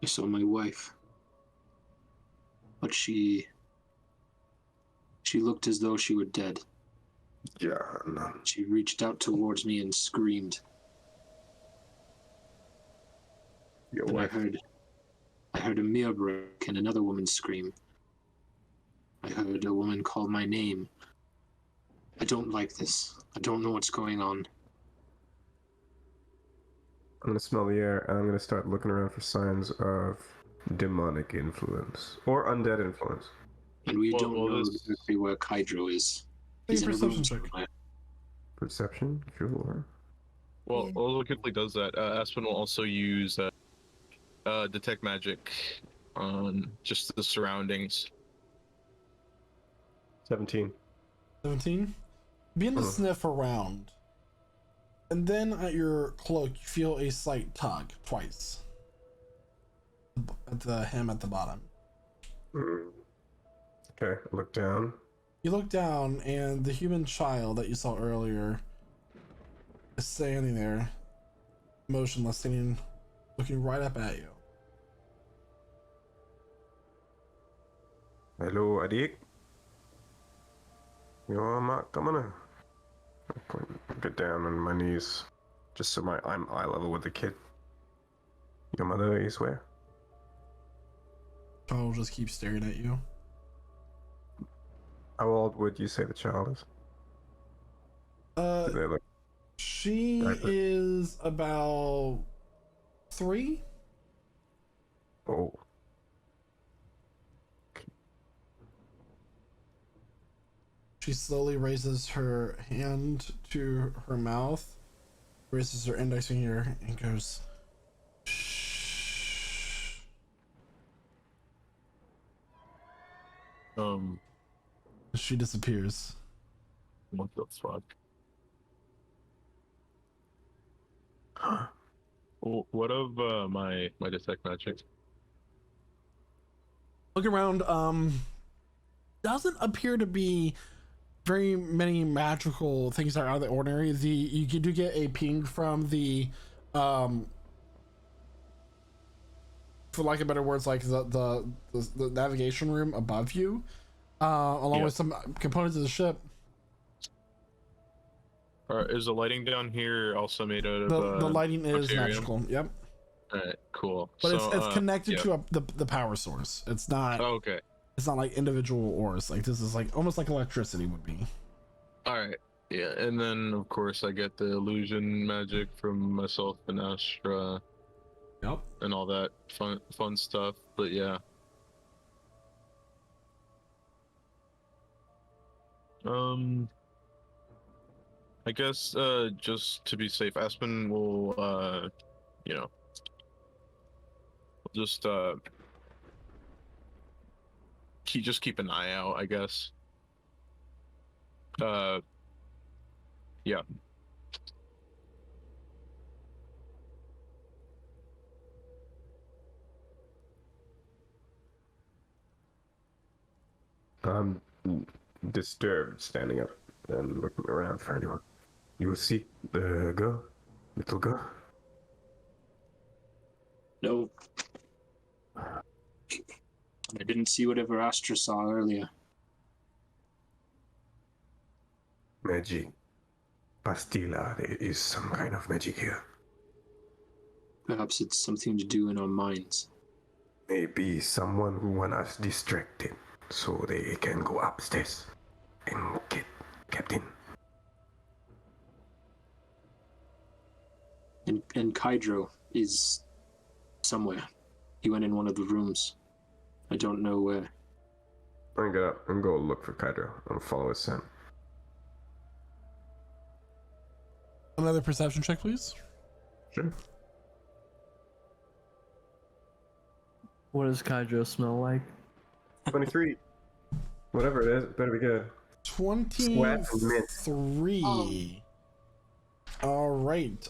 I saw my wife. But she looked as though she were dead. Yeah, no. She reached out towards me and screamed. Your And wife. I heard a mirror break and another woman scream. I heard a woman call my name. I don't like this. I don't know what's going on. I'm gonna smell the air and I'm gonna start looking around for signs of demonic influence or undead influence. And we Well, don't know this- exactly where Kydro is. Make He's a in a room perception check. somewhere. Perception, sure. Well, Yeah. although quickly does that, Aspen will also use detect magic on just the surroundings. 17. 17. Begin to Uh-huh. sniff around, and then at your cloak, you feel a slight tug twice at the hem at the bottom. Okay, I look down. You look down, and the human child that you saw earlier is standing there, motionless, looking right up at you. Hello, adik. Yo, mak, come on. Get down on my knees, just so I'm eye level with the kid. Your mother is where? Child will just keep staring at you. How old would you say the child is? Do they look? She Diaper. is about 3. Oh, She slowly raises her hand to her mouth, raises her index finger, and goes, "Shh." Um, She disappears. What the fuck? What of my detect magic? Look around. Doesn't appear to be very many magical things that are out of the ordinary. You do get a ping from the for lack of better words, like the navigation room above you, along with some components of the ship. Is the lighting down here also made out of The lighting is Materium? magical. Yep. All right, cool. But So, it's connected to the power source. It's not. Oh, okay. It's not like individual ores. Like this is like almost like electricity would be. All right. Yeah, and then of course I get the illusion magic from myself and Astra. Yep. And all that fun stuff. But yeah. I guess just to be safe, Aspen will you know, just keep an eye out, I guess. Yeah. I'm disturbed, standing up and looking around for anyone. You see the girl? Little girl? No. I didn't see whatever Astra saw earlier. Magic. Pastilla, there is some kind of magic here. Perhaps it's something to do in our minds. Maybe someone who want us distracted so they can go upstairs and get Captain. And Kydro is somewhere. He went in one of the rooms. I don't know where. I'm gonna get up and go look for Kydro and follow his scent. Another perception check, please. Sure. What does Kydro smell like? 23. Whatever it is, it better be good. Sweat and mint. 23. All right.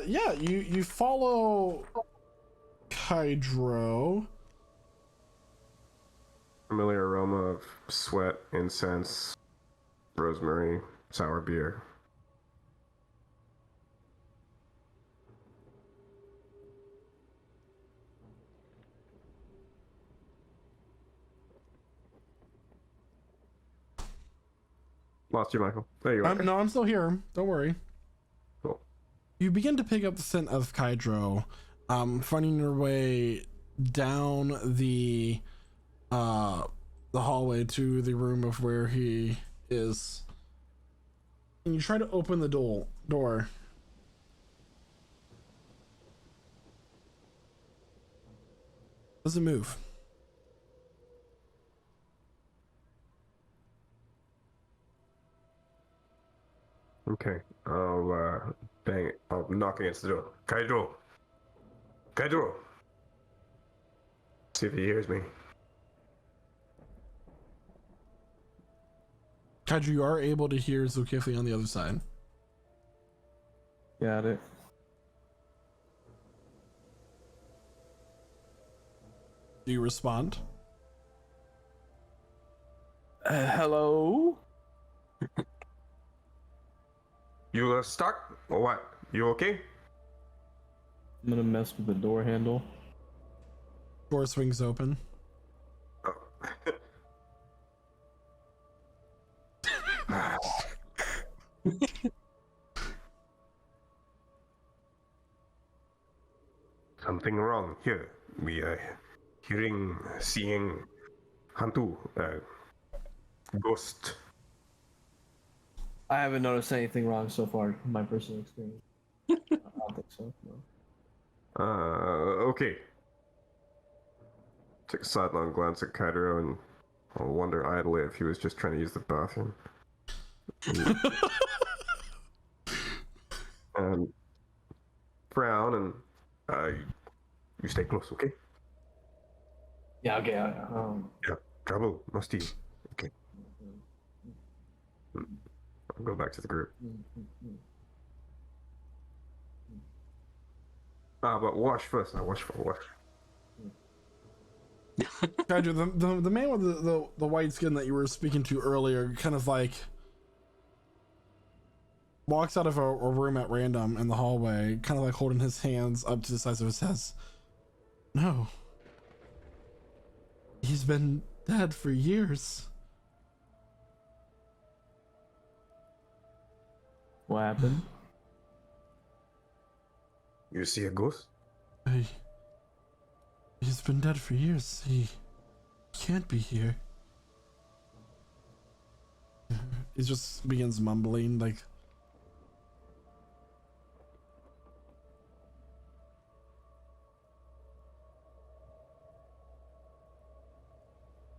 Yeah, you follow Kydro. Familiar aroma of sweat, incense, rosemary, sour beer. Lost you, Michael. There you are. No, I'm still here. Don't worry. Cool. You begin to pick up the scent of Kydro, finding your way down the hallway to the room of where he is. And you try to open the door. Doesn't move. Okay, I'll bang it. I'll knock against the door. Kydro! Kydro! See if he hears me. Kydro, you are able to hear Zulkifli on the other side. Got it. Do you respond? Hello? You stuck or what? You okay? I'm gonna mess with the door handle. Door swings open. Oh. Something wrong here. We are hearing, seeing hantu, ghost. I haven't noticed anything wrong so far in my personal experience. I don't think so. No. Okay. Take a sidelong glance at Kydro and I'll wonder idly if he was just trying to use the bathroom. And frown and you stay close, okay? Yeah, okay. Yeah, trouble, musty. Okay. I'll go back to the group. But wash first. I wash. Kaiju, the man with the white skin that you were speaking to earlier kind of like walks out of a room at random in the hallway, kind of like holding his hands up to the sides of his head. No. He's been dead for years. What happened? You see a ghost? He's been dead for years. He can't be here. He just begins mumbling like,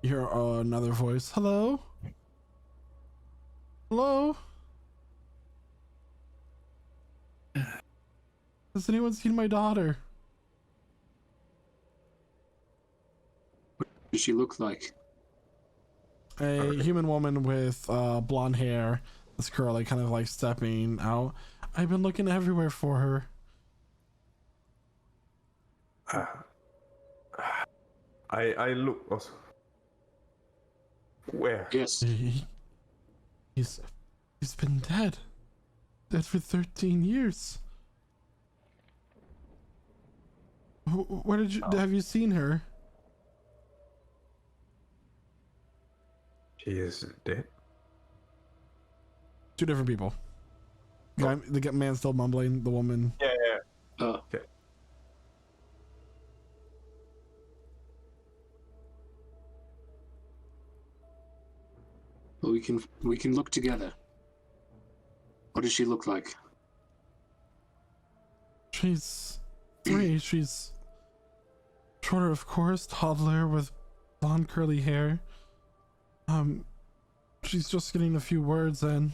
you hear another voice. Hello? Hello? Has anyone seen my daughter? What does she look like? A human woman with blonde hair that's curly, kind of like stepping out. I've been looking everywhere for her. I look also. Where? Yes. He's been dead for 13 years. Where did you have you seen her? She is dead. Two different people. The man still mumbling, the woman. Yeah. Oh. Okay. Well, we can look together. What does she look like? She's 3. She's shorter, of course, toddler with blonde curly hair. She's just getting a few words in.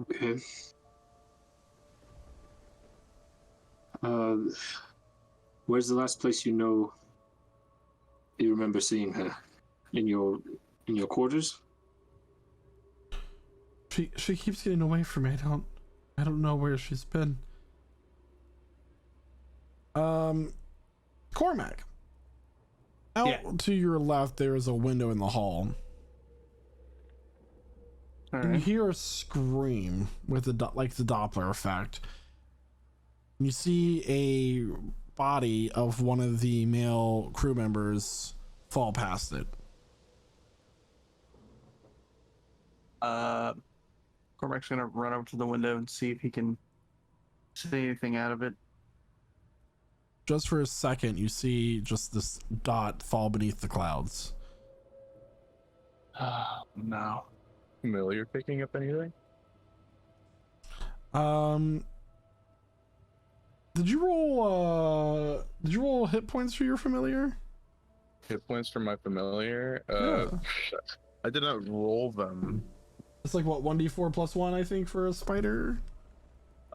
Okay. Where's the last place you remember seeing her? In your quarters? She keeps getting away from me. I don't know where she's been. Cormac. Out to your left, there is a window in the hall. And you hear a scream with the Doppler effect. You see a body of one of the male crew members fall past it. Cormac's gonna run over to the window and see if he can see anything out of it. Just for a second, you see just this dot fall beneath the clouds. No. Familiar picking up anything? Did you roll hit points for your familiar? Hit points for my familiar? Yeah. I did not roll them. It's like what, 1d4 plus 1, I think, for a spider?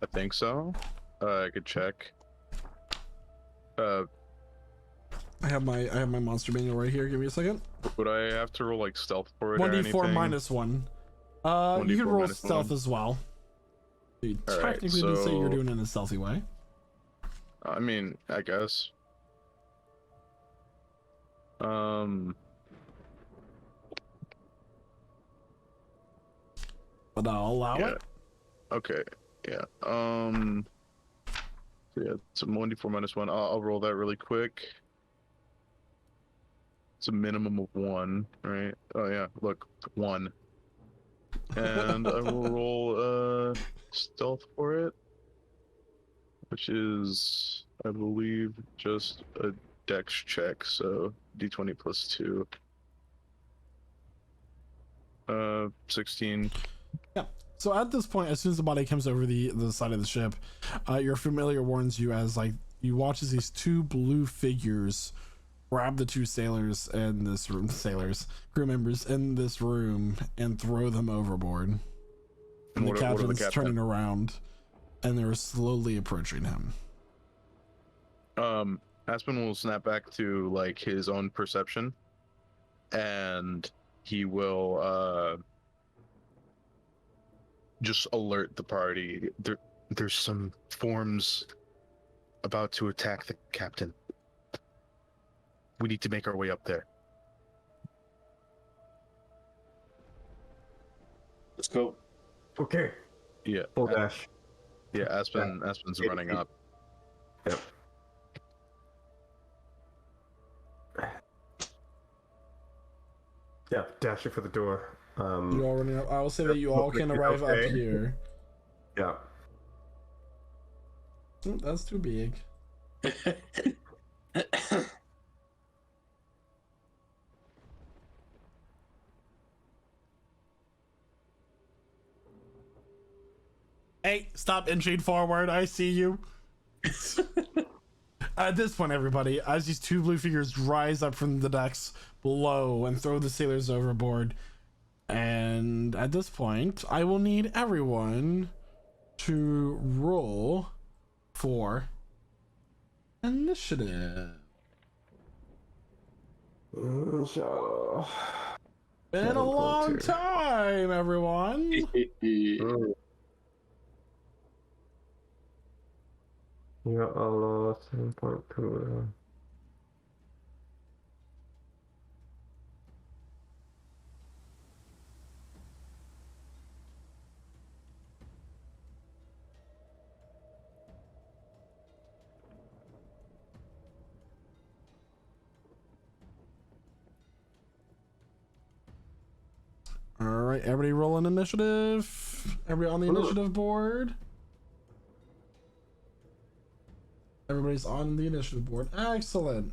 I think so. I could check. I have my monster manual right here. Give me a second. Would I have to roll like stealth for it? 1d4 minus 1. You can roll stealth 1. as well. You All right, technically did say you're doing it in a stealthy way. I mean, I guess. But I'll allow it. Okay. Yeah. So yeah, it's a 1d4 minus 1. I'll roll that really quick. It's a minimum of 1, right? Oh yeah, look, 1. And I will roll stealth for it, which is, I believe, just a dex check, so d20 plus 2. 16. Yeah. So at this point, as soon as the body comes over the side of the ship, your familiar warns you as you watch as these two blue figures grab the two sailors in this room, crew members in this room, and throw them overboard. And the captain's turning around, and they're slowly approaching him. Aspen will snap back to like his own perception, and he will just alert the party. There's some forms about to attack the captain. We need to make our way up there. Let's go. Okay. Yeah. Full dash. Yeah, Aspen's running up. Yep. Yeah, dashing for the door. You all running up. I will say that you all can arrive up Okay. here. Yeah. Ooh, that's too big. Hey, stop inching forward. I see you. At this point, everybody, as these two blue figures rise up from the decks below and throw the sailors overboard, and at this point, I will need everyone to roll for initiative. Been a long time, everyone. Yeah, Allah 7.2. All right, everybody roll an initiative. Everybody on the initiative board. Everybody's on the initiative board. Excellent.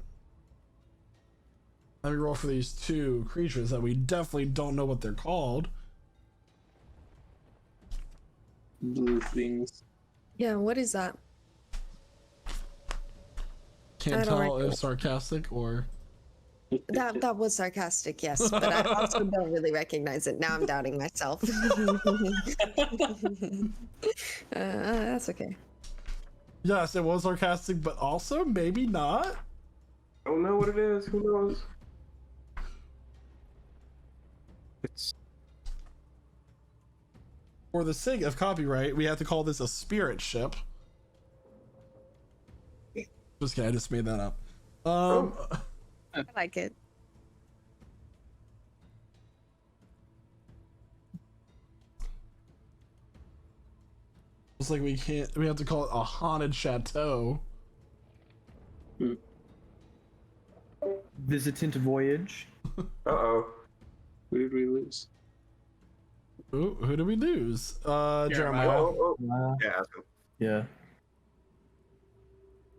Let me roll for these two creatures that we definitely don't know what they're called. Blue things. Yeah, what is that? Can't I don't tell recognize- if sarcastic or... That was sarcastic, yes, but I also don't really recognize it. Now I'm doubting myself. That's okay. Yes, it was sarcastic, but also maybe not. I don't know what it is. Who knows? It's For the sake of copyright, we have to call this a spirit ship. Just kidding, I just made that up. I like it. It's like we have to call it a haunted chateau. Visitant voyage. uh-oh. Who did we lose? Ooh, who did we lose? Jeremiah. Jeremiah. Oh. Uh, Yeah, Aspen. yeah.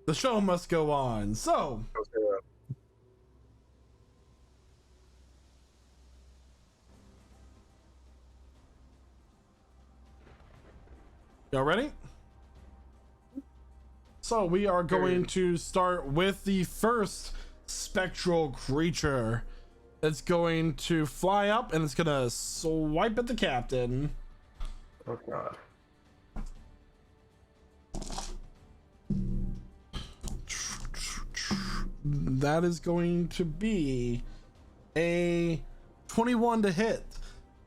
The show must go on. So, y'all ready? So we are going to start with the first spectral creature. It's going to fly up and it's gonna swipe at the captain. Oh god. That is going to be a 21 to hit.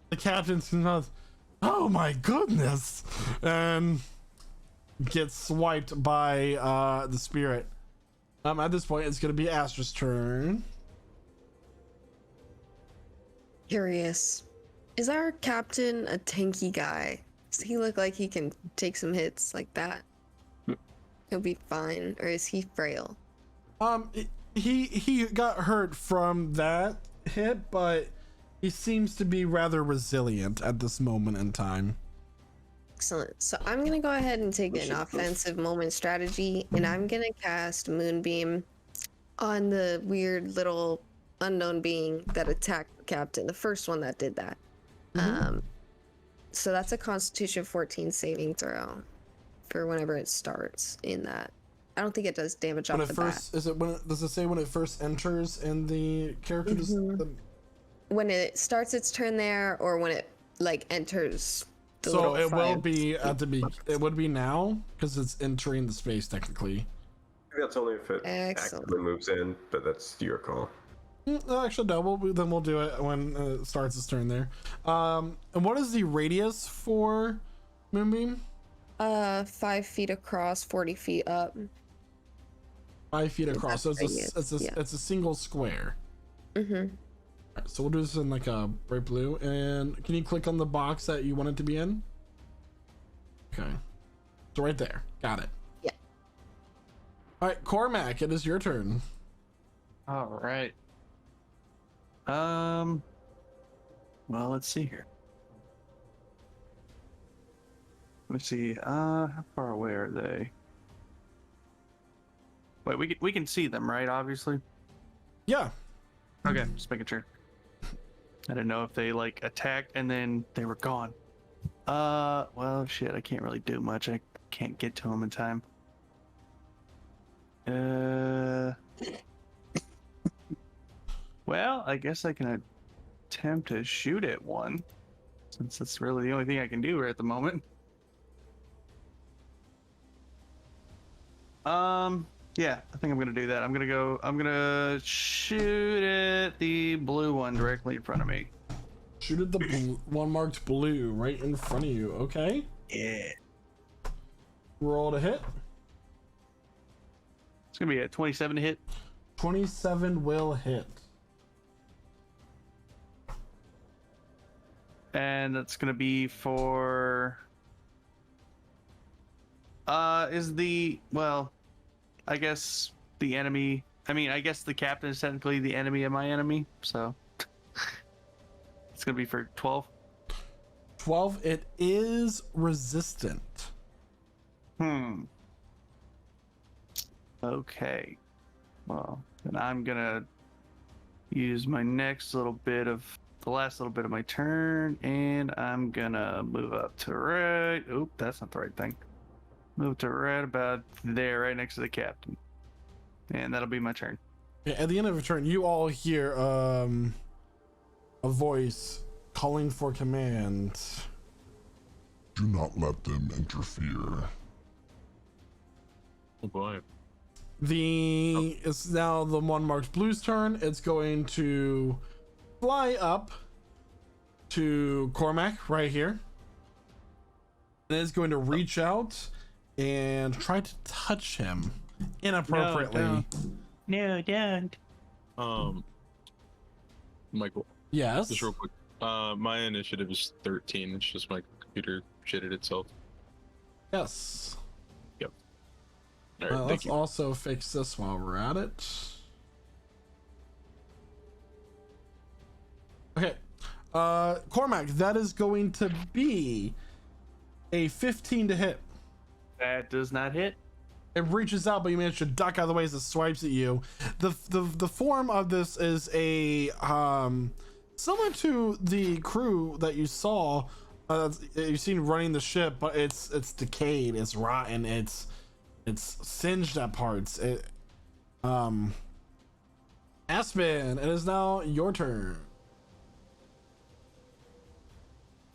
The captain's gonna, oh my goodness, and gets swiped by the spirit. At this point, it's gonna be Astra's turn. Curious. Is our captain a tanky guy? Does he look like he can take some hits like that? He'll be fine, or is he frail? He got hurt from that hit, but he seems to be rather resilient at this moment in time. Excellent. So I'm gonna go ahead and take an offensive moment strategy, and I'm gonna cast Moonbeam on the weird little unknown being that attacked the captain, the first one that did that. So that's a Constitution 14 saving throw for whenever it starts in that. I don't think it does damage When off it the first is it when it, does it say when it first enters in the character? bat. When it starts its turn there, or when it like enters. The So little it will five- be at the it would be now because it's entering the space technically. That's only if it Excellent. actively moves in, but that's your call. Actually, no. We'll do it when it starts its turn there. And what is the radius for Moonbeam? 5 feet across, 40 feet up. 5 feet across. So That's radius, it's a single square. Mm-hmm. Alright, so we'll do this in like a bright blue. And can you click on the box that you want it to be in? Okay. So right there. Got it. Yeah. All right, Cormac, it is your turn. All right. Well, let's see here. Let's see. How far away are they? Wait, we can see them, right? Obviously. Yeah. Okay, just making sure. I didn't know if they like attacked and then they were gone. Well, shit, I can't really do much. I can't get to them in time. Well, I guess I can attempt to shoot at one, since that's really the only thing I can do right at the moment. Yeah, I think I'm gonna do that. I'm gonna shoot at the blue one directly in front of me. Shoot at the one marked blue right in front of you. Okay. Yeah. Roll to hit. It's gonna be a 27 to hit. 27 will hit. And that's gonna be for I guess the enemy, I guess the captain is technically the enemy of my enemy, so it's gonna be for 12. 12, it is resistant. Okay, well then I'm gonna use my next little bit of the last little bit of my turn, and I'm gonna move up to right. Oop, that's not the right thing. Move to right about there, right next to the captain, and that'll be my turn. Yeah, at the end of a turn, you all hear a voice calling for command. Do not let them interfere. Oh boy. It's now the one marked blue's turn. It's going to fly up to Cormac right here. And it's going to reach out and try to touch him inappropriately. No, don't. Michael, Yes. just real quick. My initiative is 13. It's just my computer shitted itself. Yes. Yep. All right, thank Let's you. also fix this while we're at it. Okay. Cormac, that is going to be a 15 to hit. That does not hit. It reaches out, but you manage to duck out of the way as it swipes at you. The form of this is a similar to the crew that you saw. You've seen running the ship, but it's decayed, it's rotten, it's singed at parts. Aspen, it is now your turn.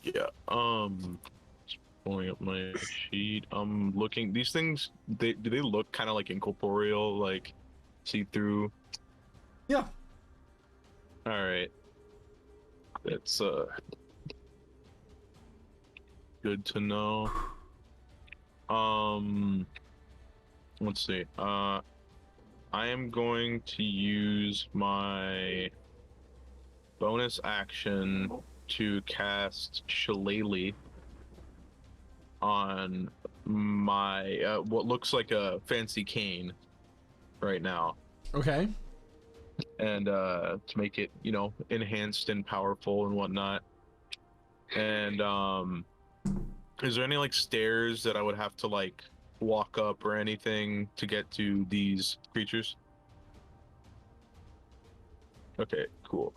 Yeah. Just pulling up my sheet. I'm looking. These things, do they look kind of like incorporeal, like see through? Yeah. All right. That's good to know. Let's see. I am going to use my bonus action to cast Shillelagh on my what looks like a fancy cane right now, Okay. and to make it, enhanced and powerful and whatnot. And is there any like stairs that I would have to like walk up or anything to get to these creatures? Okay, cool.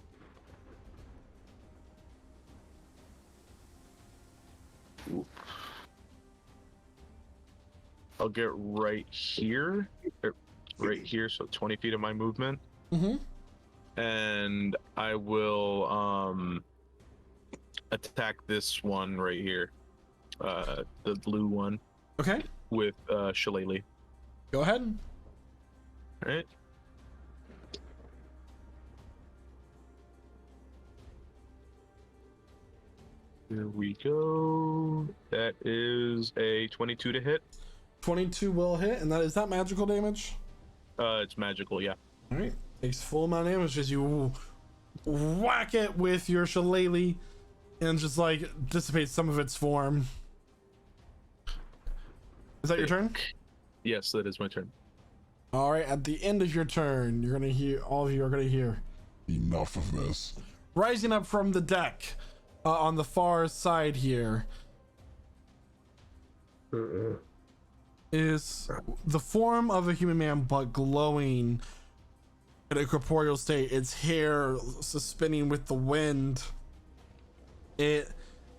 I'll get right here, so 20 feet of my movement. Mm-hmm. And I will attack this one right here, the blue one, Okay. with Shillelagh. Go ahead. right. Here we go. That is a 22 to hit. 22 will hit, and is that magical damage? It's magical, yeah. All right, takes full amount of damage as you whack it with your shillelagh, and just like dissipates some of its form. Is that your turn? Yes, that is my turn. All right, at the end of your turn, you're gonna hear, all of you are gonna hear, Enough of this. rising up from the deck on the far side here is the form of a human man, but glowing in a corporeal state. Its hair suspending with the wind. It,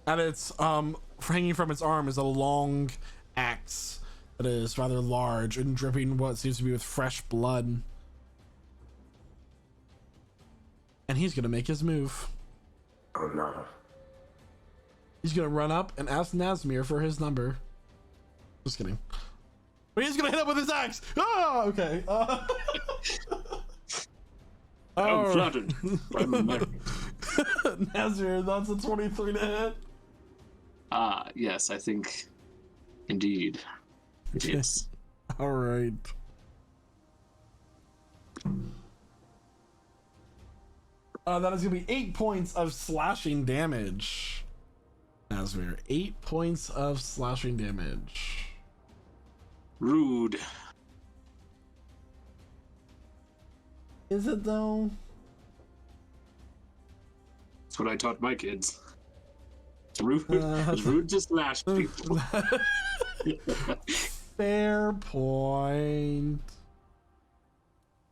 at its hanging from its arm is a long axe that is rather large and dripping what seems to be with fresh blood. And he's gonna make his move. Oh no. He's gonna run up and ask Nazmir for his number. Just kidding. But he's gonna hit up with his axe. Ah, okay. I'm flattered. Nazmir, that's a 23 to hit. Yes, I think indeed it is. All right. That is gonna be 8 points of slashing damage. Nazmir, 8 points of slashing damage. Rude. Is it though? That's what I taught my kids. It's rude. It's rude to slash people. Fair point.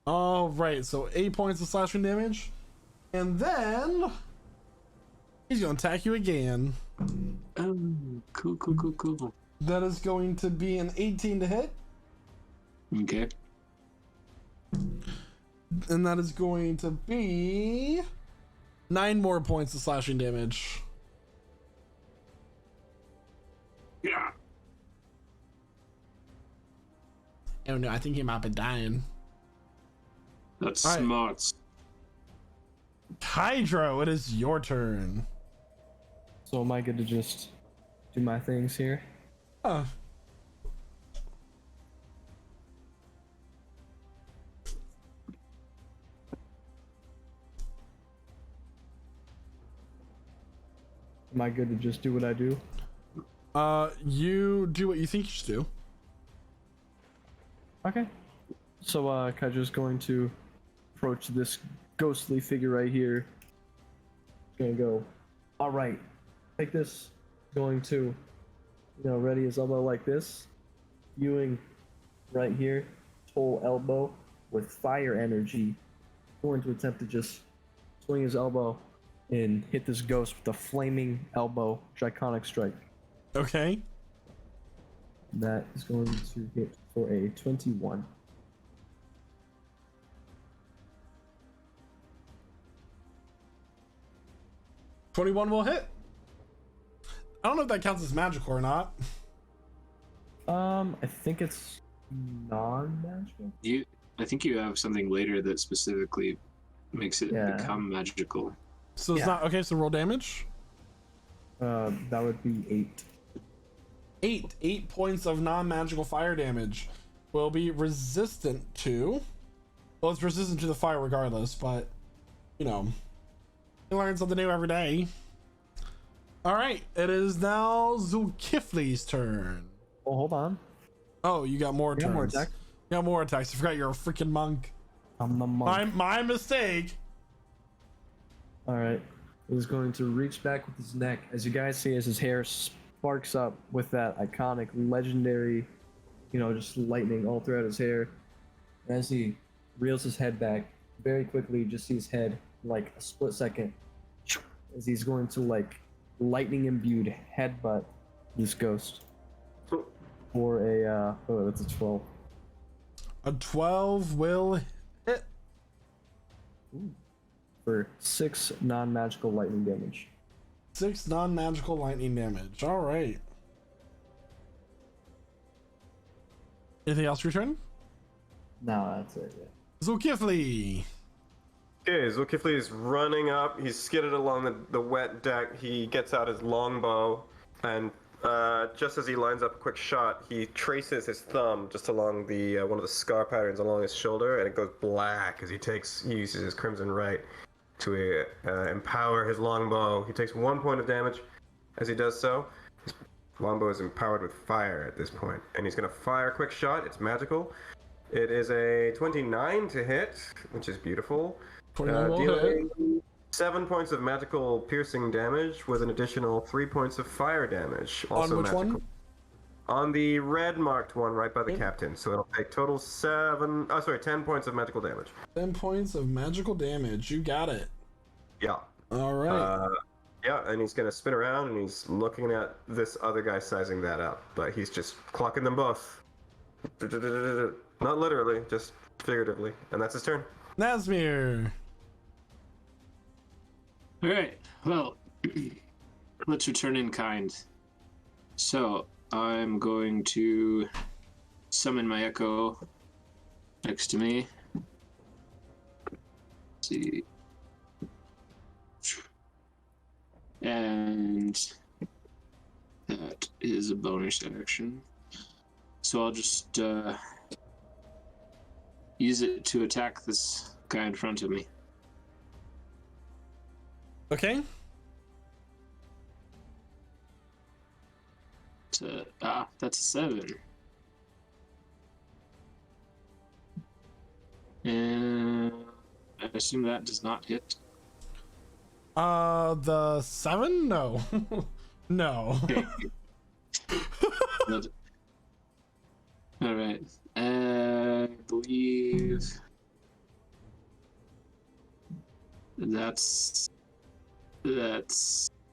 All right, so 8 points of slashing damage, and then he's gonna attack you again. Oh, cool. That is going to be an 18 to hit, Okay. and that is going to be 9 more points of slashing damage. Yeah. Oh no, I think he might be dying. That's All right. smart. Hydro, it is your turn. So am I good to just do my things here? Oh. Am I good to just do what I do? You do what you think you should do. Okay. So, Kaiju's going to approach this ghostly figure right here. Gonna go, alright, take this. Going to, ready his elbow like this. Viewing right here, whole elbow with fire energy. Going to attempt to just swing his elbow and hit this ghost with a flaming elbow draconic strike. Okay. That is going to hit for a 21. $21 will hit. I don't know if that counts as magical or not. I think it's non-magical. I think you have something later that specifically makes it Yeah. become magical. So it's Yeah. not okay. So roll damage. That would be 8. 8 points of non-magical fire damage will be resistant to. Well, it's resistant to the fire regardless, but you learn something new every day. All right, it is now Zulkifli's turn. Oh, hold on. Oh, you got more You turns. got more attacks? You got more attacks. I forgot you're a freaking monk. I'm the monk. My mistake. Alright. He's going to reach back with his neck. As you guys see, as his hair sparks up with that iconic, legendary, just lightning all throughout his hair. And as he reels his head back, very quickly, you just see his head, like a split second, as he's going to, lightning imbued headbutt this ghost. For a, that's a 12. A 12 will hit. For 6 non-magical lightning damage. 6 non-magical lightning damage. All right. Anything else for your turn? No, that's it. Yeah. Zulkifli. Okay, Zulkifli is running up. He's skidded along the wet deck. He gets out his longbow, and just as he lines up a quick shot, he traces his thumb just along the one of the scar patterns along his shoulder, and it goes black as he uses his Crimson Right to empower his longbow. He takes 1 point of damage as he does so. His longbow is empowered with fire at this point, and he's going to fire a quick shot. It's magical. It is a 29 to hit, which is beautiful. Dealing 7 points of magical piercing damage with an additional 3 points of fire damage. Also On which magical. one? On the red marked one right by the captain. So it'll take total 10 points of magical damage. 10 points of magical damage. You got it. Yeah. All right. Yeah, and he's going to spin around and he's looking at this other guy sizing that up. But he's just clocking them both. Not literally, just figuratively. And that's his turn. Nazmir. All right. Well, let's return in kind. So I'm going to summon my echo next to me. Let's see. And that is a bonus action. So I'll just use it to attack this guy in front of me. Okay. That's a 7. And I assume that does not hit. The 7? No. No. Okay. All right. I believe that's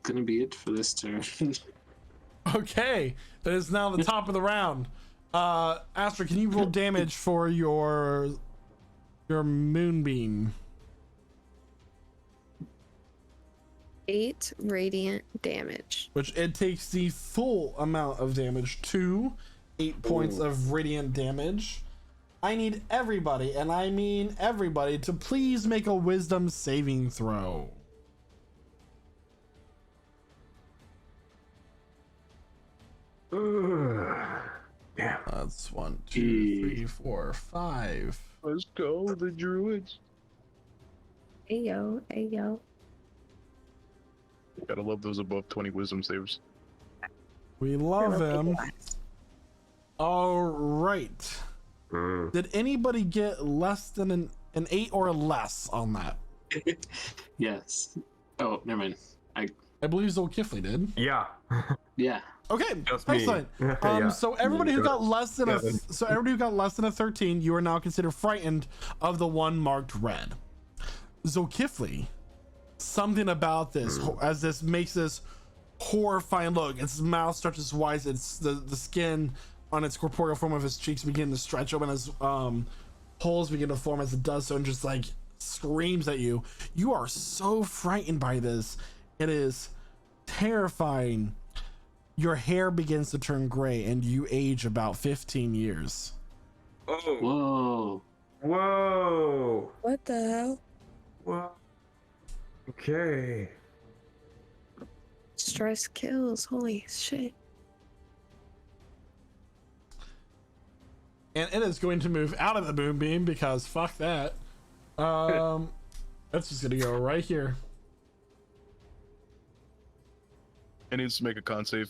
gonna be it for this turn. Okay. That is now the top of the round. Astra, can you roll damage for your moonbeam? 8 radiant damage. Which it takes the full amount of damage to 8 points of radiant damage. I need everybody, and I mean everybody, to please make a wisdom saving throw. Yeah. That's 1, 2, 3, 4, 5. Let's go, the druids. Ayo, ayo. Gotta love those above 20 wisdom saves. We love him. All right. Did anybody get less than an 8 or less on that? Yes. Oh, never mind. I believe Zulkifli did. Yeah. Yeah. Okay, Just me. excellent. Yeah. So everybody who got less than Seven. a 13, you are now considered frightened of the one marked red. Zulkifli, something about this, as this makes this horrifying look. Its mouth stretches wide. It's the skin on its corporeal form of his cheeks begin to stretch open as holes begin to form as it does so, and just like screams at you. You are so frightened by this. It is terrifying. Your hair begins to turn gray and you age about 15 years. Oh. Whoa. Whoa. What the hell? Whoa. Okay. Stress kills. Holy shit. And it is going to move out of the moonbeam because fuck that. That's just gonna go right here. It needs to make a con save.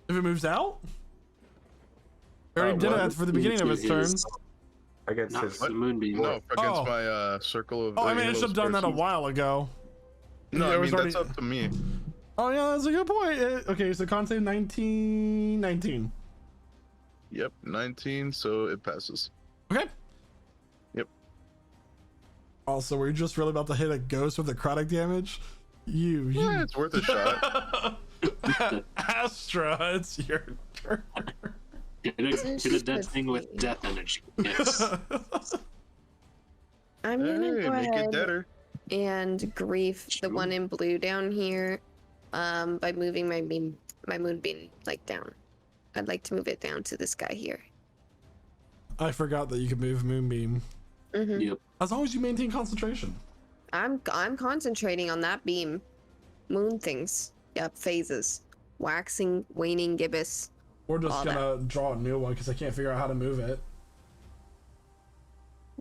If it moves out? I already did that for the beginning of its turn. Against Not his the moonbeam. No, against Oh. my circle of. Oh, I mean, I Halo's should have done that a persons. while ago. No, It I was mean, already- that's up to me. Oh, yeah, that's a good point. Okay, so con save 19. Yep, 19, so it passes. Okay. Yep. Also, were you just really about to hit a ghost with necrotic damage? Yeah, it's worth a shot. Astra, it's your turn. Hit a dead thing with death energy. Yes. I'm gonna Hey, go make it ahead deader. and grief the one in blue down here by moving my moonbeam like down. I'd like to move it down to this guy here. I forgot that you could move Moonbeam. Hmm. Yep. As long as you maintain concentration. I'm concentrating on that beam. Moon things. Yep, phases. Waxing, waning, gibbous. We're just All gonna draw a new one because I can't figure out how to move it.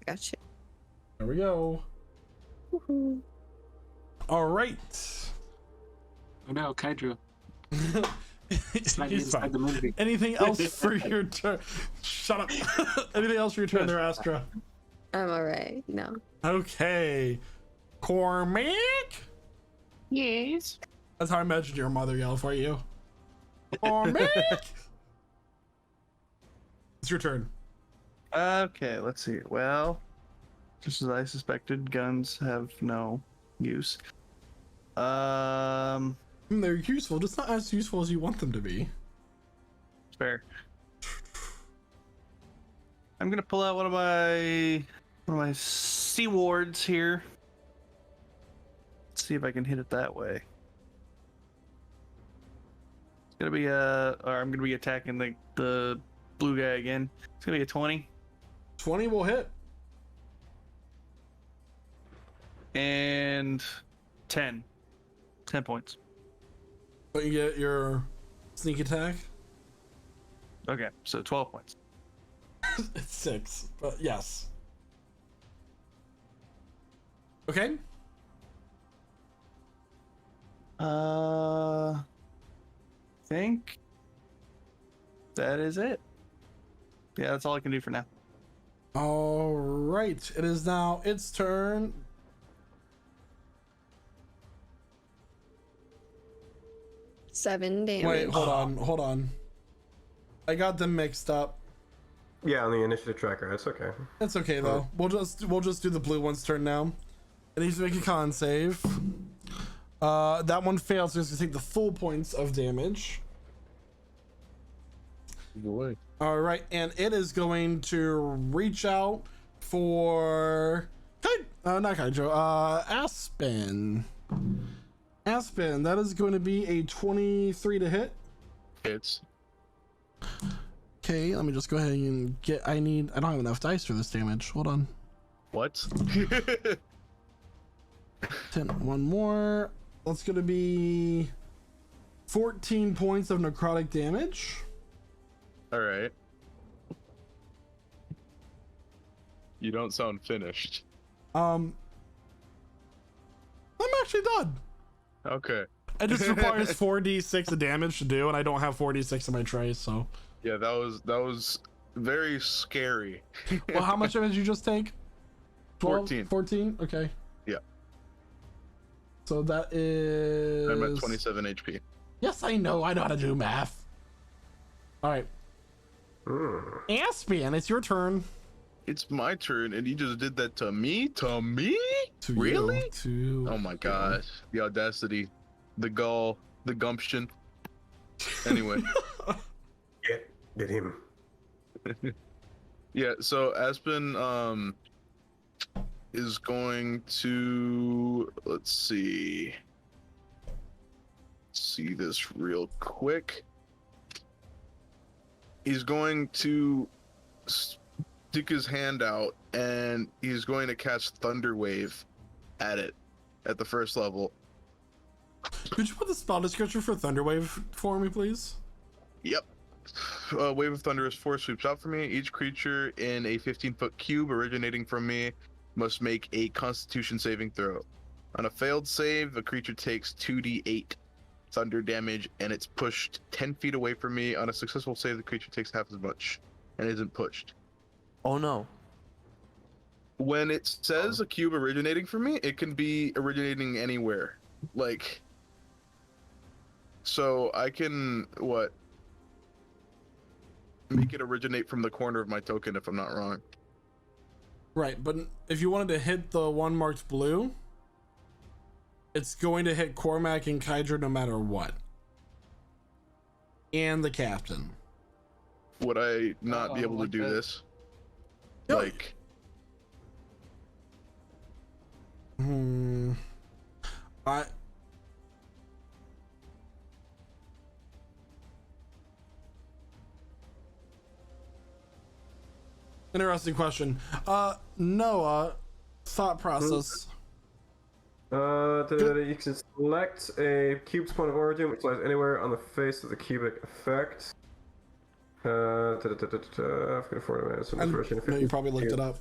Gotcha. There we go. Woohoo. All right. Oh no, Kaidro. He's inside fine. the movie. Anything else for your turn? Shut up. Anything else for your turn there, Astra? I'm alright. No. Okay. Cormac? Yes. That's how I imagined your mother yell for you. Cormac! It's your turn. Okay, let's see. Well, just as I suspected, guns have no use. They're useful, just not as useful as you want them to be. Fair. I'm gonna pull out one of my sea wards here. Let's see if I can hit it that way. It's gonna be or I'm gonna be attacking the blue guy again. It's gonna be a 20. 20 will hit. And 10. 10 points. But you get your sneak attack. Okay, so 12 points. It's 6, but yes. Okay. Think that is it. Yeah, that's all I can do for now. All right. It is now its turn. Seven damage. Wait, hold on. I got them mixed up. Yeah, on the initiative tracker, that's okay. That's okay though. We'll just do the blue one's turn now. It needs to make a con save. That one fails, so it's gonna take the full points of damage. Boy. All right, and it is going to reach out for not Kaijo, Aspen. Aspen, that is going to be a 23 to hit. Hits. Okay, let me just go ahead and get. I don't have enough dice for this damage. Hold on. What? 10, one more. That's going to be 14 points of necrotic damage. All right. You don't sound finished. I'm actually done. Okay. It just requires 4d6 of damage to do, and I don't have 4d6 in my tray, so. Yeah, that was very scary. Well, how much damage did you just take? 12? 14. 14? Okay. Yeah. So that is. I'm at 27 HP. Yes, I know how to do math. All right. Aspian, it's your turn. It's my turn, and you just did that to me? To me? To Really? you, to Oh my gosh. The audacity. The gall. The gumption. Anyway. Get him. Yeah, so Aspen is going to let's see this real quick. He's going to stick his hand out and he's going to cast Thunder Wave at it at the first level. Could you put the spell description for Thunderwave for me, please? Yep. Wave of Thunderous Force sweeps out from me. Each creature in a 15-foot cube originating from me must make a Constitution saving throw. On a failed save, the creature takes 2d8 thunder damage, and it's pushed 10 feet away from me. On a successful save, the creature takes half as much and isn't pushed. Oh no. When it says a cube originating from me, it can be originating anywhere. Like, so I can, make it originate from the corner of my token if I'm not wrong. Right, but if you wanted to hit the one marked blue, it's going to hit Cormac and Kydra no matter what. And the captain. Would I not be able to like do that. this? No. Like, I Interesting question. Noah, thought process. You can select a cube's point of origin, which lies anywhere on the face of the cubic effect. I've got 40 minutes. No, you probably looked it up.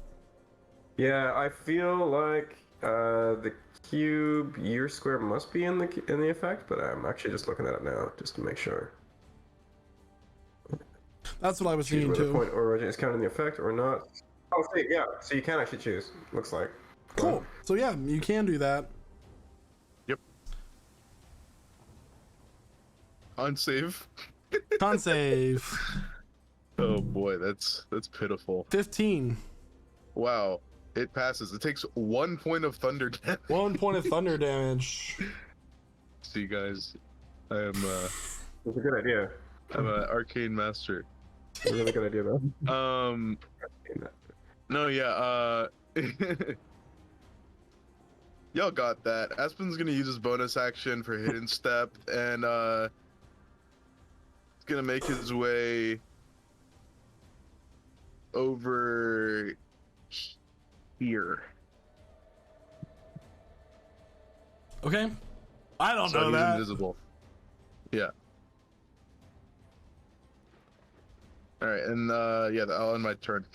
Yeah, I feel like the cube year square must be in the effect, but I'm actually just looking at it now just to make sure. That's what I was thinking Whether too. point of origin is counted in the effect or not. Oh, see, yeah. So you can actually choose. Looks like. Cool. So yeah, you can do that. Yep. Unsave. Con save. Oh boy, that's pitiful. 15. Wow, it passes. It takes 1 point of thunder damage. 1 point of thunder damage. See, guys, I am. That's a good idea. I'm an arcane master. A really good idea, though. No, yeah. Y'all got that. Aspen's gonna use his bonus action for hidden step, and he's gonna make his way over here. Okay. I don't So know he's that. invisible. Yeah. All right, and yeah, I'll end my turn.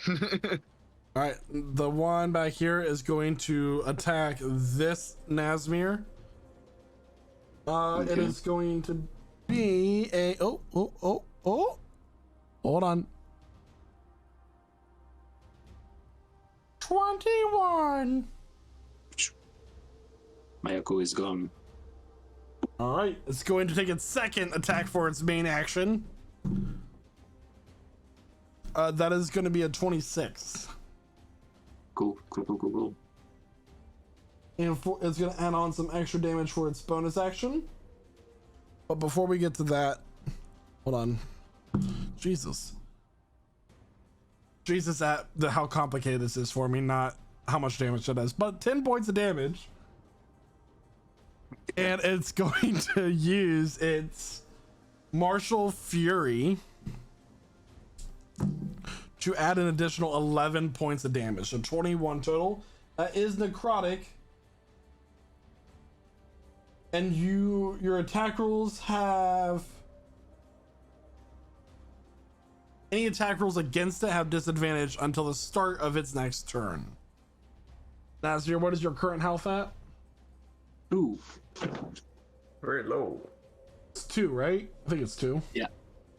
All right, the one back here is going to attack this Nazmir. It is going to be a hold on. 21. My echo is gone. All right, it's going to take its second attack for its main action. That is going to be a 26. Cool. And it's going to add on some extra damage for its bonus action. But before we get to that, hold on. Jesus at how complicated this is for me, not how much damage it does. But 10 points of damage. And it's going to use its Martial Fury to add an additional 11 points of damage, so 21 total. That is necrotic, and your attack rolls have any attack rolls against it have disadvantage until the start of its next turn. Nazir, what is your current health at? 2. Very low. It's 2, right? I think it's 2. Yeah.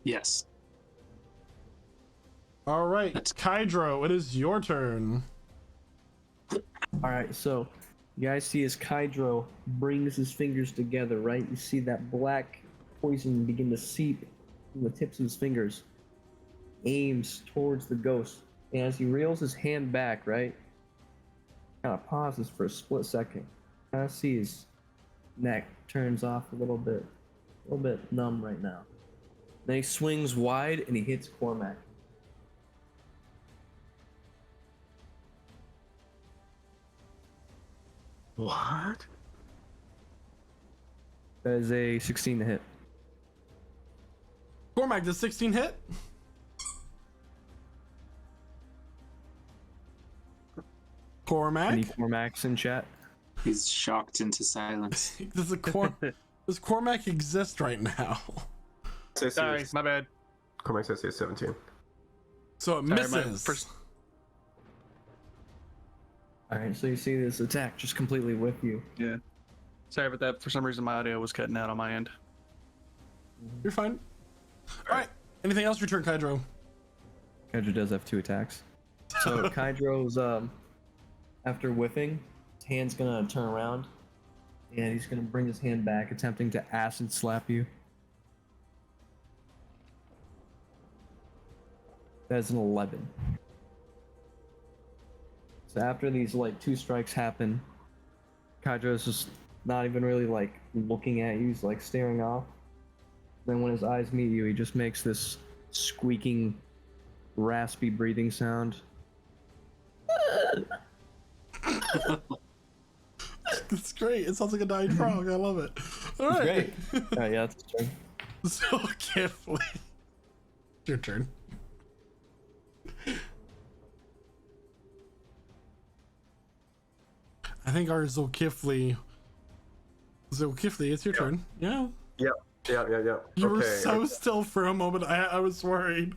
Yes. All right, Kydro, it is your turn. All right, so you guys see as Kydro brings his fingers together, right? You see that black poison begin to seep from the tips of his fingers, aims towards the ghost, and as he reels his hand back, right, kind of pauses for a split second. Kind of see his neck turns off a little bit numb right now. Then he swings wide and he hits Cormac. What? That is a 16 to hit. Cormac, does 16 hit? Cormac? Any Cormacs in chat? He's shocked into silence. Does Cormac exist right now? Sorry, my bad. Cormac says he's 17. So it Sorry, misses. Alright, so you see this attack just completely whip you. Yeah. Sorry about that. For some reason, my audio was cutting out on my end. You're fine. Alright, anything else? Your turn, Kydro. Kydro does have 2 attacks. So Kydro's, after whiffing, his hand's gonna turn around, and he's gonna bring his hand back, attempting to acid slap you. That's an 11. So after these, 2 strikes happen, Kydro's just not even really, looking at you, he's, staring off. Then when his eyes meet you, he just makes this squeaking, raspy breathing sound. It's great. It sounds like a dying frog. I love it. All right. Great. Alright, yeah, that's his turn. So carefully. Your turn. I think our Zulkifli, it's your turn. Yeah. Yeah. You were Okay. so still for a moment. I was worried.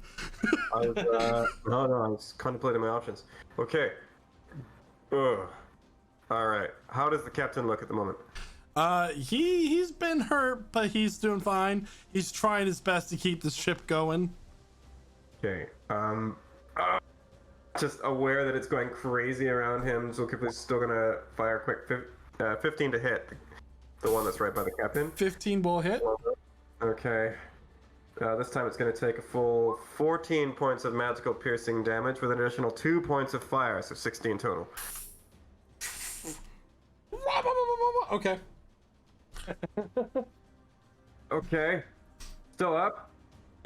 I was, no, I was contemplating my options. Okay. Ugh. All right. How does the captain look at the moment? He's been hurt, but he's doing fine. He's trying his best to keep the ship going. Okay. Just aware that it's going crazy around him. Zulkifli's still gonna fire a quick 15 to hit. The one that's right by the captain. 15 will hit. Okay. This time it's going to take a full 14 points of magical piercing damage with an additional 2 points of fire, so 16 total. Okay. Okay. Still up?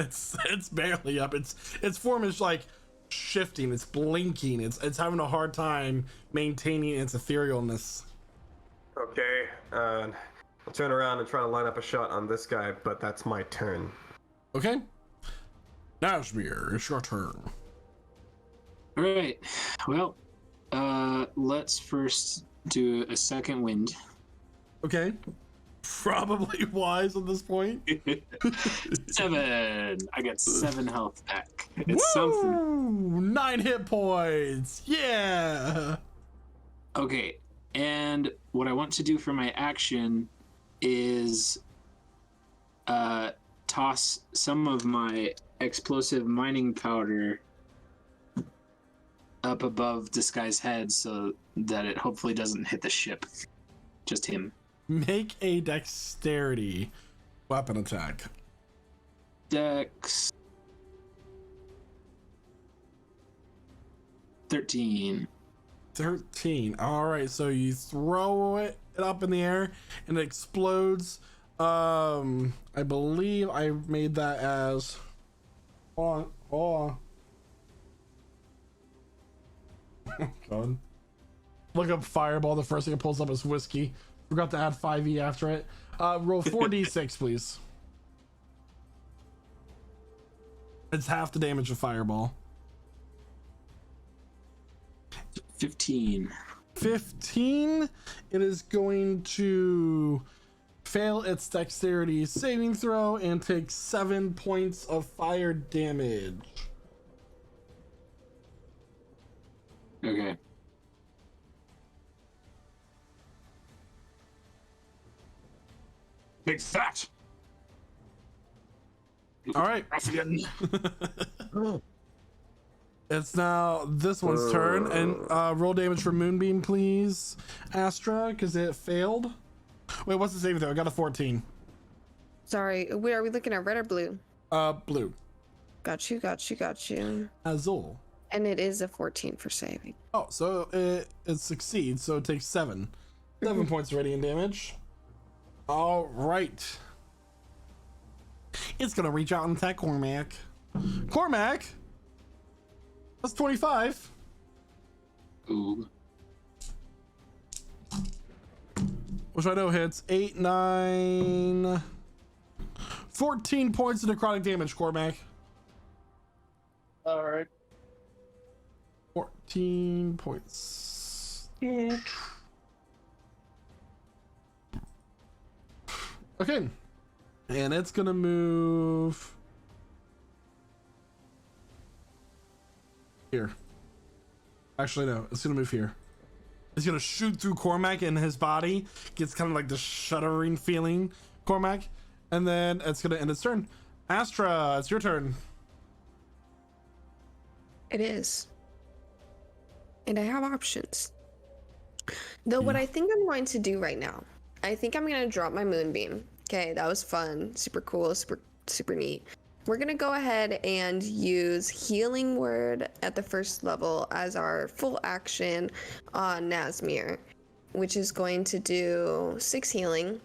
It's barely up. Its form is like shifting. It's blinking. It's having a hard time maintaining its etherealness. Okay. I'll turn around and try to line up a shot on this guy, but that's my turn. Okay. Nazmir, it's your turn. All right. Well, let's first do a second wind. Okay. Probably wise at this point. 7. I got 7 health back. It's something. 9 hit points. Yeah. Okay. And what I want to do for my action is toss some of my explosive mining powder up above this guy's head so that it hopefully doesn't hit the ship. Just him. Make a dexterity weapon attack. Dex 13. 13. All right, so you throw it up in the air and it explodes. I believe I made that as. Hold on. Oh God. Look up fireball. The first thing it pulls up is whiskey. Forgot to add 5e after it. Roll 4d6, please. It's half the damage of fireball. 15. 15. It is going to fail its dexterity saving throw and take 7 points of fire damage. Okay. Take that! All right. Ruffian. It's now this one's turn, and roll damage for Moonbeam, please, Astra, because it failed. Wait, what's the saving throw? I got a 14. Sorry, wait, are we looking at red or blue? Blue. Got you. Azul. And it is a 14 for saving. Oh, so it succeeds, so it takes 7 points of radiant damage. All right. It's gonna reach out and attack Cormac. Cormac. That's 25. Ooh. Which I know hits 8, 9, 14 points of necrotic damage, Cormac. All right. 14 points. Okay. And it's gonna move here. Actually, no, it's gonna move here. It's gonna shoot through Cormac, and his body gets kind of like the shuddering feeling, Cormac. And then it's gonna end its turn. Astra, it's your turn. It is. And I have options. Though what I think I'm going to do right now, I think I'm going to drop my Moonbeam. Okay, that was fun. Super cool, super neat. We're going to go ahead and use Healing Word at the first level as our full action on Nazmir, which is going to do 6 healing.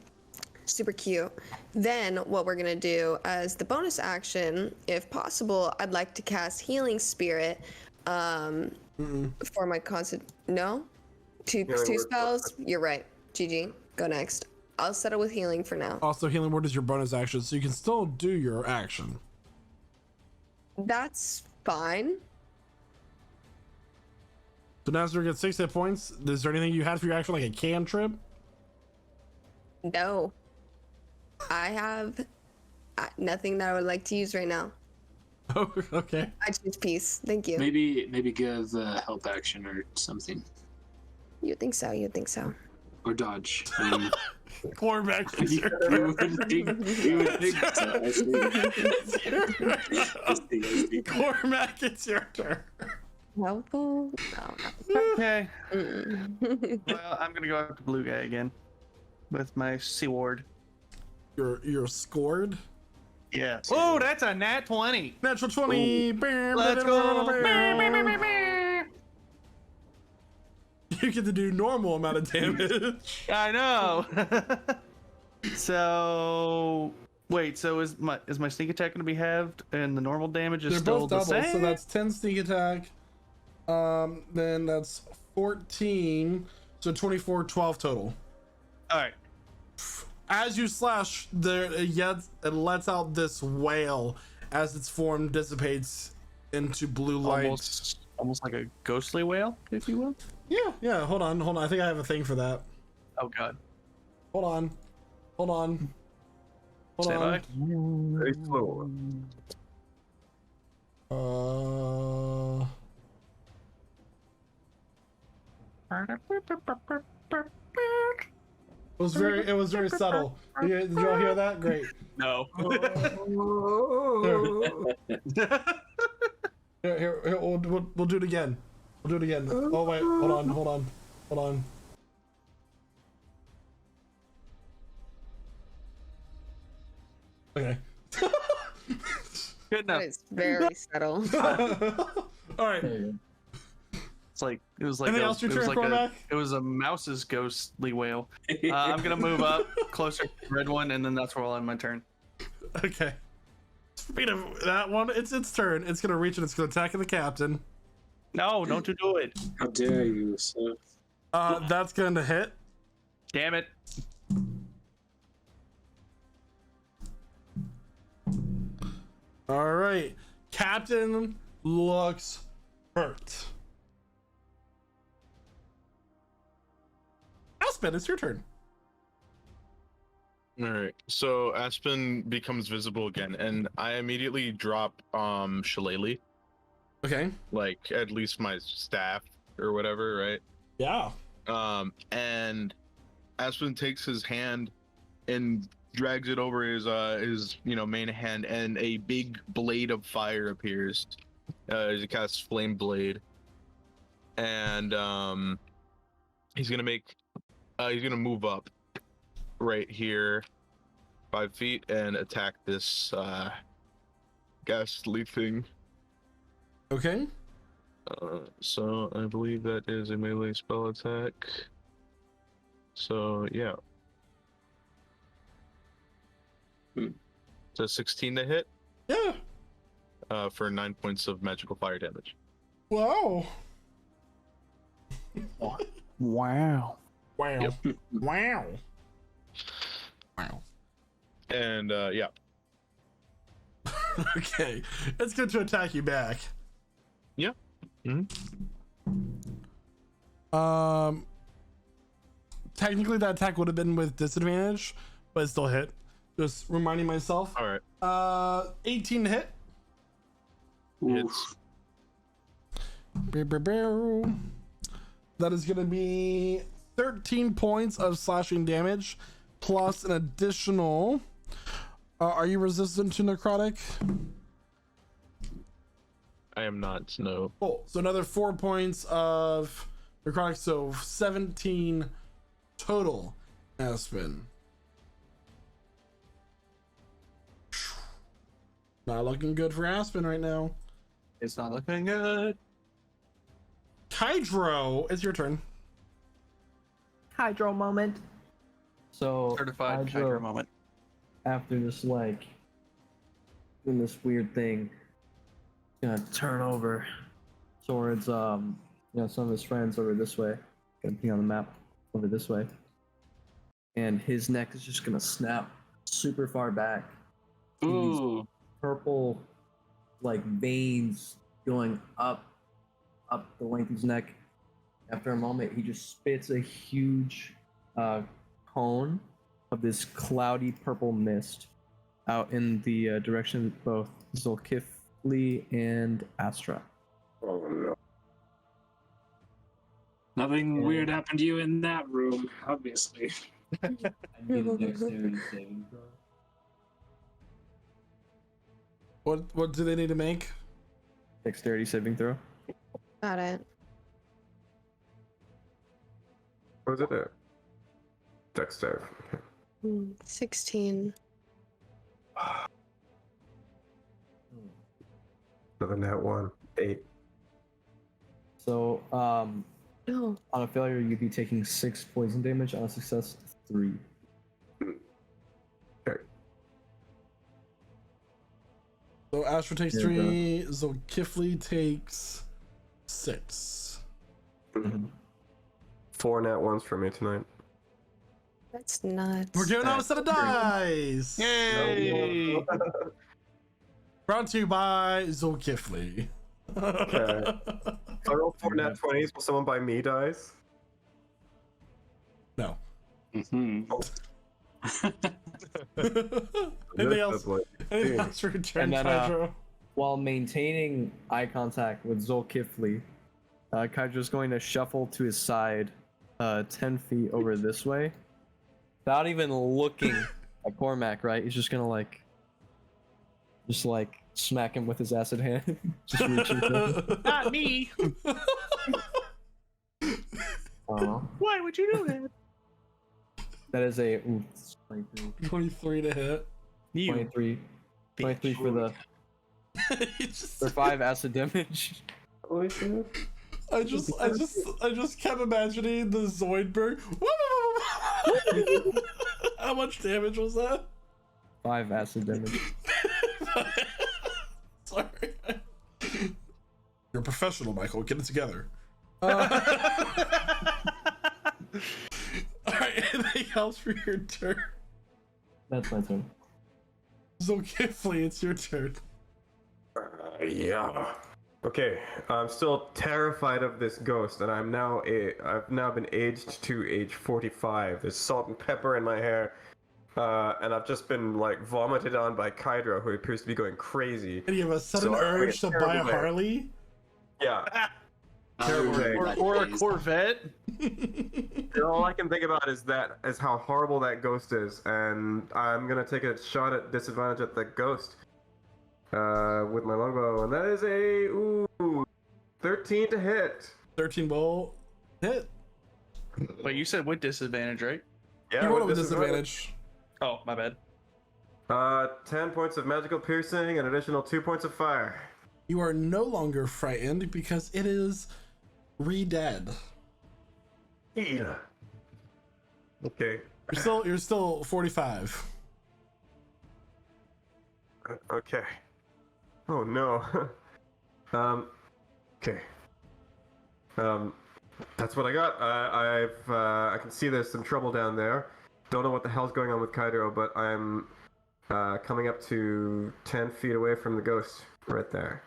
Super cute. Then what we're going to do as the bonus action, if possible, I'd like to cast Healing Spirit for my constant. No? Two spells? You're right. GG. Go next. I'll settle with healing for now. Also, Healing Word is your bonus action, so you can still do your action. That's fine. So Nazir gets 6 hit points. Is there anything you had for your action, like a cantrip? No. I have nothing that I would like to use right now. Oh, okay. I choose peace. Thank you. Maybe give help action or something. You think so? You think so? Or dodge. I mean, Quarterback, it's your you would think so. I see. Cormac, it's your turn. Helpful? No. Okay. Mm-mm. Well, I'm gonna go after blue guy again with my Seaward. You're scored. Yeah. Oh, that's a nat 20. Natural 20. Let's go. You get to do normal amount of damage. I know. So wait, so is my sneak attack gonna be halved and the normal damage is They're still both the double, same? so that's 10 sneak attack. Then that's 14. So 24, 12 total. All right. As you slash, it lets out this wail as its form dissipates into blue light. Almost like a ghostly whale, if you will. Yeah. Hold on. I think I have a thing for that. Oh god. Hold on. Stand by. Very slow. It was very subtle. Did y'all hear that? Great. No. Here, we'll do it again. We'll do it again. Oh wait, hold on. Okay. Good enough. That is very subtle. All right. It was like Anything else your turn, Cormac? it was a mouse's ghostly whale. I'm gonna move up closer to the red one, and then that's where I'll end my turn. Okay. Speaking of that one, it's its turn. It's gonna reach and it's gonna attack the captain. No, don't you do it. How dare you, sir? That's gonna hit. Damn it. All right. Captain looks hurt. Aspen, it's your turn. All right. So Aspen becomes visible again, and I immediately drop Shillelagh, Okay. like at least my staff or whatever, right? Yeah. And Aspen takes his hand and drags it over his main hand, and a big blade of fire appears as he casts Flame Blade, and he's gonna move up right here 5 feet and attack this ghastly thing. Okay. So I believe that is a melee spell attack. So yeah. So 16 to hit. Yeah. For 9 points of magical fire damage. Wow. Wow. Wow. Yep. Wow. And yeah. Okay. It's good to attack you back. Yeah. Technically that attack would have been with disadvantage, but it still hit. Just reminding myself. All right. 18 to hit. Hits. That is going to be 13 points of slashing damage plus an additional. Are you resistant to necrotic? I am not. No. Cool. So another 4 points of necrotic, so 17 total. Aspen. Not looking good for Aspen right now. It's not looking good. Hydro, it's your turn. Hydro moment. So Certified Hydra moment. after this, like, doing this weird thing, he's gonna turn over towards some of his friends over this way. Gonna be on the map over this way, and his neck is just gonna snap super far back. Ooh. Purple, like, veins going up the length of his neck, After a moment, he just spits a huge cone of this cloudy purple mist out in the direction of both Zulkifli and Astra. Oh no. Nothing weird happened to you in that room, obviously. I need a dexterity saving throw. What do they need to make? Dexterity saving throw. Got it. What was it? Dexter. 16. Another nat 1. 8. So, No. on a failure, you'd be taking 6 poison damage. On a success, 3. Okay. So Astra takes Yeah, 3, Zulkifli takes 6. 4 nat 1s for me tonight. That's nuts. We're giving out a set of dice! Yay! Brought to you by Zulkifli. Okay. I roll 4 nat 20s. Will someone buy me dice? No. Mm-hmm. Anything else? Anything else for your turn, And then, Hydro? While maintaining eye contact with Zulkifli, Kydra's going to shuffle to his side 10 feet over this way. Without even looking at Cormac, right? He's just gonna just smack him with his acid hand. Just reaching for him. Not me. Why would you do that? That is a 23. 23 to hit. 23 for the for 5 acid damage. I just kept imagining the Zoidberg. How much damage was that? 5 acid damage. Sorry. You're a professional, Michael. Get it together. Alright, anything else for your turn? That's my turn. Zulkifli, it's your turn. Yeah. Okay, I'm still terrified of this ghost, and I've now been aged to age 45. There's salt and pepper in my hair, and I've just been vomited on by Kydra, who appears to be going crazy. And you have a sudden So, urge to buy a terrible day. Harley? Yeah. Terrible day. Or a Corvette. And all I can think about is how horrible that ghost is, and I'm gonna take a shot at disadvantage at that ghost. With my longbow, and that is a 13 to hit. 13 will hit. But you said with disadvantage, right? Yeah, You rolled with disadvantage. Oh, my bad. 10 points of magical piercing, an additional 2 points of fire. You are no longer frightened because it is re-dead. Yeah. Okay. You're still 45. Okay. Oh no. Okay. That's what I got. I can see there's some trouble down there. Don't know what the hell's going on with Kaido, but I'm coming up to 10 feet away from the ghost right there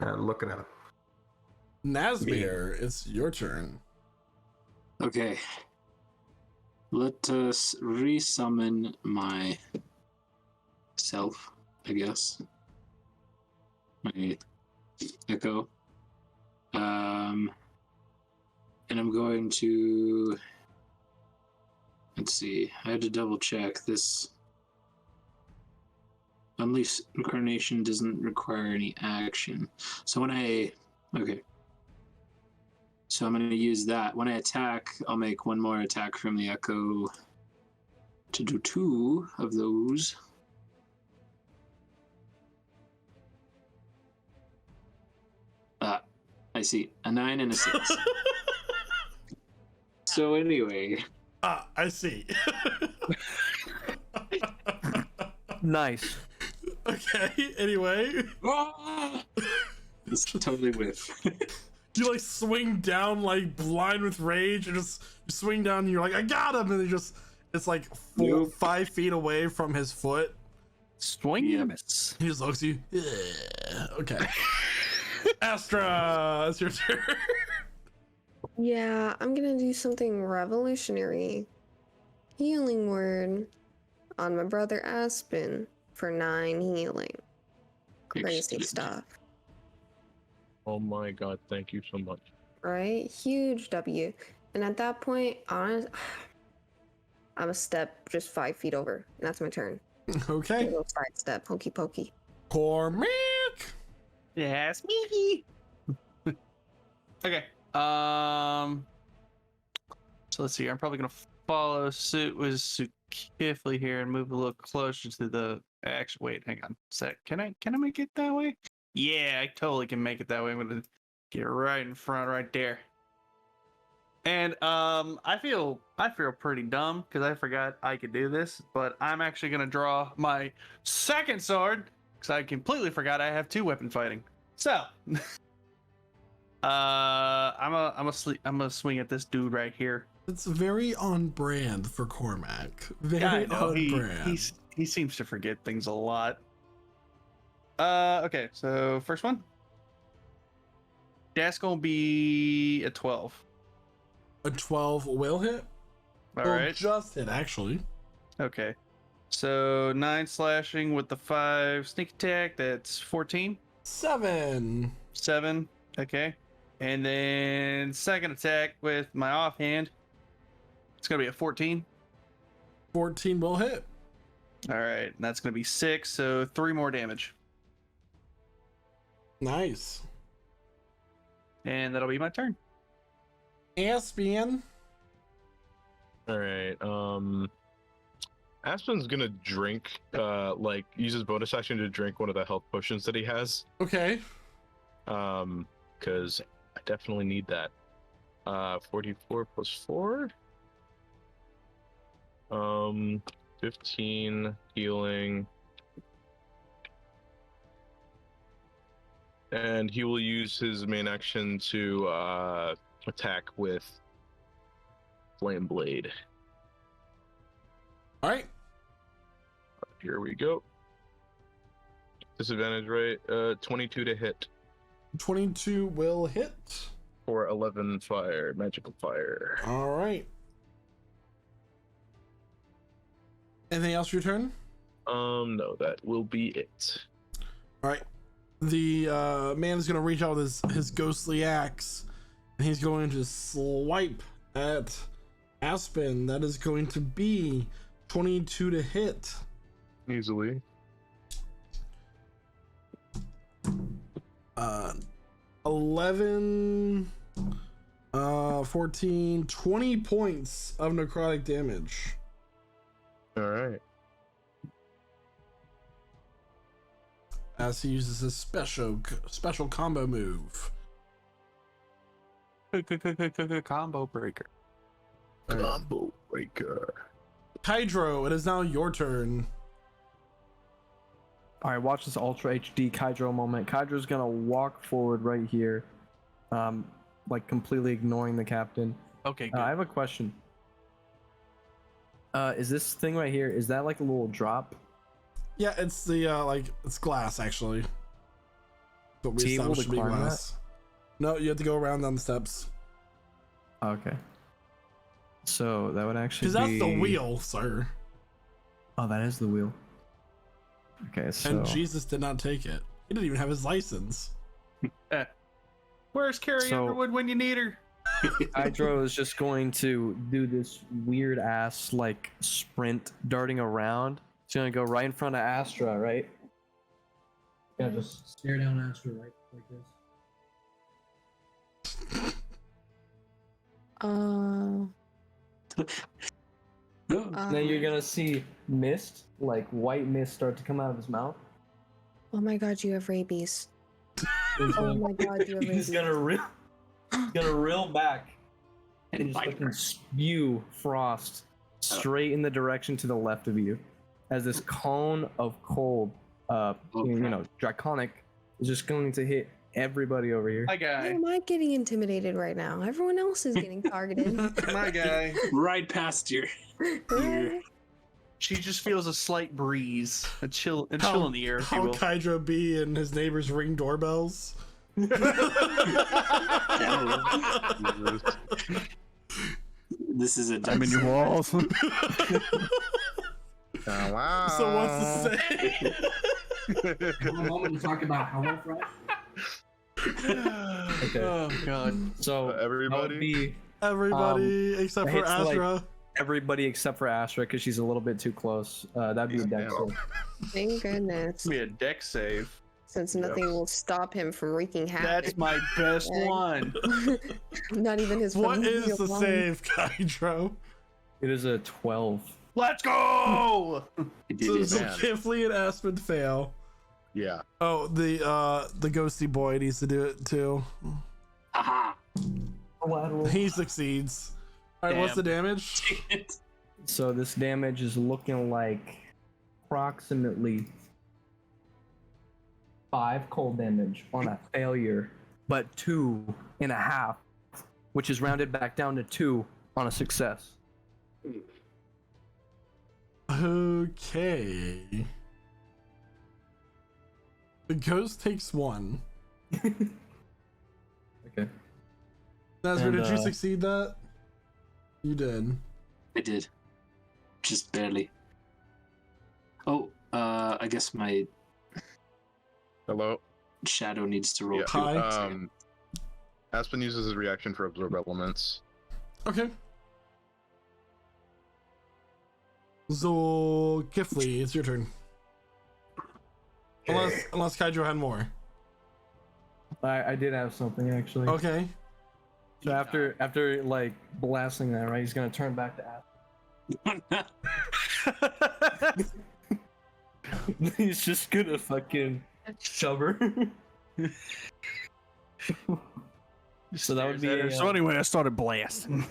and looking at him. Nazmir, it's your turn. Okay. Let us resummon myself, I guess. My echo. And I'm going to... Let's see. I had to double check this. Unleash Incarnation doesn't require any action. So when I... Okay. So I'm going to use that. When I attack, I'll make one more attack from the echo to do 2 of those. I see. A 9 and a 6. So anyway. I see. Nice. Okay, anyway. It's totally with. You swing down blind with rage and just swing down and you're like, I got him! And it's 5 feet away from his foot. Swing and a miss. He just looks at you. Yeah. Okay. Astra, it's your turn. Yeah, I'm gonna do something revolutionary. Healing word on my brother Aspen for 9 healing. Crazy Excellent. stuff, Oh my god, thank you so much. right? Huge W. And at that point, I'm a step just 5 feet over, and that's my turn. Okay. Little side step, hokey pokey. Cormac. Yes, me. Okay. So let's see. I'm probably gonna follow suit with Sukifli here and move a little closer to the action. Wait, hang on a sec. Can I make it that way? Yeah, I totally can make it that way. I'm gonna get right in front, right there. And I feel pretty dumb because I forgot I could do this, but I'm actually gonna draw my second sword because I completely forgot I have 2 weapon fighting. So, I'm a swing at this dude right here. It's very on brand for Cormac. Very I know on brand. he seems to forget things a lot. Okay, so first one. That's gonna be a 12. A 12 will hit. All Well, right. just hit actually. Okay. So 9 slashing with the 5 sneak attack. That's 14. 7. 7. Okay. And then second attack with my offhand. It's gonna be a 14. 14 will hit. All right, and that's gonna be 6. So 3 more damage, Nice. and that'll be my turn. Aspian. All right. Aspen's gonna drink, like use his bonus action to drink one of the health potions that he has. Okay. Because I definitely need that. 44 plus 4. 15 healing. And he will use his main action to attack with Flame Blade. All right. Here we go. Disadvantage, right? 22 to hit 22 will hit. for 11 fire, magical fire. All right. Anything else for your turn? No, that will be it. All right. The man is going to reach out with his ghostly axe, and he's going to swipe at Aspen. That is going to be 22 to hit. Easily. 11, 14, 20 points of necrotic damage. All right. As he uses his special combo move. Combo breaker. Combo breaker. Hydro, it is now your turn. All right, watch this Ultra HD Kydro moment. Kydro's gonna walk forward right here, like completely ignoring the captain. Okay, good. I have a question. Is this thing right here? Is that like a little drop? Yeah, it's the it's glass actually. But we Is he able established to to be climb glass. No, you have to go around down the steps. Okay. So that would actually Because be... that's the wheel, sir. Oh, that is the wheel. Okay, so And Jesus did not take it. He didn't even have his license. Where's Carrie So- Underwood when you need her? Hydro is just going to do this weird ass like sprint darting around. It's gonna go right in front of Astra, right? Yeah, just stare down Astra right like this. Then you're gonna see mist, like white mist, start to come out of his mouth. Oh my god, you have rabies. He's Oh gonna- my god, you have He's rabies. gonna reel back and just bite fucking her. spew frost straight in the direction to the left of you, as this cone of cold, draconic, is just going to hit everybody over here. My Why guy. am I getting intimidated right now? Everyone else is getting targeted. My guy. Right past your. Right? She just feels a slight breeze, a chill in the air, if you How will. Kydro be and his neighbors ring doorbells? This is a I'm in your walls. Wow. So what's the say? Have a moment to talk about HelloFresh. Okay. Oh god. So that would everybody? be Everybody except for it's like- Astra. everybody except for Astra because she's a little bit too close. That'd be a deck Yeah. save. Thank goodness. Be a deck save. Since nothing will stop him from wreaking havoc. That's my best Yeah. one. Not even his What familial is the line. save, Hydro? It is a 12. Let's go. So Man. Kifley and Aspen fail. Yeah. Oh, the ghosty boy needs to do it too. Aha! He succeeds. All right, what's the damage? So this damage is looking like approximately 5 cold damage on a failure, but 2.5, which is rounded back down to 2 on a success. Okay. The ghost takes 1. Okay. Nazir, And, did you succeed that? You did. I did. Just barely. Oh, I guess my Hello. shadow needs to roll Yeah. too. Hi. Aspen uses his reaction for absorb elements. Okay. So, Kifley, it's your turn. Unless Kaiju had more. I did have something actually. Okay. So after like blasting that, right, he's gonna turn back to Aspen. He's just gonna fucking shove her. So that would be a, So anyway, I started blasting.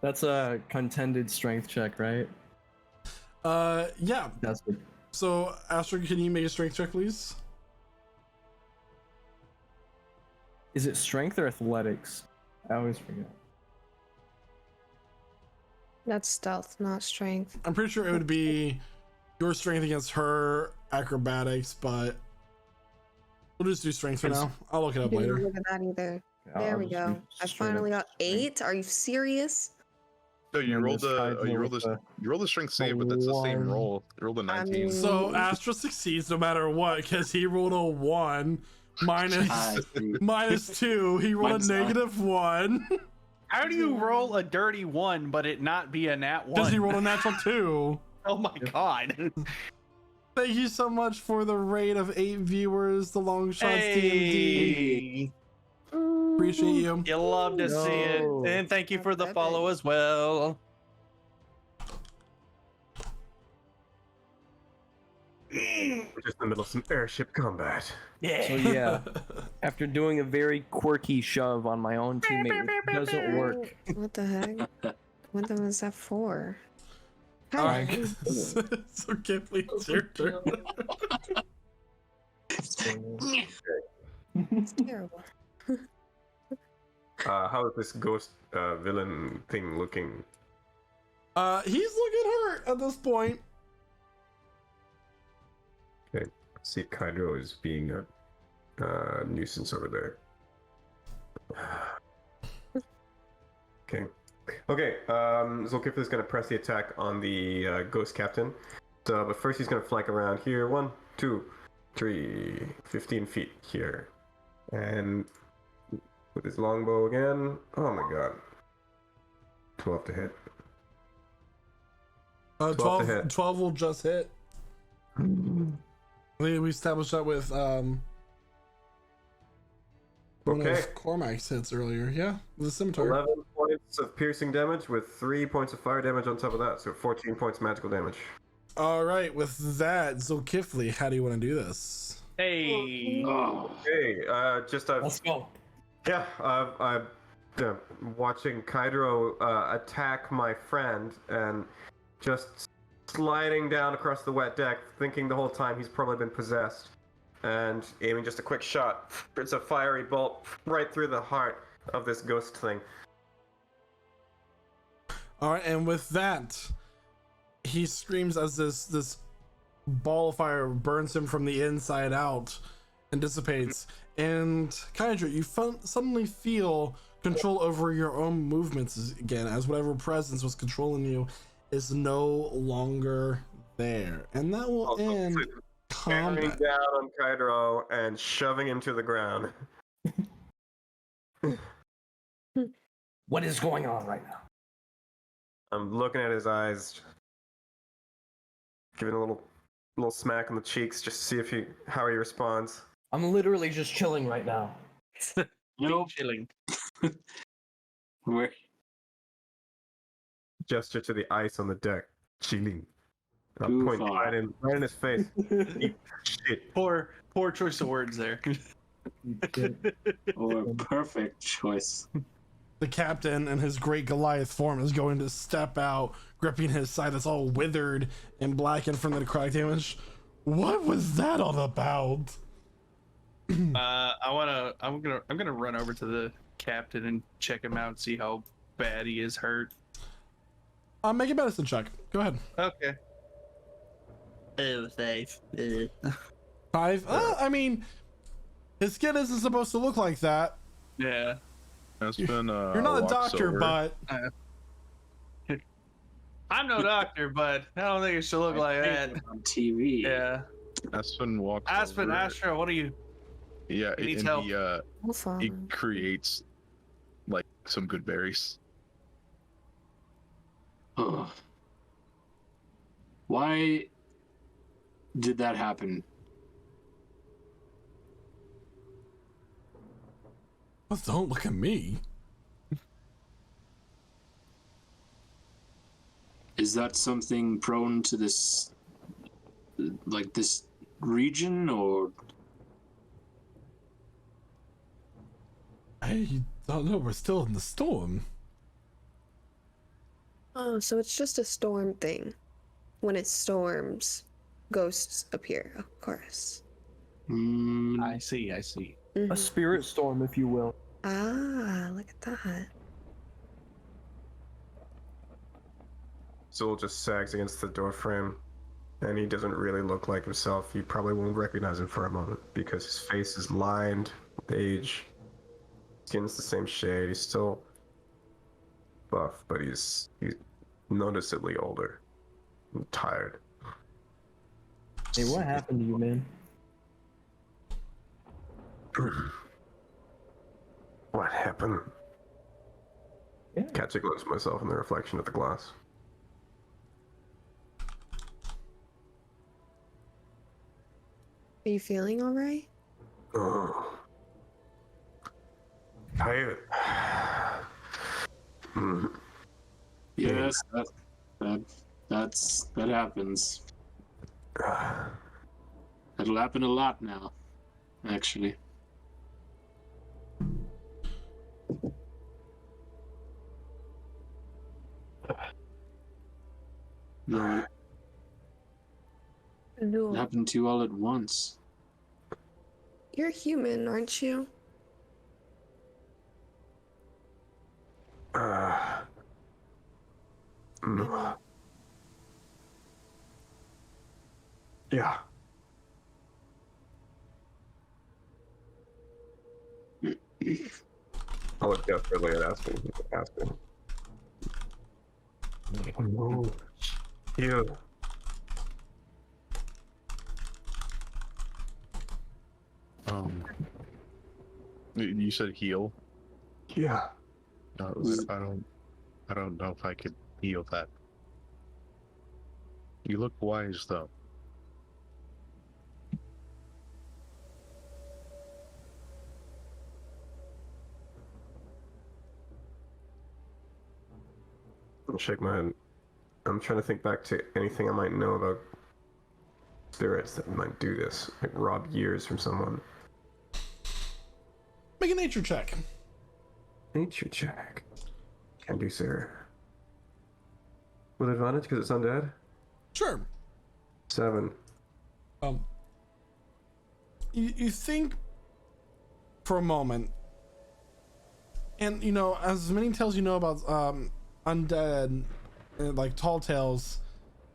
that's a contended strength check, right? Yeah. That's it. So, Astra, can you make a strength check, please? Is it strength or athletics? I always forget. That's stealth, not strength. I'm pretty sure it would be your strength against her acrobatics, but we'll just do strength for now. I'll look it up Didn't later. look at that either. I'll There we just go. do I straight up finally got strength. 8. Are you serious? So you And rolled this a ties you in rolled with a you rolled a strength save, but that's the same 1. roll. You rolled a 19. mean- So, Astra succeeds no matter what, because he rolled a 1 minus, I see. minus 2. He rolled Mine's a not. negative 1 How do you roll a dirty 1 but it not be a nat 1? because he rolled a natural 2. Oh my god. Thank you so much for the raid of 8 viewers, the Long Shots DMD. Hey. Appreciate you. You love to see it. No. And thank you for the That's follow as well. Just in the middle of some airship combat. So Yeah. yeah, after doing a very quirky shove on my own teammate, which doesn't work. What the heck? What was that for? All right. Hi. So, Kifley, it's your turn. It's terrible. How is this ghost villain thing looking? He's looking hurt at this point. See, Kydro is being a nuisance over there. Okay. Okay, Zolkif is going to press the attack on the ghost captain. So, but first he's going to flank around here. 1, 2, 3, 15 feet here. And with his longbow again. Oh my god. 12 to hit. 12 to hit. 12 will just hit. We established that with one Okay. of Cormac's hits earlier. Yeah, with the scimitar. 11 points of piercing damage with 3 points of fire damage on top of that, so 14 points magical damage. All right, with that, Zolkifli, how do you want to do this? Hey. Oh, Hey, Let's go. yeah, I'm watching Kydro attack my friend and just sliding down across the wet deck, thinking the whole time he's probably been possessed, and aiming just a quick shot. It's a fiery bolt right through the heart of this ghost thing. All right, and with that, he screams as this ball of fire burns him from the inside out and dissipates, And Kydra, you suddenly feel control over your own movements again, as whatever presence was controlling you is no longer there. And that will end Bearing combat. down on Kydro and shoving him to the ground. What is going on right now? I'm looking at his eyes, giving a little smack on the cheeks just to see how he responds. I'm literally just chilling right now. Nope. Chilling. Where? Gesture to the ice on the deck. Chilling. And I'll Too point far. right in his face. Eat shit. Poor choice of words there. Or perfect choice. The captain in his great Goliath form is going to step out, gripping his side that's all withered and blackened from the necrotic damage. What was that all about? I'm gonna run over to the captain and check him out and see how bad he is hurt. Make a medicine check. Go ahead. Okay. Oh, safe. 5. I mean, his skin isn't supposed to look like that. Yeah. That's been You're not a doctor, but I'm no doctor, but I don't think it should look like that. On TV. Yeah. Aspen walks Aspen, over. Astra, what are you? Yeah, He needs and help. he creates like some good berries. Ugh. Why did that happen? well, don't look at me. Is that something prone to this, like this region, or I don't know. We're still in the storm. Oh, so it's just a storm thing. When it storms, ghosts appear, of course. I see. Mhm. A spirit storm, if you will. Ah, look at that. Zul just sags against the door frame, and he doesn't really look like himself. You probably won't recognize him for a moment because his face is lined with age. Skin's the same shade. He's still buff, but he's noticeably older and tired. Hey, what happened to you, man? What happened? Yeah. Catch a glimpse of myself in the reflection of the glass. Are you feeling all right? Oh. Tired. yes, that happens. That'll happen a lot now, actually. No, it No. happened to you all at once. You're human, aren't you? No. Yeah. I look desperately at Aspen. No. You. You said heal. Yeah. No, I don't know if I could heal that. You look wise though. I'll shake my head. I'm trying to think back to anything I might know about spirits that might do this, like rob years from someone. Make a nature check. Nature check. Can do, sir. With advantage because it's undead? Sure. 7. You think for a moment, and you know, as many tales you know about undead, like tall tales,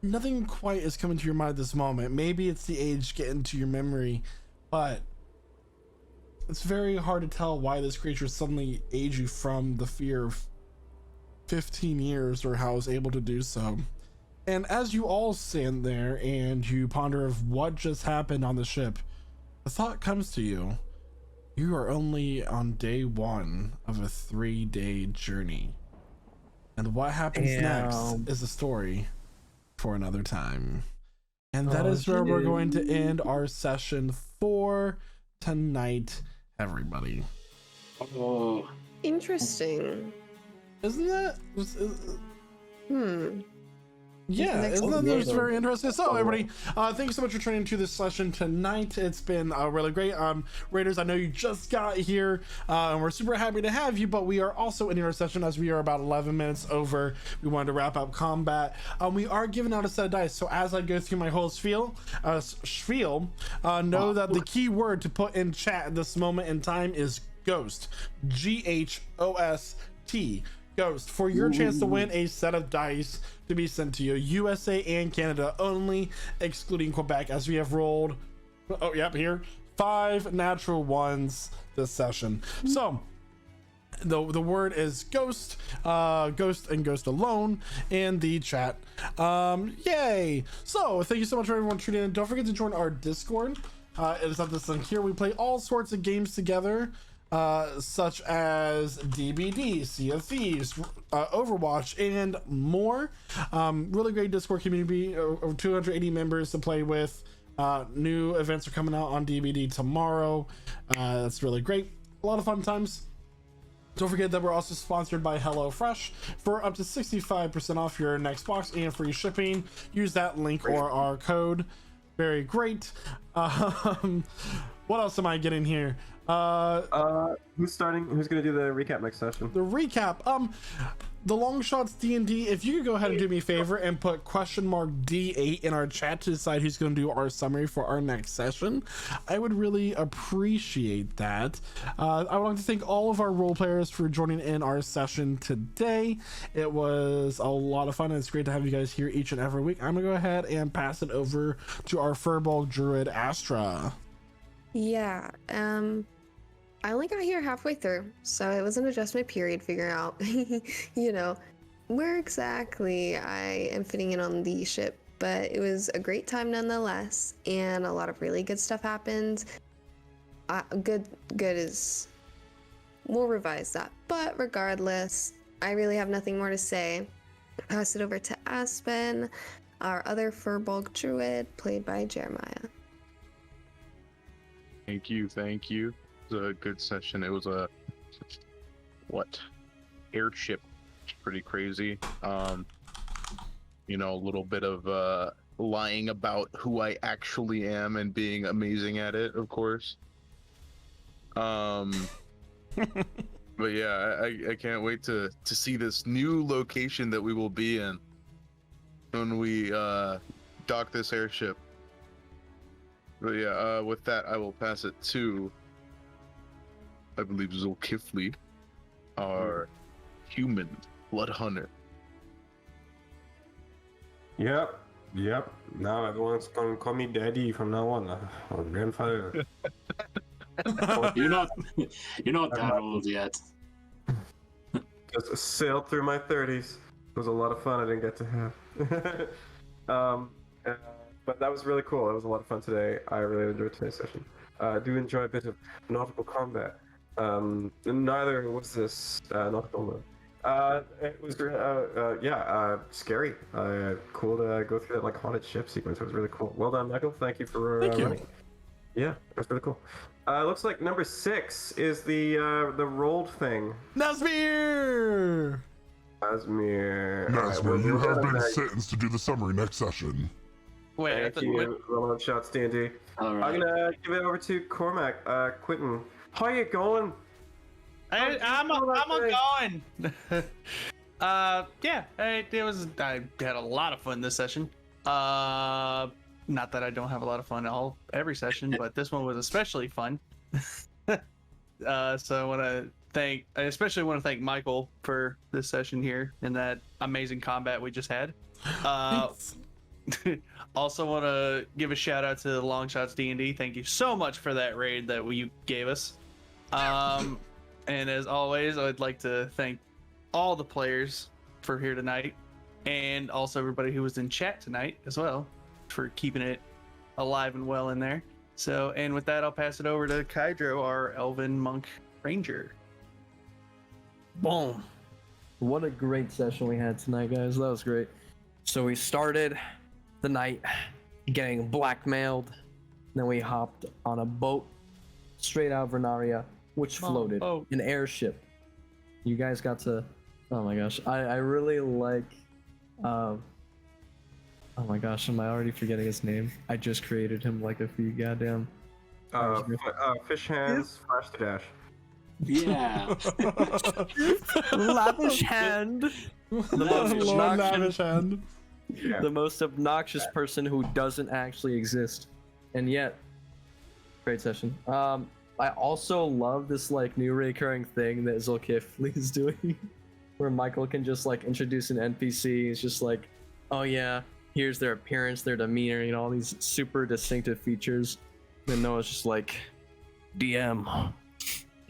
nothing quite is coming to your mind at this moment. Maybe it's the age getting to your memory, but it's very hard to tell why this creature suddenly aids you from the fear of 15 years or how it's able to do so. And as you all stand there and you ponder of what just happened on the ship, the thought comes to you. You are only on day 1 of a 3-day journey. And what happens next is a story for another time. And that is where we're going to end our session for tonight, everybody. Oh, Interesting. Isn't that? Yeah, Next isn't that one. just very interesting? So, everybody, thank you so much for tuning into this session tonight. It's been really great. Raiders, I know you just got here, and we're super happy to have you, but we are also in our session as we are about 11 minutes over. We wanted to wrap up combat. We are giving out a set of dice, so as I go through my whole spiel, know that the key word to put in chat at this moment in time is ghost. GHOST. Ghost, for your chance to win a set of dice to be sent to you, USA and Canada only, excluding Quebec, as we have rolled, here, 5 natural ones this session. So the word is ghost, ghost and ghost alone in the chat. Yay! So thank you so much for everyone tuning in. Don't forget to join our Discord. It is at this link here. We play all sorts of games together, such as DBD, Sea of Thieves, Overwatch, and more. Really great Discord community, over 280 members to play with. New events are coming out on DBD tomorrow. That's really great. A lot of fun times. Don't forget that we're also sponsored by HelloFresh for up to 65% off your next box and free shipping. Use that link or our code. Very great. What else am I getting here? Who's starting? Who's gonna do the recap next session? The recap. The Long Shots D&D. If you could go ahead and do me a favor and put !D8 in our chat to decide who's going to do our summary for our next session, I would really appreciate that. I would like to thank all of our role players for joining in our session today. It was a lot of fun, and it's great to have you guys here each and every week. I'm gonna go ahead and pass it over to our Furball Druid, Astra. Yeah, I only got here halfway through, so it was an adjustment period figuring out, where exactly I am fitting in on the ship. But it was a great time nonetheless, and a lot of really good stuff happened. Good is... We'll revise that. But regardless, I really have nothing more to say. Pass it over to Aspen, our other Furball Druid, played by Jeremiah. Thank you. It was a good session. It was a airship, pretty crazy. A little bit of lying about who I actually am and being amazing at it, of course. But yeah, I can't wait to see this new location that we will be in when we dock this airship. But yeah, with that, I will pass it to, I believe, Zulkifli, our human blood hunter. Yep. Now everyone's gonna call me daddy from now on, or grandfather. you're not that old yet. Just sailed through my 30s. It was a lot of fun I didn't get to have. But that was really cool. It was a lot of fun today. I really enjoyed today's session. I do enjoy a bit of nautical combat. Neither was this nautical mode. It was scary. Cool to go through that haunted ship sequence. It was really cool. Well done, Michael. Thank you for running. Yeah, that's really cool. Looks like number 6 is the rolled thing. Nazmir! Nazmir, you have been sentenced to do the summary next session. Wait, Thank you, Long Shots D&D. All right. I'm gonna give it over to Cormac. Quentin, how you going? I'm going. I had a lot of fun this session. Not that I don't have a lot of fun every session, but this one was especially fun. So I especially want to thank Michael for this session here and that amazing combat we just had. Also want to give a shout out to Long Shots D&D. Thank you so much for that raid that you gave us. And as always, I'd like to thank all the players for here tonight, and also everybody who was in chat tonight as well for keeping it alive and well in there. So, and with that, I'll pass it over to Kydro, our Elven Monk Ranger. Boom. What a great session we had tonight, guys. That was great. So we started the night getting blackmailed. Then we hopped on a boat straight out of Vernaria, which floated. An airship. You guys got to... Oh my gosh. I really like... oh my gosh, am I already forgetting his name? I just created him like a few goddamn... Fish hands, flash to dash. Yeah. Lavish hand. The most Lord Lavish obnoxious, Hand. Yeah. the most obnoxious person who doesn't actually exist, and yet, great session. I also love this like new recurring thing that Zulkifli is doing, where Michael can just like introduce an NPC. It's just like, oh yeah, here's their appearance, their demeanor, you know, all these super distinctive features. Then Noah's just like, DM.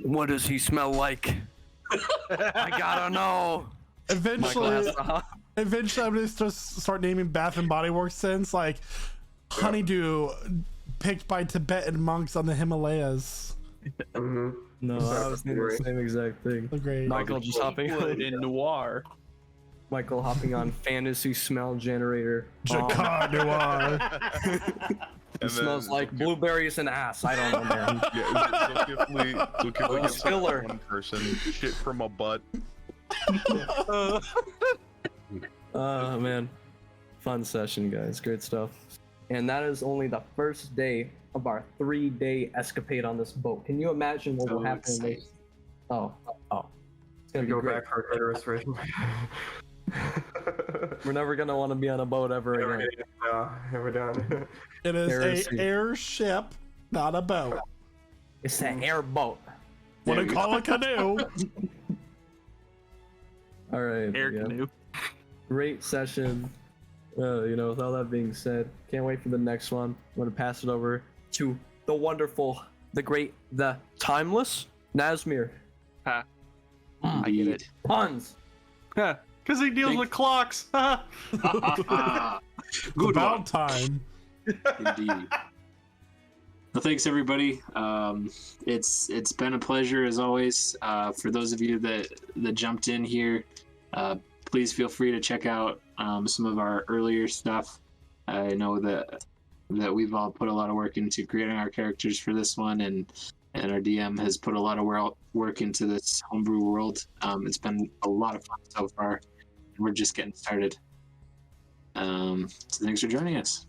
What does he smell like? I gotta know. Eventually, I'm gonna start naming Bath and Body Works scents like honeydew picked by Tibetan monks on the Himalayas. Mm-hmm. No, I was thinking the same exact thing. Great. Michael just hopping on, in noir. Michael hopping on fantasy smell generator. Jacquard Noir. It smells like blueberries and ass. I don't know, man. Yeah, Zulkifli gets Spiller. one person shit from a butt. Oh man, fun session, guys. Great stuff. And that is only the first day of our 3-day escapade on this boat. Can you imagine what will happen next? Oh, it's gonna We be go great. back for a restoration. We're never gonna want to be on a boat ever again. Never done. It is Heresy. a airship, not a boat. It's an airboat. What do call a canoe? All right. Air yeah. canoe. Great session. You know, with all that being said, can't wait for the next one. I'm gonna pass it over to the wonderful, the great, the timeless Nazmir. Ha. I get it. Puns. Because he deals with clocks. Good About one. time. Indeed. Well, thanks everybody. It's been a pleasure as always. For those of you that jumped in here, please feel free to check out some of our earlier stuff. I know that we've all put a lot of work into creating our characters for this one, and our DM has put a lot of work into this homebrew world. It's been a lot of fun so far. We're just getting started. So thanks for joining us.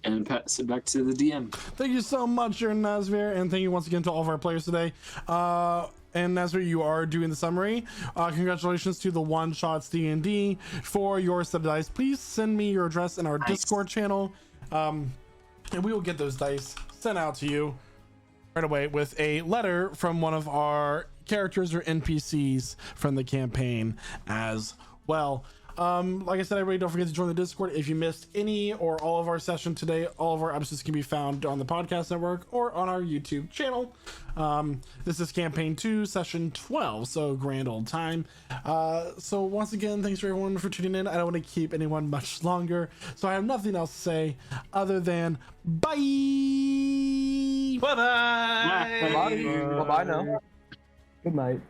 And pass it back to the DM. Thank you so much, Nazmir, and thank you once again to all of our players today. And Nazmir, you are doing the summary. Congratulations to the One Shots D&D for your set of dice. Please send me your address in our Discord channel, and we will get those dice sent out to you right away with a letter from one of our characters or NPCs from the campaign as well. Like I said, everybody, don't forget to join the Discord. If you missed any or all of our session today, all of our episodes can be found on the podcast network or on our YouTube channel. This is campaign 2, session 12, so grand old time. So once again, thanks for everyone for tuning in. I don't want to keep anyone much longer, so I have nothing else to say other than bye. Bye-bye. Bye-bye now. Good night.